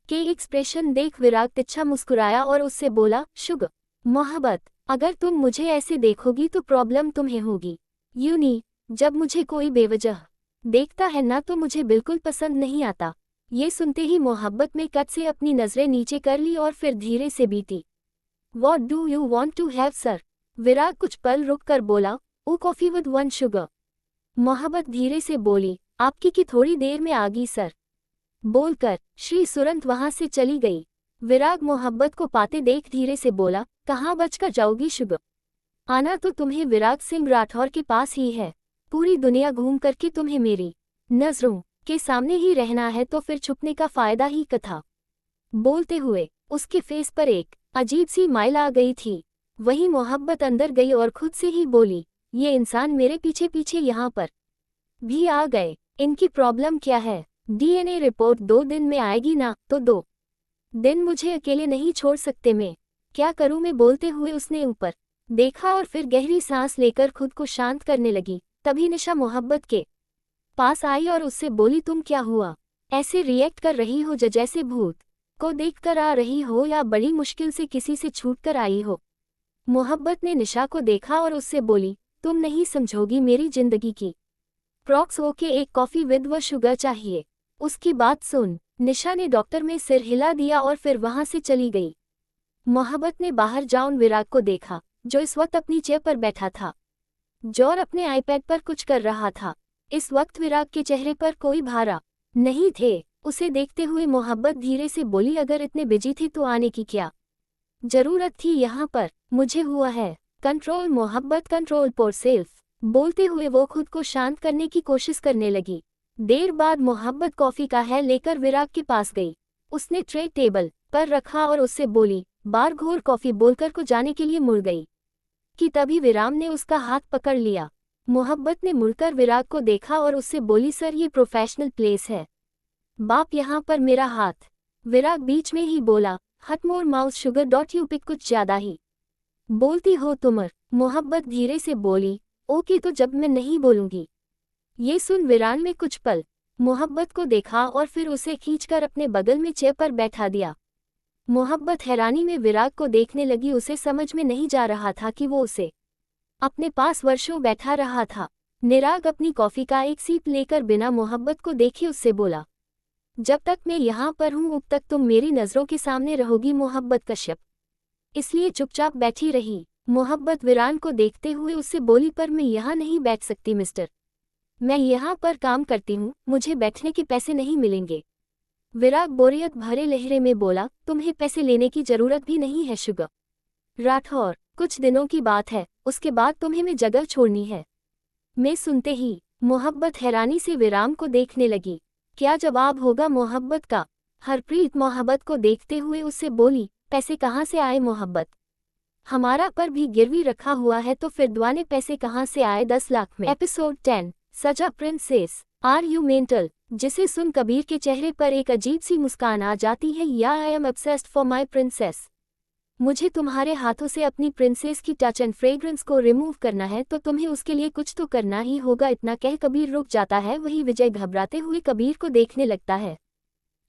के एक्सप्रेशन देख विराग तिरछा मुस्कुराया और उससे बोला, शुगर मोहब्बत अगर तुम मुझे ऐसे देखोगी तो प्रॉब्लम तुम्हें होगी। यूनी जब मुझे कोई बेवजह देखता है ना तो मुझे बिल्कुल पसंद नहीं आता। ये सुनते ही मोहब्बत में कट से अपनी नजरें नीचे कर ली और फिर धीरे से बीती। What do you want to have sir? विराग कुछ पल रुक कर बोला, ओ कॉफी विद 1 शुगर। मोहब्बत धीरे से बोली, आपकी की थोड़ी देर में आगी सर। बोलकर श्री सुरंत वहां से चली गई। विराग मोहब्बत को पाते देख धीरे से बोला, कहाँ बचकर जाओगी शुगर, आना तो तुम्हें विराग सिंह राठौर के पास ही है। पूरी दुनिया घूम करके तुम्हें मेरी नजरों के सामने ही रहना है तो फिर छुपने का फायदा ही कथा। बोलते हुए उसके फेस पर एक अजीब सी माइल आ गई थी। वही मोहब्बत अंदर गई और खुद से ही बोली, ये इंसान मेरे पीछे पीछे यहाँ पर भी आ गए, इनकी प्रॉब्लम क्या है। डीएनए रिपोर्ट 2 दिन में आएगी ना, तो 2 दिन मुझे अकेले नहीं छोड़ सकते, मैं क्या करूं मैं। बोलते हुए उसने ऊपर देखा और फिर गहरी सांस लेकर खुद को शांत करने लगी। तभी निशा मोहब्बत के पास आई और उससे बोली, तुम क्या हुआ, ऐसे रिएक्ट कर रही हो जैसे भूत को देखकर आ रही हो या बड़ी मुश्किल से किसी से छूटकर आई हो। मोहब्बत ने निशा को देखा और उससे बोली, तुम नहीं समझोगी मेरी जिंदगी की प्रॉक्स। ओके, एक कॉफी विद व शुगर चाहिए। उसकी बात सुन निशा ने डॉक्टर में सिर हिला दिया और फिर वहां से चली गई। मोहब्बत ने बाहर जॉन विराग को देखा, जो इस वक्त अपनी चेयर पर बैठा था। जॉन अपने आईपैड पर कुछ कर रहा था। इस वक्त विराग के चेहरे पर कोई भारा नहीं थे। उसे देखते हुए मोहब्बत धीरे से बोली, अगर इतने बिजी थे तो आने की क्या जरूरत थी यहाँ पर? मुझे हुआ है कंट्रोल मोहब्बत, कंट्रोल पोर सेल्फ। बोलते हुए वो खुद को शांत करने की कोशिश करने लगी। देर बाद मोहब्बत कॉफी का है लेकर विराग के पास गई। उसने ट्रे टेबल पर रखा और उससे बोली, बार घोर कॉफी बोलकर को जाने के लिए मुड़ गई कि तभी विराम ने उसका हाथ पकड़ लिया। मोहब्बत ने मुड़कर विराग को देखा और उससे बोली, सर ये प्रोफेशनल प्लेस है, बाप यहाँ पर मेरा हाथ। विराग बीच में ही बोला, what more mouse sugar dot you pick, कुछ ज्यादा ही बोलती हो तुमर। मोहब्बत धीरे से बोली, ओके तो जब मैं नहीं बोलूंगी। ये सुन विरान ने कुछ पल मोहब्बत को देखा और फिर उसे खींचकर अपने बगल में चेयर पर बैठा दिया। मोहब्बत हैरानी में विराग को देखने लगी। उसे समझ में नहीं जा रहा था कि वो उसे अपने पास वर्षों बैठा रहा था। निराग अपनी कॉफी का एक सीप लेकर बिना मोहब्बत को देखे उससे बोला, जब तक मैं यहाँ पर हूँ अब तक तुम मेरी नजरों के सामने रहोगी मोहब्बत कश्यप, इसलिए चुपचाप बैठी रही। मोहब्बत विरान को देखते हुए उससे बोली, पर मैं यहाँ नहीं बैठ सकती मिस्टर, मैं यहाँ पर काम करती हूँ, मुझे बैठने के पैसे नहीं मिलेंगे। विराग बोरियत भरे लहरे में बोला, तुम्हें पैसे लेने की जरूरत भी नहीं है शुगर राठौर, कुछ दिनों की बात है, उसके बाद तुम्हें मैं जगह छोड़नी है। मैं सुनते ही मोहब्बत हैरानी से विराम को देखने लगी। क्या जवाब होगा मोहब्बत का? हरप्रीत मोहब्बत को देखते हुए उससे बोली, पैसे कहाँ से आए मोहब्बत? हमारा पर भी गिरवी रखा हुआ है तो फिर दुआने पैसे कहाँ से आए 10 लाख में। एपिसोड 10 सजा प्रिंसेस, आर यू मेंटल? जिसे सुन कबीर के चेहरे पर एक अजीब सी मुस्कान आ जाती है। या I am obsessed for my princess, मुझे तुम्हारे हाथों से अपनी प्रिंसेस की टच एंड फ्रेग्रेंस को रिमूव करना है तो तुम्हें उसके लिए कुछ तो करना ही होगा। इतना कह कबीर रुक जाता है। वही विजय घबराते हुए कबीर को देखने लगता है।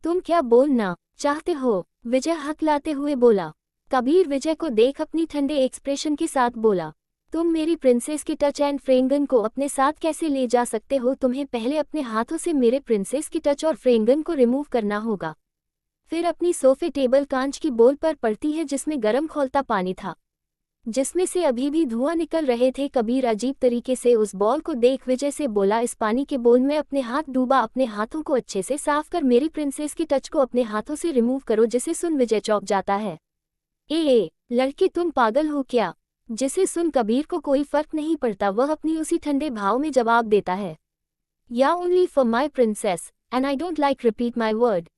तुम क्या बोलना चाहते हो? विजय हकलाते हुए बोला। कबीर विजय को देख अपनी ठंडे एक्सप्रेशन के साथ बोला, तुम मेरी प्रिंसेस की टच एंड फ्रेंगन को अपने साथ कैसे ले जा सकते हो? तुम्हें पहले अपने हाथों से मेरे प्रिंसेस की टच और फ्रेंगन को रिमूव करना होगा, फिर अपनी सोफे टेबल कांच की बोल पर पड़ती है जिसमें गर्म खौलता पानी था, जिसमें से अभी भी धुआं निकल रहे थे। कबीर अजीब तरीके से उस बॉल को देख विजय से बोला, इस पानी के बोल में अपने हाथ डूबा, अपने हाथों को अच्छे से साफ कर मेरी प्रिंसेस की टच को अपने हाथों से रिमूव करो। जिसे सुन विजय चौंक जाता है। ए लड़की तुम पागल हो क्या? जिसे सुन कबीर को कोई फर्क नहीं पड़ता। वह अपनी उसी ठंडे भाव में जवाब देता है, या only for my princess and I don't like repeat my word.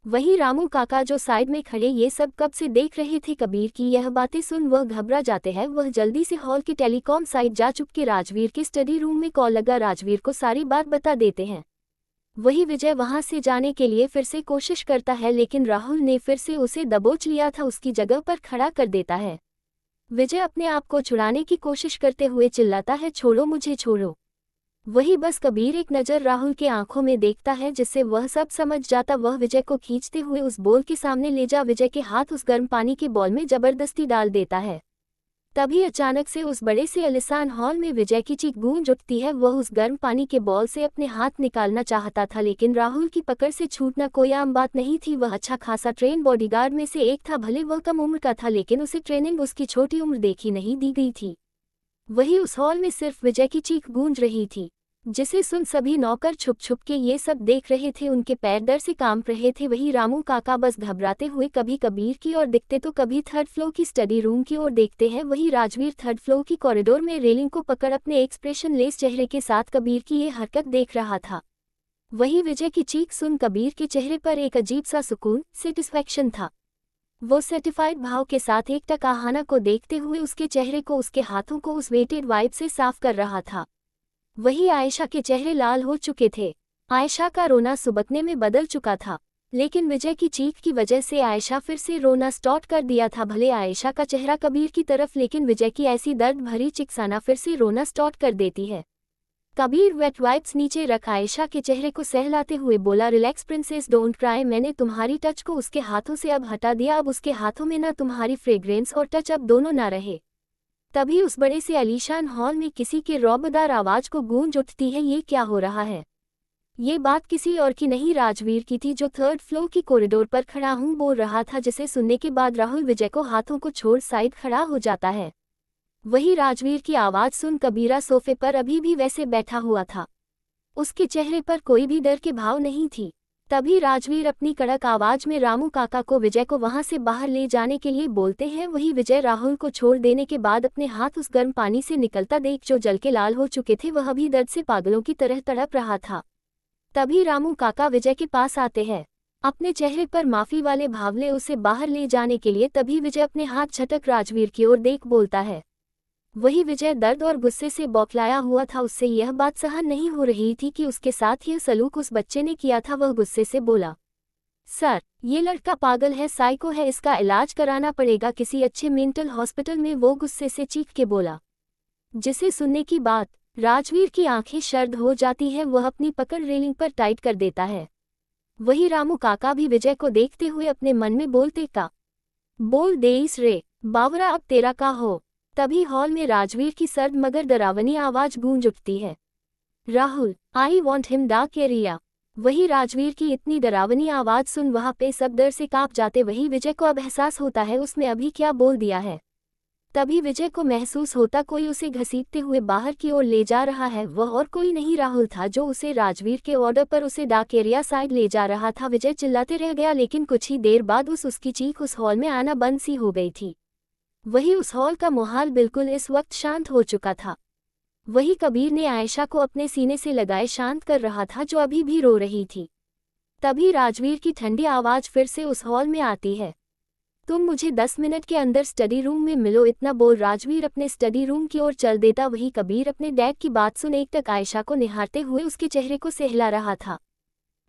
वही रामू काका जो साइड में खड़े ये सब कब से देख रहे थे कबीर की यह बातें सुन वह घबरा जाते हैं। वह जल्दी से हॉल के टेलीकॉम साइड जा चुपके राजवीर के स्टडी रूम में कॉल लगा राजवीर को सारी बात बता देते हैं। वही विजय वहां से जाने के लिए फिर से कोशिश करता है लेकिन राहुल ने फिर से उसे दबोच लिया था, उसकी जगह पर खड़ा कर देता है। विजय अपने आप को छुड़ाने की कोशिश करते हुए चिल्लाता है, छोड़ो मुझे छोड़ो। वही बस कबीर एक नज़र राहुल के आंखों में देखता है जिससे वह सब समझ जाता। वह विजय को खींचते हुए उस बॉल के सामने ले जा विजय के हाथ उस गर्म पानी के बॉल में जबरदस्ती डाल देता है। तभी अचानक से उस बड़े से आलीशान हॉल में विजय की चीख गूंज उठती है। वह उस गर्म पानी के बॉल से अपने हाथ निकालना चाहता था लेकिन राहुल की पकड़ से छूटना कोई आम बात नहीं थी। वह अच्छा खासा ट्रेन बॉडीगार्ड में से एक था, भले वह कम उम्र का था लेकिन उसे ट्रेनिंग उसकी छोटी उम्र देखी नहीं दी गई थी। वही उस हॉल में सिर्फ विजय की चीख गूंज रही थी, जिसे सुन सभी नौकर छुप छुप के ये सब देख रहे थे। उनके पैर डर से कांप रहे थे। वही रामू काका बस घबराते हुए कभी कबीर की ओर दिखते तो कभी थर्ड फ्लोर की स्टडी रूम की ओर देखते हैं। वही राजवीर थर्ड फ्लोर की कॉरिडोर में रेलिंग को पकड़ अपने एक्सप्रेशन लेस चेहरे के साथ कबीर की ये हरकत देख रहा था। वही विजय की चीख सुन कबीर के चेहरे पर एक अजीब सा सुकून, सेटिस्फैक्शन था। वो सर्टिफाइड भाव के साथ एक टक आहाना को देखते हुए उसके चेहरे को, उसके हाथों को उस वेटेड वाइप से साफ कर रहा था। वही आयशा के चेहरे लाल हो चुके थे। आयशा का रोना सुबकने में बदल चुका था लेकिन विजय की चीख की वजह से आयशा फिर से रोना स्टार्ट कर दिया था। भले आयशा का चेहरा कबीर की तरफ लेकिन विजय की ऐसी दर्द भरी चिकसाना फिर से रोना स्टार्ट कर देती है। कबीर वेट वाइप्स नीचे रख आयशा के चेहरे को सहलाते हुए बोला, रिलैक्स प्रिंसेस, डोंट क्राई। मैंने तुम्हारी टच को उसके हाथों से अब हटा दिया। अब उसके हाथों में ना तुम्हारी फ्रेग्रेंस और टच, अब दोनों ना रहे। तभी उस बड़े से आलीशान हॉल में किसी के रौबदार आवाज को गूंज उठती है, ये क्या हो रहा है? ये बात किसी और की नहीं, राजवीर की थी, जो 3rd फ्लोर की कॉरिडोर पर खड़ा हूँ बोल रहा था, जिसे सुनने के बाद राहुल विजय को हाथों को छोड़ साइड खड़ा हो जाता है। वही राजवीर की आवाज सुन कबीरा सोफे पर अभी भी वैसे बैठा हुआ था। उसके चेहरे पर कोई भी डर के भाव नहीं थी। तभी राजवीर अपनी कड़क आवाज में रामू काका को विजय को वहां से बाहर ले जाने के लिए बोलते हैं। वही विजय राहुल को छोड़ देने के बाद अपने हाथ उस गर्म पानी से निकलता देख जो जल के लाल हो चुके थे, वह भी दर्द से पागलों की तरह तड़प रहा था। तभी रामू काका विजय के पास आते हैं, अपने चेहरे पर माफी वाले भावले उसे बाहर ले जाने के लिए। तभी विजय अपने हाथ झटक राजवीर की ओर देख बोलता है। वही विजय दर्द और गुस्से से बौखलाया हुआ था। उससे यह बात सहन नहीं हो रही थी कि उसके साथ यह सलूक उस बच्चे ने किया था। वह गुस्से से बोला, सर, ये लड़का पागल है, साइको है, इसका इलाज कराना पड़ेगा किसी अच्छे मेंटल हॉस्पिटल में। वो गुस्से से चीख के बोला, जिसे सुनने की बात राजवीर की आंखें शर्द हो जाती है। वह अपनी पकड़ रेलिंग पर टाइट कर देता है। वही रामू काका भी विजय को देखते हुए अपने मन में बोलते का, बोल देइस रे बावरा, अब तेरा का हो। तभी हॉल में राजवीर की सर्द मगर डरावनी आवाज गूंज उठती है, Rahul, I want him dark area. वही राजवीर की इतनी डरावनी आवाज सुन वहां पे सब डर से कांप जाते। वही विजय को अब एहसास होता है उसने अभी क्या बोल दिया है। तभी विजय को महसूस होता कोई उसे घसीटते हुए बाहर की ओर ले जा रहा है। वह और कोई नहीं राहुल था, जो उसे राजवीर के ऑर्डर पर उसे डार्क एरिया साइड ले जा रहा था। विजय चिल्लाते रह गया, लेकिन कुछ ही देर बाद उसकी चीख उस हॉल में आना बंद सी हो गई थी। वही उस हॉल का माहौल बिल्कुल इस वक्त शांत हो चुका था। वही कबीर ने आयशा को अपने सीने से लगाए शांत कर रहा था, जो अभी भी रो रही थी। तभी राजवीर की ठंडी आवाज फिर से उस हॉल में आती है, तुम मुझे 10 मिनट के अंदर स्टडी रूम में मिलो। इतना बोल राजवीर अपने स्टडी रूम की ओर चल देता। वही कबीर अपने डैड की बात सुन एकटक आयशा को निहारते हुए उसके चेहरे को सहला रहा था।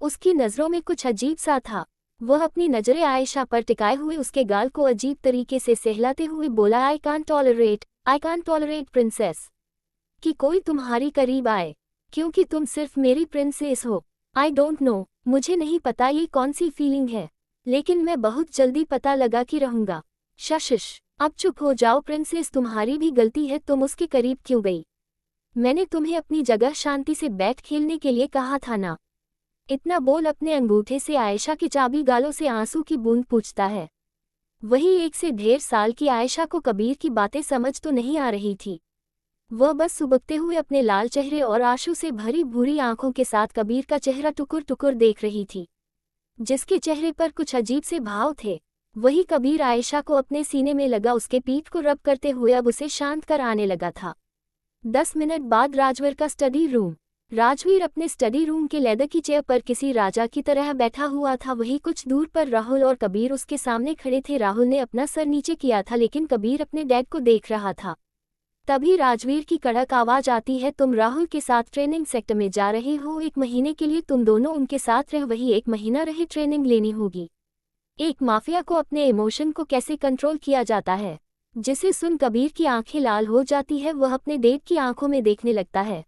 उसकी नजरों में कुछ अजीब सा था। वह अपनी नजरें आयशा पर टिकाए हुए उसके गाल को अजीब तरीके से सहलाते हुए बोला, आई कांट टॉलरेट प्रिंसेस कि कोई तुम्हारी करीब आए, क्योंकि तुम सिर्फ मेरी प्रिंसेस हो। आई डोंट नो, मुझे नहीं पता ये कौन सी फीलिंग है, लेकिन मैं बहुत जल्दी पता लगा कि रहूंगा। शशिश, अब चुप हो जाओ प्रिंसेस, तुम्हारी भी गलती है, तुम उसके करीब क्यों गई? मैंने तुम्हें अपनी जगह शांति से बैठ खेलने के लिए कहा था ना। इतना बोल अपने अंगूठे से आयशा के चाबी गालों से आंसू की बूंद पूछता है। वही 1 से 1.5 साल की आयशा को कबीर की बातें समझ तो नहीं आ रही थी। वह बस सुबकते हुए अपने लाल चेहरे और आंसू से भरी भूरी आंखों के साथ कबीर का चेहरा टुकुर टुकुर देख रही थी, जिसके चेहरे पर कुछ अजीब से भाव थे। वही कबीर आयशा को अपने सीने में लगा उसके पीठ को रब करते हुए अब उसे शांत कर आने लगा था। 10 मिनट बाद राजवीर का स्टडी रूम। राजवीर अपने स्टडी रूम के लेदर की चेयर पर किसी राजा की तरह बैठा हुआ था। वही कुछ दूर पर राहुल और कबीर उसके सामने खड़े थे। राहुल ने अपना सर नीचे किया था, लेकिन कबीर अपने डैड को देख रहा था। तभी राजवीर की कड़क आवाज आती है, तुम राहुल के साथ ट्रेनिंग सेक्टर में जा रहे हो। 1 महीने के लिए तुम दोनों उनके साथ रह, वही 1 महीना रहे ट्रेनिंग लेनी होगी। एक माफिया को अपने इमोशन को कैसे कंट्रोल किया जाता है, जिसे सुन कबीर की आंखें लाल हो जाती है। वह अपने डेड की आंखों में देखने लगता है।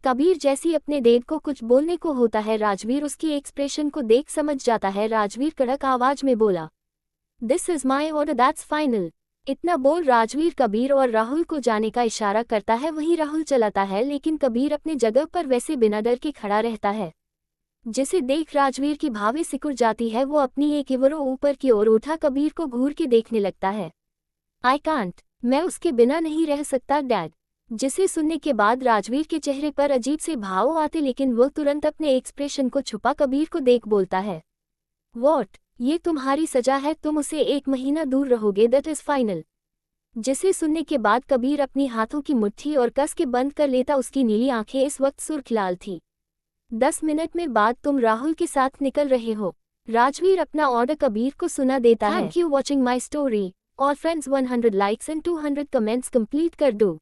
कबीर जैसी अपने डेड को कुछ बोलने को होता है, राजवीर उसकी एक्सप्रेशन को देख समझ जाता है। राजवीर कड़क आवाज में बोला, this is my order, that's final. इतना बोल राजवीर कबीर और राहुल को जाने का इशारा करता है। वहीं राहुल चलाता है, लेकिन कबीर अपने जगह पर वैसे बिना डर के खड़ा रहता है, जिसे देख राजवीर की भावें सिकुड़ जाती है। वो अपनी एक इवरो ऊपर की ओर उठा कबीर को घूर के देखने लगता है। आई कांट, मैं उसके बिना नहीं रह सकता डैड। जिसे सुनने के बाद राजवीर के चेहरे पर अजीब से भाव आते, लेकिन वो तुरंत अपने एक्सप्रेशन को छुपा कबीर को देख बोलता है, वॉट, ये तुम्हारी सजा है, तुम उसे 1 महीना दूर रहोगे, दैट इज फाइनल। जिसे सुनने के बाद कबीर अपनी हाथों की मुट्ठी और कस के बंद कर लेता। उसकी नीली आंखें इस वक्त सुर्ख लाल थी। 10 मिनट में बाद तुम राहुल के साथ निकल रहे हो। राजवीर अपना ऑर्डर कबीर को सुना देता है। Thank you watching my story. और friends 100 likes and 200 comments complete कर दो।